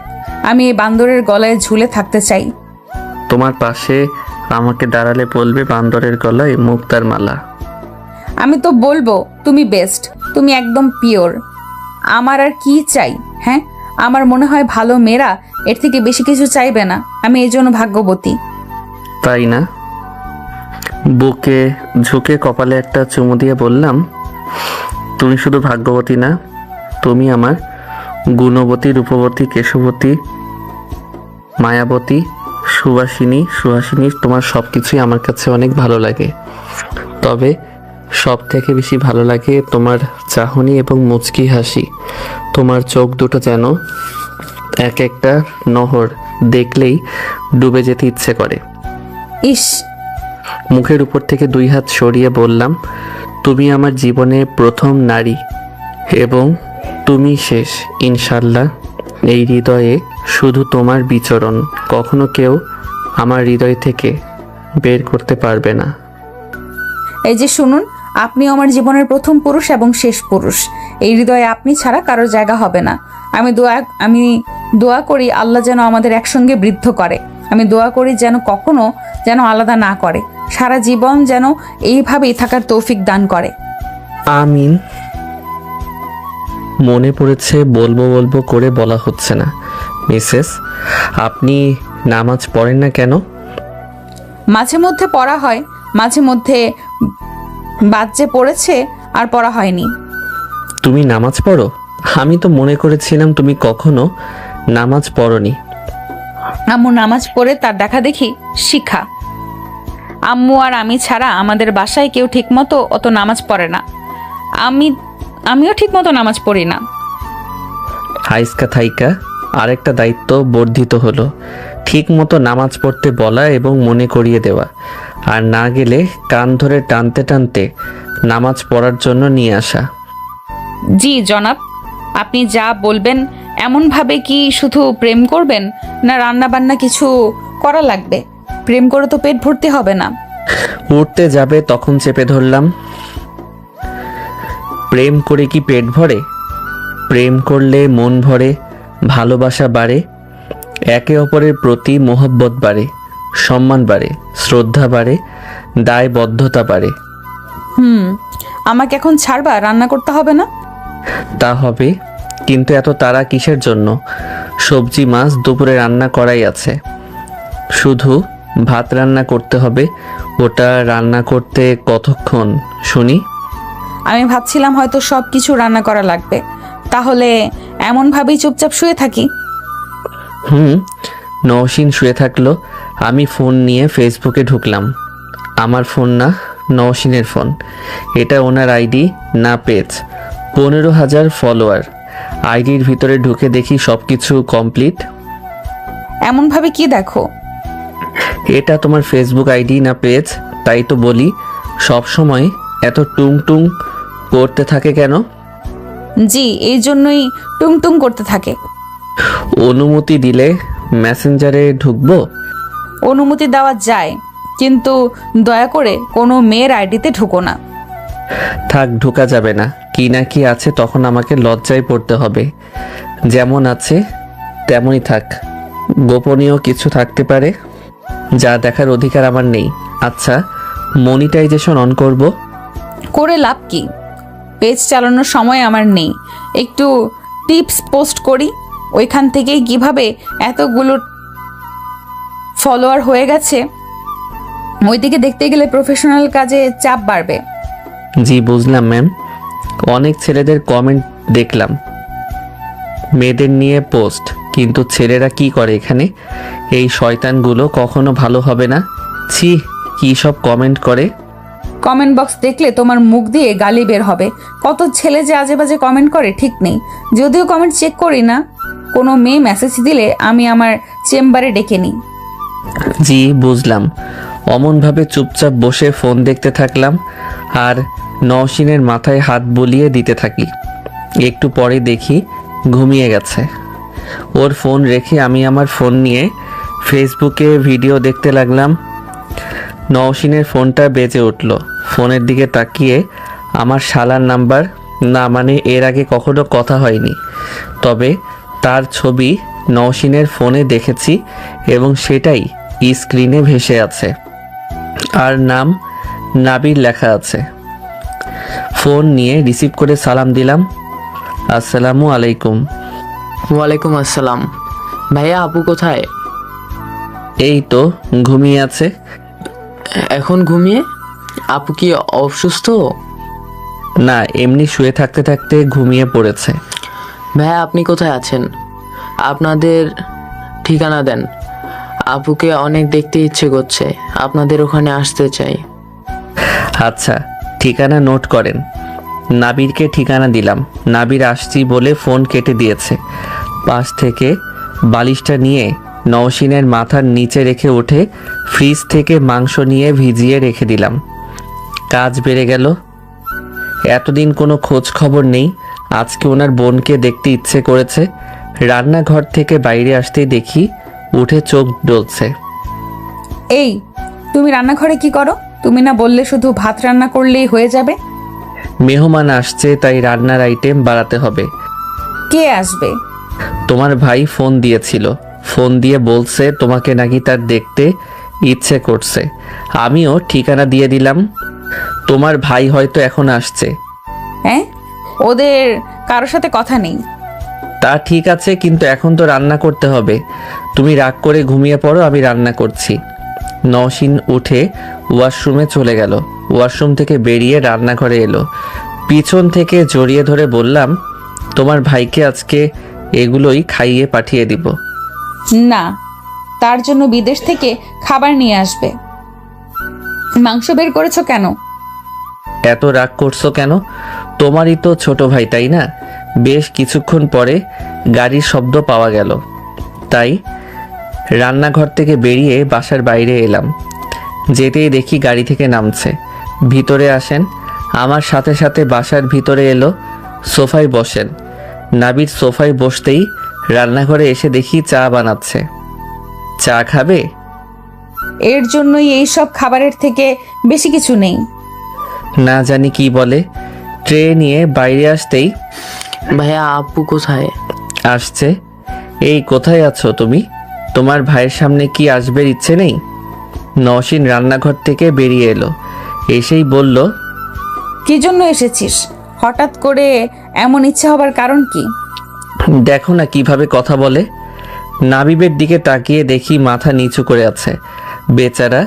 আমি এই বান্দরের গলায় ঝুলে থাকতে চাই। তোমার পাশে আমাকে দাঁড়ালে বলবে বান্দরের গলায় মুক্তার মালা। আমি তো বলবো তুমি বেস্ট, তুমি একদম পিওর। আমার আর কি চাই? হ্যাঁ, আমার মনে হয় ভালো মেয়েরা এর থেকে বেশি কিছু চাইবে না। আমি এই জন্য ভাগ্যবতী। তাই না? বুকে ঝুঁকে কপালে একটা চুমু দিয়ে বললাম, তুমি শুধু ভাগ্যবতী না, তুমি আমার গুণবতী, রূপবতী, কেশবতী, মায়াবতী, সুবাসিনী। তোমার সব কিছুই আমার কাছে অনেক ভালো লাগে। তবে সব থেকে বেশি ভালো লাগে তোমার চাহনি এবং মুচকি হাসি। তোমার চোখ দুটো যেন এক একটা নহর, দেখলেই ডুবে যেতে ইচ্ছে করে। ইস, মুখের উপর থেকে 2 হাত সরিয়ে বললাম, তুমি আমার জীবনে প্রথম নারী এবং তুমি শেষ, ইনশাল্লাহ। এই হৃদয়ে শুধু তোমার বিচরণ, কখনো কেউ আমার হৃদয় থেকে বের করতে পারবে না। এই যে শুনুন, আপনি আমার জীবনের প্রথম পুরুষ এবং শেষ পুরুষ। এই হৃদয়ে আপনি ছাড়া কারোর জায়গা হবে না। আমি দোয়া করি আল্লাহ যেন আমাদের একসঙ্গে বৃদ্ধ করে। আমি দোয়া করি যেন কখনো যেন আলাদা না করে, সারা জীবন যেন এইভাবেই থাকার তৌফিক দান করে। আমিন। মনে পড়েছে বলবো করে বলা হচ্ছে না। মিসেস, আপনি নামাজ পড়েন না কেন? মাঝে মধ্যে পড়া হয়, মাঝে মধ্যে বাচ্চে পড়েছে আর পড়া হয়নি। তুমি নামাজ পড়ো? আমি তো মনে করেছিলাম তুমি কখনো নামাজ পড়নি। আম্মু নামাজ পড়ে তার দেখা দেখি শিখা। আম্মু আর আমি ছাড়া আমাদের বাসায় কেউ ঠিকমতো অত নামাজ পড়ে না। আমিও ঠিকমতো নামাজ পড়ি না। হাইস্কা থাইকা আরেকটা দায়িত্ব বর্ধিত হলো, ঠিক মতো নামাজ পড়তে বলা এবং মনে করিয়ে দেওয়া, আর না গেলে কান ধরে টানতে টানতে নামাজ পড়ার জন্য নিয়ে আসা। জি জনাব, আপনি যা বলবেন এমনভাবে কি শুধু প্রেম করবেন, না রান্না বান্না কিছু করা লাগবে? প্রেম করে তো পেট ভর্তি হবে না। উঠতে যাবে তখন চেপে ধরলাম। প্রেম করে কি পেট ভরে? প্রেম করলে মন ভরে, ভালোবাসা বাড়ে, একে অপরের প্রতি মোহব্বত বাড়ে, সম্মান বাড়ে, শ্রদ্ধা বাড়ে, দায়বদ্ধতা বাড়ে। আমাকে এখন ছাড়বা? রান্না করতে হবে না? তা হবে, কিন্তু এত তাড়া কিসের জন্য? সবজি মাছ দুপুরে রান্না করাই আছে, শুধু ভাত রান্না করতে হবে। ওটা রান্না করতে কতক্ষণ শুনি? আমি ভাবছিলাম হয়তো সব কিছু রান্না করা লাগবে, তাহলে এমনভাবেই চুপচাপ শুয়ে থাকি। নওশিন শুয়ে থাকলো, আমি ফোন নিয়ে ফেসবুকে ঢুকলাম। আমার ফোন না, নওশিনের ফোন। এটা ওনার আইডি না পেজ। 15,000 ফলোয়ার। আইডির ভিতরে ঢুকে দেখি সব কিছু কমপ্লিট। এমনভাবে কি দেখো? এটা তোমার ফেসবুক আইডি না পেজ? তাই তো বলি, সব সময় এত টুং টুং করতে থাকে কেন? জি, এই জন্যই টুং টুং করতে থাকে। অনুমতি দিলে মেসেঞ্জারে ঢুকবো? অনুমতি দেওয়া যায়, কিন্তু দয়া করে কোনো মেয়ের আইডিতে ঢুকো না। থাক, ঢোকা যাবে না। কি না কি আছে তখন আমাকে লজ্জায় পড়তে হবে। যেমন আছে তেমনই থাক। গোপনীয় কিছু থাকতে পারে যা দেখার অধিকার আমার নেই। আচ্ছা, মনিটাইজেশন অন করব? করে লাভ কি? পেজ চালানোর সময় আমার নেই। একটু টিপস পোস্ট করি, ওইখান থেকেই কিভাবে এতগুলো ফলোয়ার হয়ে গেছে ওইদিকে দেখতে গেলে প্রফেশনাল কাজে চাপ বাড়বে। জি বুঝলাম ম্যাম। অনেক ছেলেদের কমেন্ট দেখলাম মেয়েদের নিয়ে পোস্ট, কিন্তু ছেলেরা কি করে এখানে? এই শয়তানগুলো কখনো ভালো হবে না। ছি, কি সব কমেন্ট করে। কমেন্ট বক্স দেখলে তোমার মুখ দিয়ে গালি বের হবে। কত ছেলে যে আজে বাজে কমেন্ট করে ঠিক নেই। যদিও কমেন্ট চেক করি না, কোনো মেয়ে মেসেজ দিলে আমি আমার চেম্বারে ডেকে নিই। জি বুঝলাম। অমনভাবে চুপচাপ বসে ফোন দেখতে থাকলাম আর নওশিনের মাথায় হাত বুলিয়ে দিতে থাকি। একটু পরে দেখি ঘুমিয়ে গেছে। ওর ফোন রেখে আমি আমার ফোন নিয়ে ফেসবুকে ভিডিও দেখতে লাগলাম। নওশিনের ফোনটা বেজে উঠল। ফোনের দিকে তাকিয়ে আমার শালার নাম্বার, না মানে এর আগে কখনো কথা হয়নি, তবে তার ছবি নওশিনের ফোনে দেখেছি এবং সেটাই স্ক্রিনে ভেসে আছে, আর নাম নাবির লেখা আছে। ফোন নিয়ে রিসিভ করে সালাম দিলাম, আসসালামু আলাইকুম। ওয়ালাইকুম আসসালাম। ভাইয়া আপু কোথায়? এই তো ঘুমিয়ে আছে। এখন ঘুমিয়ে? আপু কি অসুস্থ? না, এমনি শুয়ে থাকতে থাকতে ঘুমিয়ে পড়েছে। ভাইয়া আপনি কোথায় আছেন? আপনাদের ঠিকানা দেন, আপুকে অনেক দেখতে ইচ্ছে করছে, আপনাদের ওখানে আসতে চাই। আচ্ছা, ঠিকানা নোট করেন। নাবিরকে ঠিকানা দিলাম। নাবির আসছি বলে ফোন কেটে দিয়েছে। পাশ থেকে বালিশটা নিয়ে নওশিনের মাথার নিচে রেখে উঠে ফ্রিজ থেকে মাংস নিয়ে ভিজিয়ে রেখে দিলাম। কাজ বেড়ে গেল। এতদিন কোনো খোঁজ খবর নেই। আজকে ওনার বোনকে দেখতে ইচ্ছে করেছে। রান্নাঘর থেকে বাইরে আসতেই দেখি উঠে চোখ ডলছে। এই, তুমি রান্নাঘরে কি করো? তুমি না বললে শুধু ভাত রান্না করলেই হয়ে যাবে? মেহমান আসছে, তাই রান্নার আইটেম বাড়াতে হবে। কে আসবে? তোমার ভাই ফোন দিয়েছিল। ফোন দিয়ে বলছে তোমাকে নাকি তার দেখতে ইচ্ছে করছে। আমিও ঠিকানা দিয়ে দিলাম। তোমার ভাই হয়তো এখন আসছে। হ্যাঁ, ওদের কারোর সাথে কথা নেই। তা ঠিক আছে, কিন্তু এখন তো রান্না করতে হবে। তুমি রাগ করে ঘুমিয়ে পড়ো, আমি রান্না করছি। নওশিন উঠে ওয়াশরুমে চলে গেল। ওয়াশরুম থেকে বেরিয়ে রান্নাঘরে এলো। পিছন থেকে জড়িয়ে ধরে বললাম, তোমার ভাইকে আজকে এগুলোই খাইয়ে পাঠিয়ে দিব। না, তার জন্য বিদেশ থেকে খাবার নিয়ে আসবে। মাংস বের করেছো কেন? এত রাগ করছো কেন? তোমারই তো ছোট ভাই, তাই না? বেশ কিছুক্ষণ পরে গাড়ির শব্দ পাওয়া গেল, তাই রান্নাঘর থেকে বেরিয়ে বাসার বাইরে এলাম। যেতেই দেখি গাড়ি থেকে নামছে। ভিতরে আসেন। আমার সাথে সাথে বাসার ভিতরে এলো। সোফায় বসেন। নাবির সোফায় বসতেই রান্নাঘরে এসে দেখি চা বানাচ্ছে। চা খাবে? এর জন্যই এই সব খাবারের থেকে বেশি কিছু নেই। না জানি কি বলে। ট্রে নিয়ে বাইরে আসতেই, ভাইয়া আপু কোথায়? আসছে। এই কোথায় আছো তুমি? তোমার ভাইয়ের সামনে কি আসবার ইচ্ছে নেই? নওশিন রান্নাঘর থেকে বেরিয়ে এলো। এসেই বলল, কি জন্য এসেছিস? হঠাৎ করে এমন ইচ্ছা হবার কারণ কি? দেখো না কিভাবে কথা বলে। নাবিবের দিকে তাকিয়ে দেখি মাথা নিচু করে আছে। বেচারা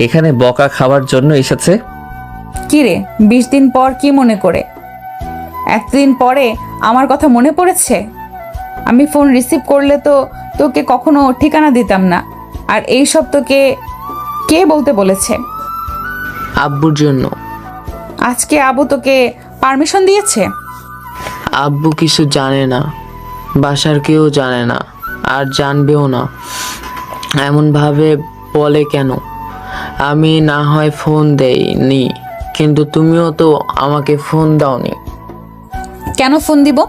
এখানে বকা খাওয়ার জন্য এসেছে। কি রে, 20 দিন পর কি মনে করে? এতদিন পরে আমার কথা মনে পড়েছে? আমি ফোন রিসিভ করলে তো তোকে কখনো ঠিকানা দিতাম না। আর এই সব তোকে কে বলতে বলেছে? আব্বুর জন্য। আজকে আবু তোকে পারমিশন দিয়েছে? আব্বু কিছু জানে না, বাসার কেউ জানে না, আর জানবেও না। এমনভাবে বলে কেন? আমি না হয় ফোন দেইনি, কিন্তু তুমিও তো আমাকে ফোন দাওনি। কেন ফোন দিব?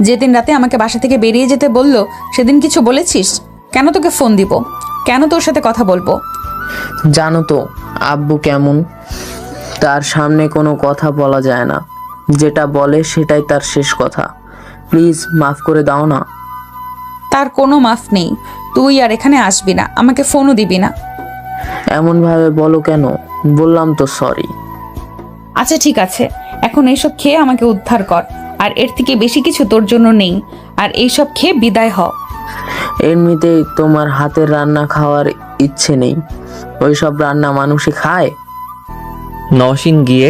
যেদিন রাতে আমাকে বাসা থেকে বেরিয়ে যেতে বললো সেদিন কিছু বলেছিস? কেন তোকে ফোন দিব? কেন তোর সাথে কথা বলবো? জানো তো আব্বু কেমন, তার সামনে কোনো কথা বলা যায় না। যেটা বলে সেটাই তার শেষ কথা। প্লিজ মাফ করে দাও না। তার কোনো মাফ নেই। তুই আর এখানে আসবি না, আমাকে ফোনও দিবি না। এমনভাবে বলো কেন? বললাম তো সরি। আচ্ছা ঠিক আছে, এখন এইসব খেয়ে আমাকে উদ্ধার কর। আর এর থেকে বেশি কিছু তোর জন্য নেই। আর এইসব খেয়ে বিদায় হ। এমনিতেই তোমার হাতের রান্না খাওয়ার ইচ্ছে নেই। ওই সব রান্না মানুষে খায়? নওশিন গিয়ে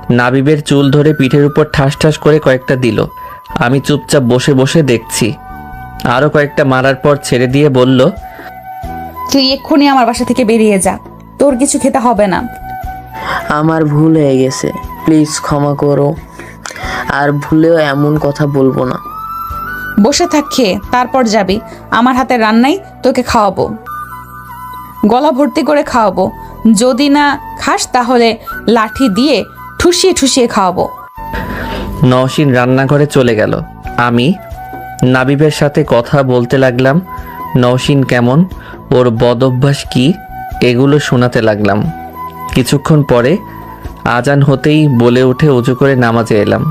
নাবিবের চুল ধরে পিঠের উপর ঠাস ঠাস করে কয়েকটা দিল। আমি চুপচাপ বসে বসে দেখছি। আরও কয়েকটা মারার পর ছেড়ে দিয়ে বলল, তুই এক্ষুনি আমার বাসা থেকে বেরিয়ে যা, তোর কিছু খেতে হবে না। আমার ভুল হয়ে গেছে, প্লিজ ক্ষমা করো। আর ভুলেও এমন কথা বলবো না। বসে থাক, খেয়ে তারপর যাবি। আমার হাতের রান্নাই তোকে খাওয়াবো, গলা ভর্তি করে খাওয়াবো। যদি না খাস তাহলে লাঠি দিয়ে ঠুসিয়ে ঠুসিয়ে খাওয়াবো। নওশিন রান্নাঘরে চলে গেল। আমি নাবিবের সাথে কথা বলতে লাগলাম। নওশিন কেমন, ওর বদঅভ্যাস কি, এগুলো শোনাতে লাগলাম। কিছুক্ষণ পরে আজান হতেই বলে উঠে উজু করে নামাজে এলাম।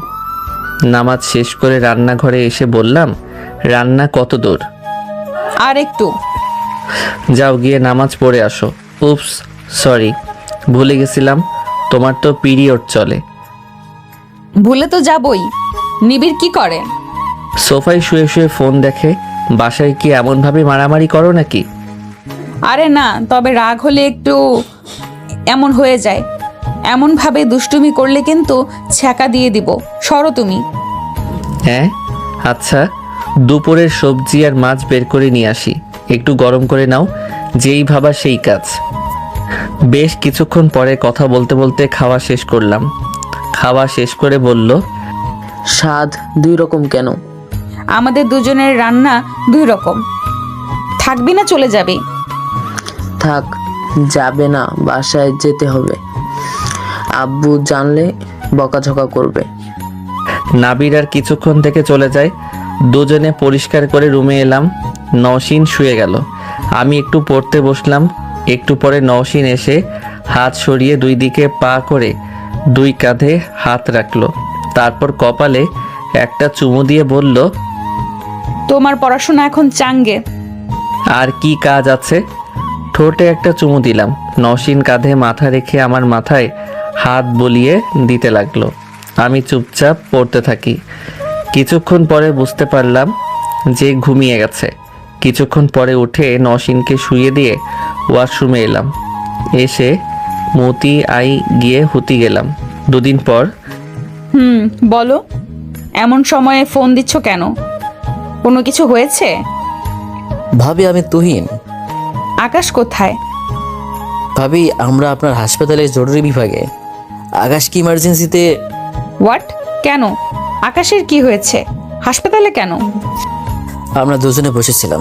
নামাজ শেষ করে রান্নাঘরে এসে বললাম, রান্না কত দূর? আর একটু। যাও গিয়ে নামাজ পড়ে আসো। উপস, সরি, ভুলে গেছিলাম, তোমার তো পিরিয়ড চলে। ভুলে তো যাবই। নিবিড় কি করে? সোফায় শুয়ে শুয়ে ফোন দেখে। বাসায় কি এমনভাবে মারামারি করো নাকি? আরে না, তবে রাগ হলে একটু এমন হয়ে যায়। এমনভাবে দুষ্টুমি করলে কিন্তু ছ্যাঁকা দিয়ে দিব। সরো তুমি। হ্যাঁ আচ্ছা, দুপুরের সবজি আর মাছ বের করে নিয়ে আসি, একটু গরম করে নাও। যেই ভাবা সেই কাজ। বেশ কিছুক্ষণ পরে কথা বলতে বলতে খাওয়া শেষ করলাম। খাওয়া শেষ করে বলল, স্বাদ দুই রকম কেন? আমাদের দুজনের রান্না দুই রকম। থাকবি না চলে যাবি? থাক, যাবে না, বাসায় যেতে হবে। আব্বু জানলে বকাঝকা করবে। নাবির আর কিছুক্ষণ থেকে চলে যায়। দুজনে পরিষ্কার করে রুমে এলাম। নওশিন শুয়ে গেল। আমি একটু পড়তে বসলাম। একটু পরে নওশিন এসে হাত সরিয়ে দুই দিকে পা করে দুই কাঁধে হাত রাখলো। তারপর কপালে একটা চুমু দিয়ে বলল, তোমার পড়াশোনা এখন চাঙ্গে। আর কি কাজ আছে? ঠোঁটে একটা চুমু দিলাম। নওশিন কাঁধে মাথা রেখে আমার মাথায় হাত বলিয়ে দিতে লাগলো। আমি চুপচাপ পড়তে থাকি। কিছুক্ষণ পরে বুঝতে পারলাম যে ঘুমিয়ে গেছে। কিছুক্ষণ পরে উঠে নওশিনকে শুয়ে দিয়ে ওয়াশরুমে এলাম। এসে মতি আই গিয়ে হুতি গেলাম। দুদিন পর। বলো, এমন সময়ে ফোন দিচ্ছ কেন? কোনো কিছু হয়েছে? ভাবি আমি তুহিন। আকাশ কোথায়? ভাবি আমরা আপনার হাসপাতালের জরুরি বিভাগে। আকাশ কি ইমার্জেন্সিতে। হোয়াট? কেন? আকাশের কি হয়েছে? হাসপাতালে কেন? আমরা দুজনে বসেছিলাম,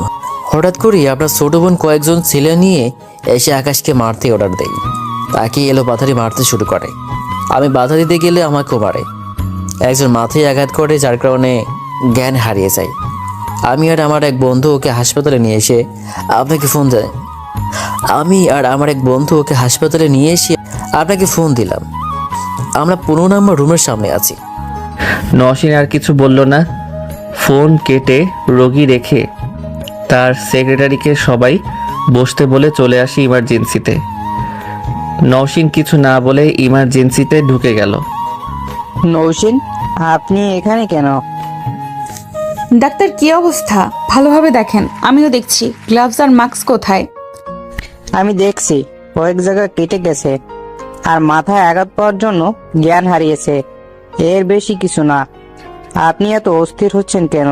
হঠাৎ করে আপনার ছোট বোন কয়েকজন ছেলে নিয়ে এসে আকাশকে মারতে অর্ডার দেয়। তাকে এলো পাথারি মারতে শুরু করে। আমি বাধা দিতে গেলে আমাকেও মারে। একজন মাথায় আঘাত করে, যার কারণে জ্ঞান হারিয়ে যায়। আমি আর আমার এক বন্ধু ওকে হাসপাতালে নিয়ে এসে আপনাকে ফোন দেয়। আপনাকে ফোন দিলাম। আমরা 15 নম্বর রুমের সামনে আছি। নওশিন আর কিছু বলল না। ফোন কেটে রোগী রেখে তার সেক্রেটারিকে সবাই বসতে বলে চলে আসি ইমার্জেন্সিতে। নওশিন কিছু না বলে ইমার্জেন্সিতে ঢুকে গেল। নৌশিন, আপনি এখানে কেন? ডাক্তার কি অবস্থা? ভালোভাবে দেখেন। আমিও দেখছি। গ্লাভস আর মাস্ক কোথায়? আমি দেখছি কয়েক জায়গা কেটে গেছে আর মাথায় আঘাত পাওয়ার জন্য জ্ঞান হারিয়েছে, এর বেশি কিছু না। আপনি এত অস্থির হচ্ছেন কেন?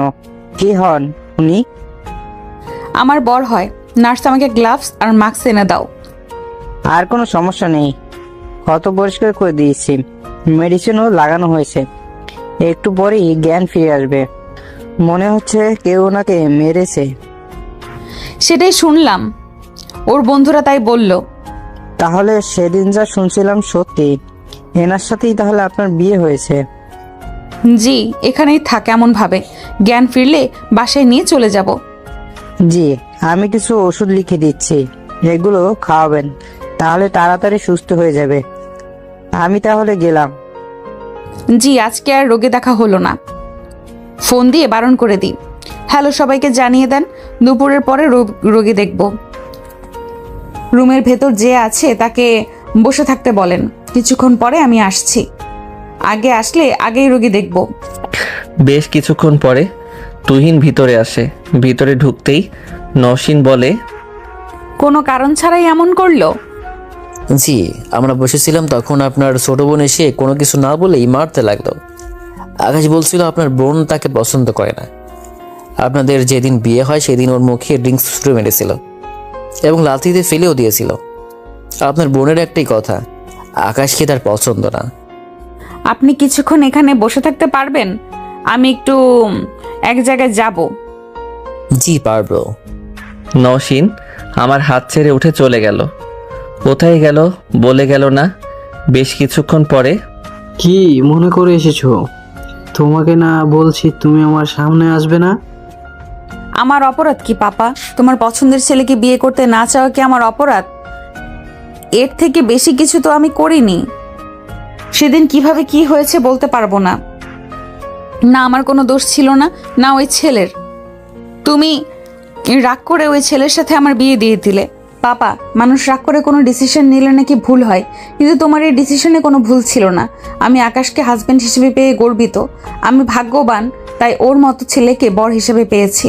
কি হন উনি? আমার বর হয়। নার্স, আমাকে গ্লাভস আর মাস্ক এনে দাও। আর কোনো সমস্যা নেই, ক্ষত পরিষ্কার করে দিয়েছি, মেডিসিনও লাগানো হয়েছে। একটু পরেই জ্ঞান ফিরে আসবে। মনে হচ্ছে কেউ ওনাকে মেরেছে। সেটাই শুনলাম, ওর বন্ধুরা তাই বলল। তাহলে সেদিন যা শুনছিলাম সত্যি? এনার সাথেই তাহলে আপনার বিয়ে হয়েছে? জি, এখানেই থাক এমন ভাবে। জ্ঞান ফিরলে বাসায় নিয়ে চলে যাব। জি, আমি কিছু ওষুধ লিখে দিচ্ছি, এগুলো খাওয়াবেন, তাহলে তাড়াতাড়ি সুস্থ হয়ে যাবে। আমি তাহলে গেলাম। জি, আজকে আর রোগী দেখা হলো না। ফোন দিয়ে বারণ করে দিই। হ্যালো সবাইকে জানিয়ে দেন, দুপুরের পরে রোগী দেখব। রুমের ভেতর যে আছে তাকে বসে থাকতে বলেন। কিছুক্ষণ পরে আমি আসছি। আগে আসলে আগেই রোগী দেখব। বেশ কিছুক্ষণ পরে তুহিন ভিতরে আসে। ভিতরে ঢুকতেই নওশিন বলে, কোনো কারণ ছাড়াই এমন করলো? জি, আমরা বসেছিলাম তখন আপনার ছোট বোন এসে কোনো কিছু না বলেই মারতে লাগলো। আকাশ বলছিল আপনার বোন তাকে পছন্দ করে না। আপনাদের যেদিন বিয়ে হয় সেদিন ওর মুখে ড্রিঙ্কস ছুঁড়ে মেরেছিল এবং লাথিতে ফেলেও দিয়েছিল। আপনার বোনের একটাই কথা, আকাশকে তার পছন্দ না। আপনি কিছুক্ষণ এখানে বসে থাকতে পারবেন? আমি একটু এক জায়গায় যাব। জি পারবো। নওশিন আমার হাত ছেড়ে উঠে চলে গেল। কোথায় গেল বলে গেল না। বেশ কিছুক্ষণ পরে, কি মনে করে এসেছো? তোমাকে না বলছি তুমি আমার সামনে আসবে না? আমার অপরাধ কি পাপা? তোমার পছন্দের ছেলেকে বিয়ে করতে না চাওয়া কি আমার অপরাধ? এর থেকে বেশি কিছু তো আমি করিনি। সেদিন কিভাবে কি হয়েছে বলতে পারবো না। না আমার কোনো দোষ ছিল না, না ওই ছেলের। তুমি রাগ করে ওই ছেলের সাথে আমার বিয়ে দিয়ে দিলে। পাপা, মানুষ রাগ করে কোনো ডিসিশন নিলে নাকি ভুল হয়, কিন্তু তোমার এই ডিসিশনে কোনো ভুল ছিল না। আমি আকাশকে হাজব্যান্ড হিসেবে পেয়ে গর্বিত। আমি ভাগ্যবান, তাই ওর মতো ছেলেকে বর হিসেবে পেয়েছি।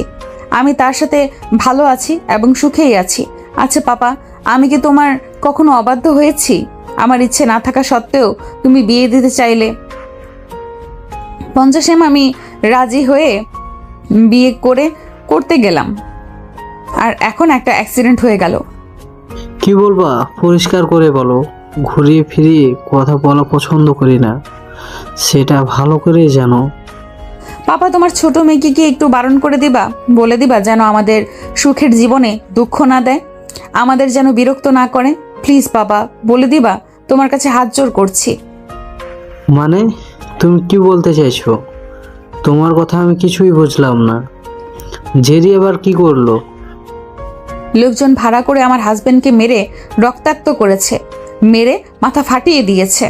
আমি তার সাথে ভালো আছি এবং সুখেই আছি। আচ্ছা পাপা, আমি কি তোমার কখনো অবাধ্য হয়েছি? আমার ইচ্ছে না থাকা সত্ত্বেও তুমি বিয়ে দিতে চাইলে। 50 আমি রাজি হয়ে বিয়ে করতে গেলাম, আর এখন একটা অ্যাক্সিডেন্ট হয়ে গেল। কি বলবা পরিষ্কার করে বলো। ঘুরিয়ে ফিরিয়ে কথা বলা পছন্দ করি না, সেটা ভালো করে জানো। পাপা, তোমার ছোট মেয়েকে কি একটু বারণ করে দিবা? বলে দিবা যেন আমাদের সুখের জীবনে দুঃখ না দেয়, আমাদের যেন বিরক্ত না করে। প্লিজ বাবা, বলে দিবা, তোমার কাছে হাত জোর করছি। মানে তুমি কি বলতে চাইছো? তোমার কথা আমি কিছুই বুঝলাম না। জেরি আবার কি করলো? লোকজন ভাড়া করে আমার হাজবেন্ডকে মেরে রক্তাক্ত করেছে, মেরে মাথা ফাটিয়ে দিয়েছে।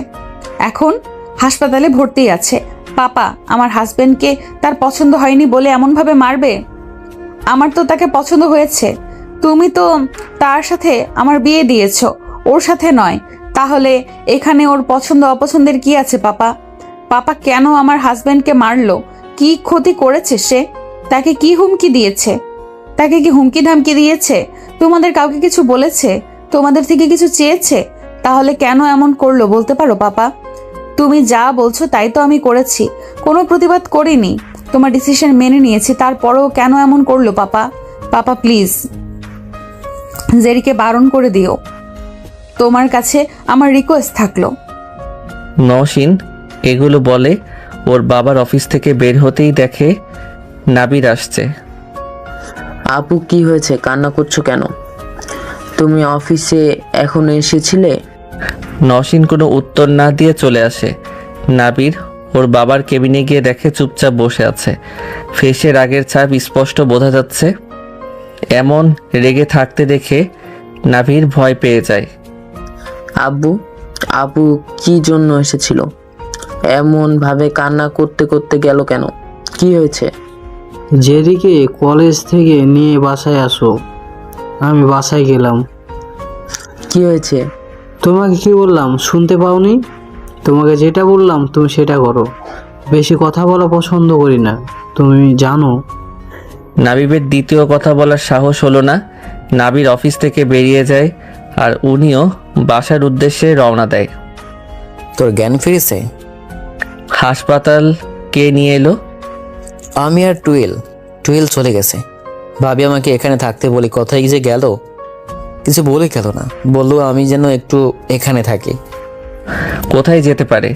এখন হাসপাতালে ভর্তি আছে। পাপা, আমার হাজবেন্ডকে তার পছন্দ হয়নি বলে এমনভাবে মারবে? আমার তো তাকে পছন্দ হয়েছে। তুমি তো তার সাথে আমার বিয়ে দিয়েছো, ওর সাথে নয়। তাহলে এখানে ওর পছন্দ অপছন্দের কি আছে পাপা? পাপা কেন আমার হাজবেন্ডকে মারলো? কি ক্ষতি করেছে সে? তাকে কি হুমকি দিয়েছে? তাকে কি হুমকি ধামকি দিয়েছে? তোমাদের কাউকে কিছু বলেছে? তোমাদের থেকে কিছু চেয়েছে? তাহলে কেন এমন করলো বলতে পারো পাপা? তুমি যা বলছো তাই তো আমি করেছি, কোনো প্রতিবাদ করিনি। তোমার ডিসিশন মেনে নিয়েছি, তারপরেও কেন এমন করলো পাপা? পাপা প্লিজ, জেরিকে বারণ করে দিও। তোমার কাছে আমার রিকোয়েস্ট থাকলো। নওশিন এগুলো বলে ওর বাবার অফিস থেকে বের হতেই দেখে নাবির আসছে। আপু কি হয়েছে, কান্না করছো কেন? তুমি অফিসে এখন এসেছিলে? নওশিন কোনো উত্তর না দিয়ে চলে আসে। নাবির ওর বাবার কেবিনে গিয়ে দেখে চুপচাপ বসে আছে। ফেসে রাগের ছাপ স্পষ্ট বোঝা যাচ্ছে। এমন রেগে থাকতে দেখে নাবির ভয় পেয়ে যায়। আব্বু, আপু কি জন্য এসেছিল? এমন ভাবে কান্না করতে করতে গেল কেন? কি হয়েছে? জেরিকে কলেজ থেকে নিয়ে বাসায় আসো। আমি বাসায় গেলাম। কি হয়েছে? তোমাকে কি বললাম শুনতে পাওনি? তোমাকে যেটা বললাম তুমি সেটা করো। বেশি কথা বলা পছন্দ করি না, তুমি জানো। নাবিবের দ্বিতীয় কথা বলার সাহস হলো না। নাবির অফিস থেকে বেরিয়ে যায় আর উনিও বাসার উদ্দেশ্যে রওনা দেয়। তোর জ্ঞান ফিরেছে? হাসপাতাল কে নিয়ে এলো? আমি আর টুয়েল চলে গেছে। ভাবি আমাকে এখানে থাকতে বলি, কোথায় যে গেল কিছু বলে গেল না। বললো আমি যেন একটু এখানে থাকি। কোথায় যেতে পারে?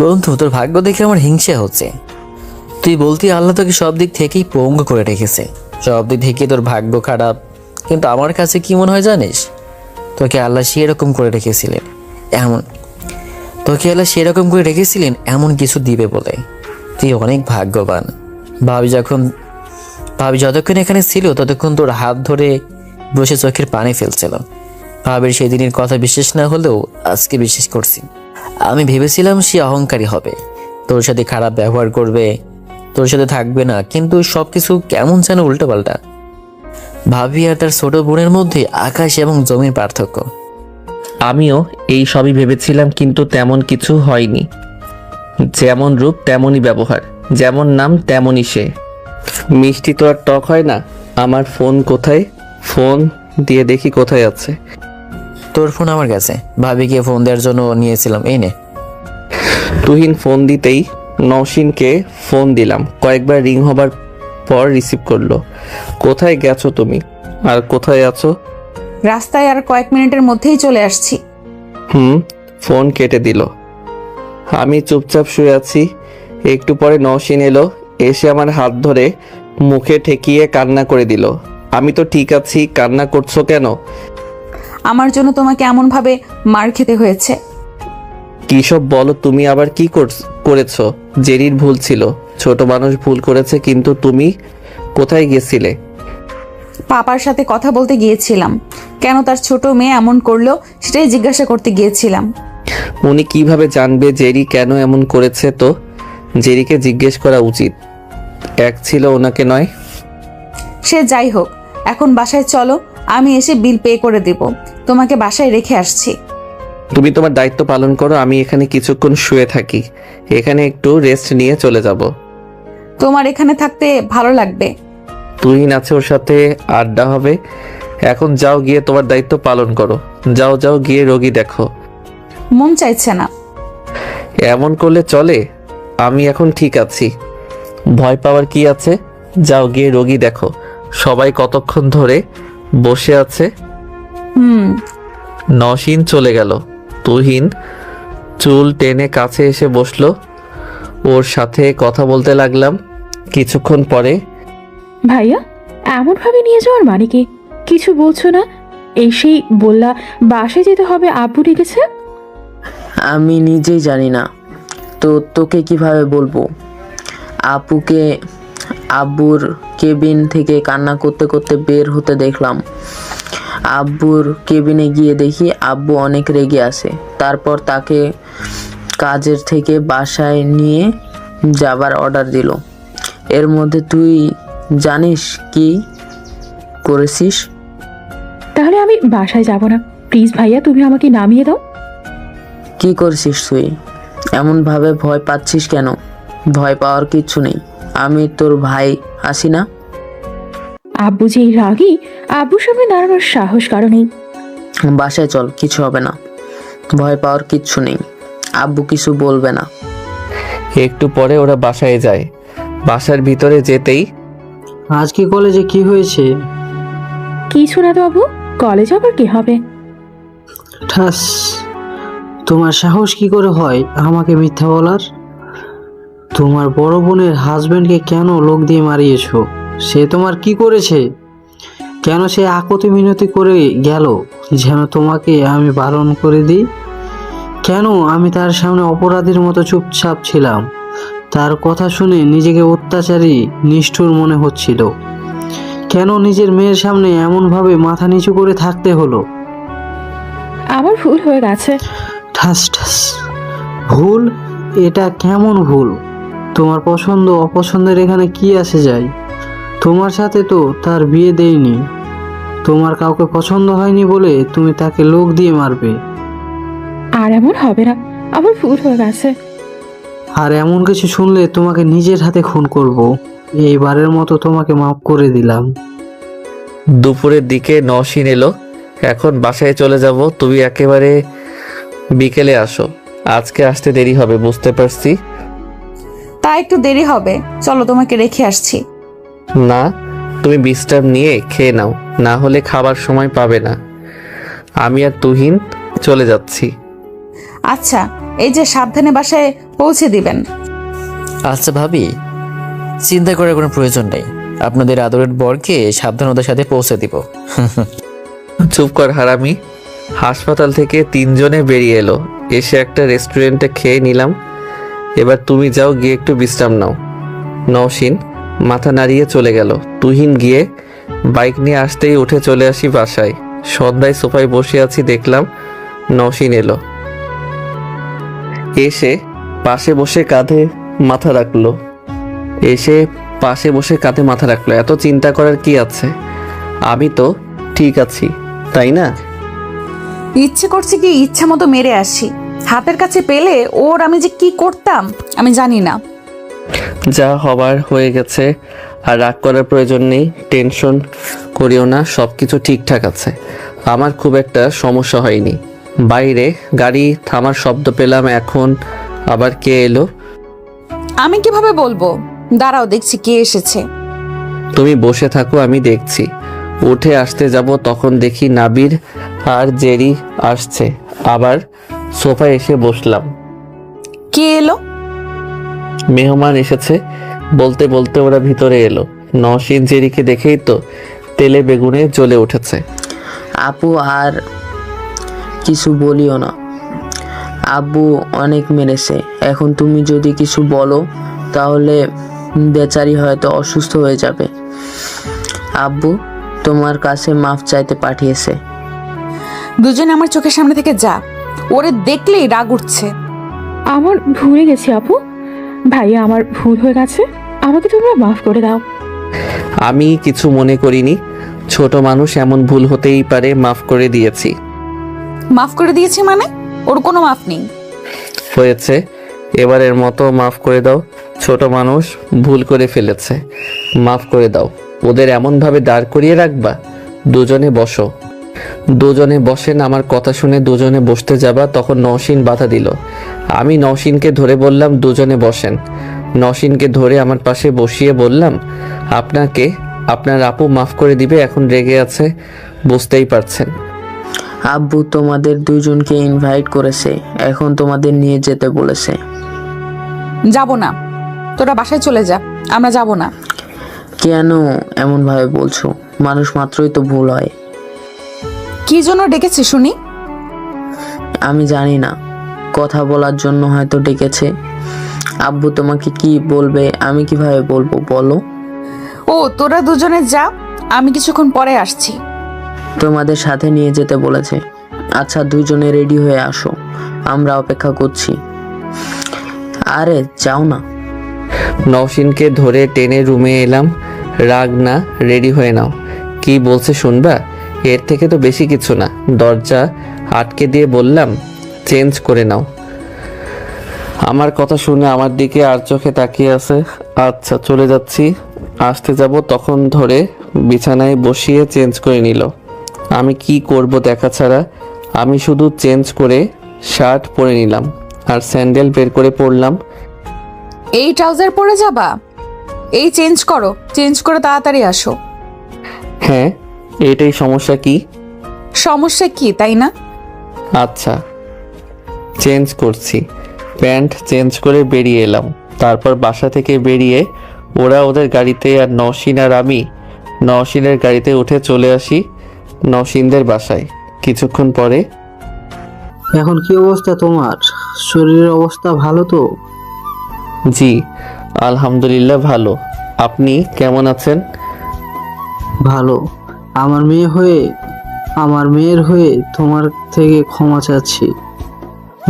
বন্ধু, তোর ভাগ্য দেখে আমার হিংসা হচ্ছে। তুই বলতি আল্লাহ তোকে সব দিক থেকেই পঙ্গু করে রেখেছে, সব দিক থেকে তোর ভাগ্য খারাপ। কিন্তু আমার কাছে কি মনে হয় জানিস, তোকে আল্লাহ সেরকম করে রেখেছিলেন এমন কিছু দিবে বলে। তুই অনেক ভাগ্যবান। ভাবি যতক্ষণ এখানে ছিল ততক্ষণ তোর হাত ধরে বসে চোখের পানি ফেলছিল। ভাবির সেদিনের কথা বিশ্বাস না হলেও আজকে বিশ্বাস করছি। আমি ভেবেছিলাম সে অহংকারী হবে, তোর সাথে খারাপ ব্যবহার করবে, তোর সাথে থাকবে না, কিন্তু সবকিছু কেমন যেন উল্টোপাল্টা। ভাবি আর তার ছোট বোনের মধ্যে আকাশ এবং জমির পার্থক্য। আমিও এই সবই ভেবেছিলাম, কিন্তু তেমন কিছু হয়নি। যেমন রূপ তেমনই ব্যবহার, যেমন নাম তেমনই সে। মিষ্টি তো আর টক হয় না। আমার ফোন কোথায়? ফোন দিয়ে দেখি কোথায় আছে। তোর ফোন আমার কাছে, ভাবিকে ফোন দেওয়ার জন্য নিয়েছিলাম, এই নে। তুহিন ফোন দিতেই নওশিনকে ফোন দিলাম। কয়েকবার রিং হবার পর রিসিভ করলো। কোথায় গেছো তুমি, আর কোথায় আছো? রাস্তায় আর কয়েক মিনিটের মধ্যেই চলে আসছি। ফোন কেটে দিল। আমি চুপচাপ শুয়ে আছি। একটু পরে নওশিন এলো, এসে আমার হাত ধরে মুখে ঠেকিয়ে কান্না করে দিল। আমি তো ঠিক আছি, কান্না করছো কেন? আমার জন্য তোমাকে এমনভাবে মার খেতে হয়েছে। কি সব বলো তুমি, আবার কি করেছো? জেরির ভুল ছিল, ছোট মানুষ ভুল করেছে, কিন্তু তুমি কোথায় গেছিলে? পাপার সাথে কথা বলতে গিয়েছিলাম। কেন তার ছোট মেয়ে এমন করলো সেটাই জিজ্ঞাসা করতে গিয়েছিলাম। উনি কিভাবে জানবে জেরি কেন এমন করেছে? তো জেরিকে জিজ্ঞেস করা উচিত। এক ছিল ওনাকে নয়। সে যাই হোক, এখন বাসায় চলো, আমি এসে বিল পে করে দেব। তোমাকে বাসায় রেখে আসছি। তুমি তোমার দায়িত্ব পালন করো, আমি এখানে কিছুক্ষণ শুয়ে থাকি। এখানে একটু রেস্ট নিয়ে চলে যাব। তোমার এখানে থাকতে ভালো লাগবে। তুহিন আছে, ওর সাথে আড্ডা হবে। এখন যাও, গিয়ে তোমার দায়িত্ব পালন করো। যাও যাও, গিয়ে রোগী দেখো। মন চাইছে না। এমন করলে চলে? আমি এখন ঠিক আছি, ভয় পাওয়ার কি আছে? যাও গিয়ে রোগী দেখো। সবাই কতক্ষণ ধরে বসে আছে। নওশিন চলে গেল। তুহিন চুল টেনে কাছে এসে বসলো। ওর সাথে কথা বলতে লাগলাম। কিছুক্ষণ পরে, ভাইয়া, এমন ভাবে নিয়ে যাওয়ার মানে কি? কিছু বলছো না? এই সেই বললা বাসায় যেতে হবে, আব্বু ডেকেছে। আমি নিজেই জানি না তো তোকে কিভাবে বলবো। আপুকে আব্বুর কেবিন থেকে কান্না করতে করতে বের হতে দেখলাম। আব্বুর কেবিনে গিয়ে দেখি আব্বু অনেক রেগে আছে। তারপর তাকে কাজের থেকে বাসায় নিয়ে যাবার অর্ডার দিল। এর মধ্যে তুই জানিস কি করেছিস? তাহলে আমি বাসায় যাব না। প্লিজ ভাইয়া, তুমি আমাকে নামিয়ে দাও। কি করছিস তুই? এমন ভাবে ভয় পাচ্ছিস কেন? ভয় পাওয়ার কিচ্ছু নেই, আমি তোর ভাই আছি না। আব্বু যেই রাগী, আব্বুর সামনে দাঁড়ানোর সাহস কারো নেই। বাসায় চল, কিছু হবে না, ভয় পাওয়ার কিচ্ছু নেই, আব্বু কিছু বলবে না। একটু পরে ওরা বাসায় যায়। বাসার ভিতরে যেতেই, আজকে কলেজে কি হয়েছে? কিছু না তো আব্বু, কলেজ আবার কি হবে? ঠাস, তোমার সাহস কি করে হয় আমাকে মিথ্যা বলার? তোমার বড় বোনের হাজবেন্ডকে কেন লোক দিয়ে মারিয়েছো? সে তোমার কি করেছে? কেন সে আকতি মিনতি করে গেল যেন তোমাকে আমি বারণ করে দিই? কেন আমি তার সামনে অপরাধীর মতো চুপচাপ ছিলাম? তার কথা শুনে নিজেকে অত্যাচারী, নিষ্ঠুর মনে হচ্ছিল। কেন নিজের মেয়ের সামনে এমনভাবে মাথা নিচু করে থাকতে হলো? আমার ভুল হয়ে গেছে। ঠাস ঠাস, ভুল? এটা কেমন ভুল? তোমার পছন্দ অপছন্দের এখানে কি আসে যায়? তোমার সাথে তো তার বিয়ে দেয়নি। তোমার কাউকে পছন্দ হয়নি বলে তুমি তাকে লোক দিয়ে মারবে? আর এমন হবে না, আমার ভুল হয়ে গেছে। আর এমন কিছু শুনলে তোমাকে নিজের হাতে খুন করব। এইবারের মতো তোমাকে মাফ করে দিলাম। দুপুরের দিকে নওশিন এলো। এখন বাসায় চলে যাব, তুমি একেবারে বিকেলে আসো। আজকে আসতে দেরি হবে, বুঝতে পারছি। তা একটু দেরি হবে, চলো তোমাকে রেখে আসছি। না, তুমি বিশ্রাম নিয়ে খেয়ে নাও, না হলে খাবার সময় পাবে না। আমি আর তুহিন চলে যাচ্ছি। আচ্ছা, এই যে সাবধানে বাসায় পৌঁছে দিবেন। আচ্ছা ভাবি, চিন্তা করার কোনো প্রয়োজন নেই। আপনাদের আদরের বরকে সাবধানতার সাথে পৌঁছে দিব। চুপ কর হারামি। হাসপাতাল থেকে 3 জনে বেরিয়ে এলো। এসে একটা রেস্টুরেন্টে খেয়ে নিলাম। এবার তুমি যাও, গিয়ে একটু বিশ্রাম নাও। নওশিন মাথা নাড়িয়ে চলে গেল। তুহিন গিয়ে বাইক নিয়ে আসতেই উঠে চলে আসি বাসায়। সন্ধ্যায় সোফায় বসে আছি, দেখলাম নওশিন এলো। এসে পাশে বসে কাঁধে মাথা রাখলো। এত চিন্তা করার কি আছে? আমি তো ঠিক আছি, তাই না? ইচ্ছে করছে কি ইচ্ছা মতো মেরে আসি। হাতের কাছে পেলে ওর আমি যে কি করতাম আমি জানি না। যা হবার হয়ে গেছে, আর রাগ করার প্রয়োজন নেই, টেনশন করিও না, সব কিছু ঠিকঠাক আছে। আমার খুব একটা সমস্যা হয়নি। বাইরে গাড়ি থামার শব্দ পেলাম, এখন আবার কে এলো? আমি কিভাবে বলবো? দাঁড়াও, দেখছি কে এসেছে। তুমি বসে থাকো, আমি দেখছি। উঠে আসতে যাব, তখন দেখি নাবির আর জেরি আসছে। আবার সোফায় এসে বসলাম। কে এলো? মেহমান এসেছে বলতে বলতে ওরা ভিতরে এলো। নওশীন জেরিকে দেখেই তো তেলে বেগুনে জ্বলে উঠেছে। আপু আর কিছু বলিও না, আব্বু অনেক মেরেছে। এখন তুমি যদি কিছু বলো তাহলে বেচারি হয়তো অসুস্থ হয়ে যাবে। আব্বু তোমার কাছে মাফ চাইতে পাঠিয়েছে। দুজনে আমার চোখের সামনে থেকে যা, ওরে দেখলেই রাগ উঠছে। আমার ভুলে গেছি আপু, ভাইয়া আমার ভুল হয়ে গেছে, আমাকে তোমরা মাফ করে দাও। আমি কিছু মনে করিনি, ছোট মানুষ, এমন ভুল হতেই পারে, মাফ করে দিয়েছি। মাফ করে দিয়েছি মানে? ওর কোনো মাফ নেই। হয়েছে, এবারের মতো মাফ করে দাও। ছোট মানুষ, ভুল করে ফেলেছে, মাফ করে দাও। ওদের এমনভাবে দাঁড় করিয়ে রাখবা? দুজনে বসো। দুজনে বসেন। আমার কথা শুনে দুজনে বসতে যাবা, তখন নওশীন বাধা দিল। আমি নওশীনকে ধরে বললাম দুজনে বসেন। নওশীনকে ধরে আমার পাশে বসিয়ে বললাম, আপনাকে আপনার আপু মাফ করে দিবে, এখন রেগে আছে, বুঝতেই পারছেন। আব্বু তোমাদের দুজনকে ইনভাইট করেছে, এখন তোমাদের নিয়ে যেতে বলেছে। যাব না, তোরা বাসায় চলে যা, আমরা যাব না। কেন এমন ভাবে বলছো? মানুষ মাত্রই তো ভুল হয়। কি জন্য ডেকেছি শুনি? আমি জানি না, কথা বলার জন্য হয়তো ডেকেছে। আব্বু তোমাকে কি বলবে আমি কিভাবে বলবো বলো? ও, তোরা দুজনে যা, আমি কিছুক্ষণ পরে আসছি। তোমাদের সাথে নিয়ে যেতে বলেছে। আচ্ছা দুজনে রেডি হয়ে আসো, আমরা অপেক্ষা করছি। আরে যাও না। নওশীনকে ধরে টেনে রুমে এলাম। রাগ না, রেডি হয়ে নাও। কি বলছে শুনবা? এর থেকে তো বেশি কিছু না। দরজা আটকে দিয়ে বললাম, চেঞ্জ করে নাও। আমার কথা শুনে আমার দিকে আর চোখে তাকিয়ে আছে। আচ্ছা চলে যাচ্ছি। আসতে যাব তখন ধরে বিছানায় বসিয়ে চেঞ্জ করে নিল। আমি কি করব দেখা ছাড়া? আমি শুধু চেঞ্জ করে শার্ট পরে নিলাম আর স্যান্ডেল বের করে পরলাম। এই ট্রাউজার পরে যাবা? এই চেঞ্জ করো, চেঞ্জ করে তাড়াতাড়ি আসো। হ্যাঁ, এটাই সমস্যা। কি সমস্যা কি, তাই না? আচ্ছা চেঞ্জ করছি। প্যান্ট চেঞ্জ করে বেরিয়ে এলাম। তারপর বাসা থেকে বেরিয়ে ওরা ওদের গাড়িতে, আর নওশীন আর আমি নওশীনের গাড়িতে উঠে চলে আসি নওশীনদের বাসায়। কিছুক্ষণ পরে, এখন কি অবস্থা তোমার? শরীরের অবস্থা ভালো তো? জি আলহামদুলিল্লাহ ভালো। আপনি কেমন আছেন? ভালো। আমার মেয়ের হয়ে তোমার থেকে ক্ষমা চাচ্ছি।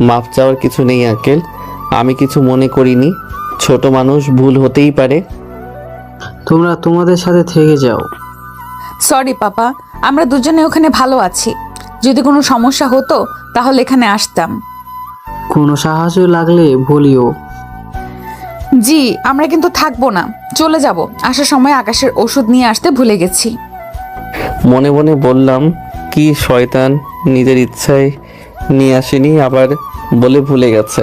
মাফ চাওয়ার কিছু নেই আঙ্কেল, আমি কিছু মনে করিনি। ছোট মানুষ, ভুল হতেই পারে। তোমরা তোমাদের সাথে থেকে যাও। সরি পাপা, আমরা দুজনে ওখানে ভালো আছি। যদি কোনো সমস্যা হতো তাহলে এখানে আসতাম। কোনো সাহায্য লাগলে বলিও। জি, আমরা কিন্তু থাকবো না, চলে যাব। আসার সময় আকাশের ওষুধ নিয়ে আসতে ভুলে গেছি। মনে মনে বললাম, কি শয়তান, নিজের ইচ্ছায় নিয়ে আসেনি, আবার বলে ভুলে গেছে।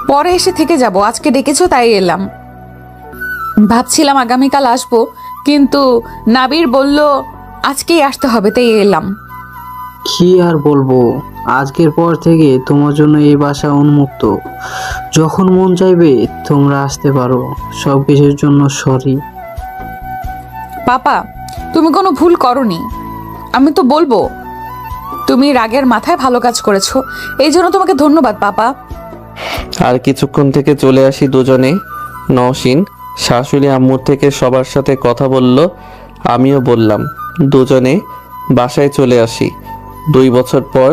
পরে এসে থেকে যাব, আজকে ডেকেছো তাই এলাম। ভাবছিলাম আগামীকাল আসবো, কিন্তু নাবির বলল আজকেই আসতে হবে, তাই এলাম। কি আর বলবো, আজকের পর থেকে তোমার জন্য এই বাসা উন্মুক্ত। যখন মন চাইবে তোমরা আসতে পারো। সব কিছুর জন্য সরি। পাপা, তুমি কোনো ভুল করনি, আমি তো বলবো। তুমি রাগের মাথায় ভালো কাজ করেছো, এই জন্য তোমাকে ধন্যবাদ পাপা। আর কিছুক্ষণ থেকে চলে আসি দুজনে। নওশীন শাশুড়ি আম্মুর থেকে সবার সাথে কথা বলল, আমিও বললাম। দুজনে বাসায় চলে আসি 2 বছর পর।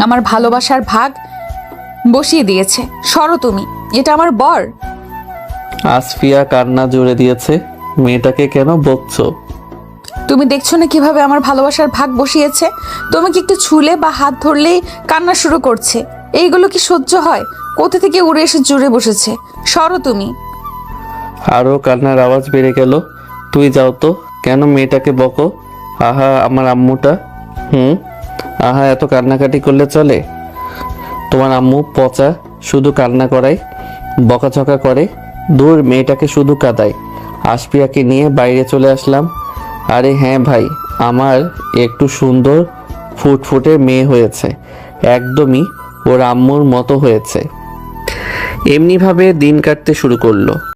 আমার ভালোবাসার ভাগ বসিয়ে দিয়েছে। সরো তুমি, এটা আমার বর। আসফিয়া কান্না জুড়ে দিয়েছে। মেয়েটাকে কেন বকছো? তুমি দেখছো না কিভাবে আমার ভালোবাসার ভাগ বসিয়েছে? তোমাকে একটু ছুলে বা হাত ধরলেই কান্না শুরু করছে। এইগুলো কি সহ্য হয়? কোথা থেকে উড়ে এসে জুড়ে বসেছে। সরো তুমি। আরও কান্নার আওয়াজ বেড়ে গেল। তুই যাও তো, কেন মেয়েটাকে বকো? আহা আমার আম্মুটা। আহা এত কান্নাকাটি করলে চলে? তোমার আম্মু পচা, শুধু কান্না করায়, বকাঝকা করে। দূর, মেয়েটাকে শুধু কাঁদায়। আশপিয়াকে নিয়ে বাইরে চলে আসলাম। আরে হ্যাঁ ভাই, আমার একটু সুন্দর ফুটফুটে মেয়ে হয়েছে, একদমই ওর আম্মুর মতো হয়েছে। এমনিভাবে দিন কাটতে শুরু করলো।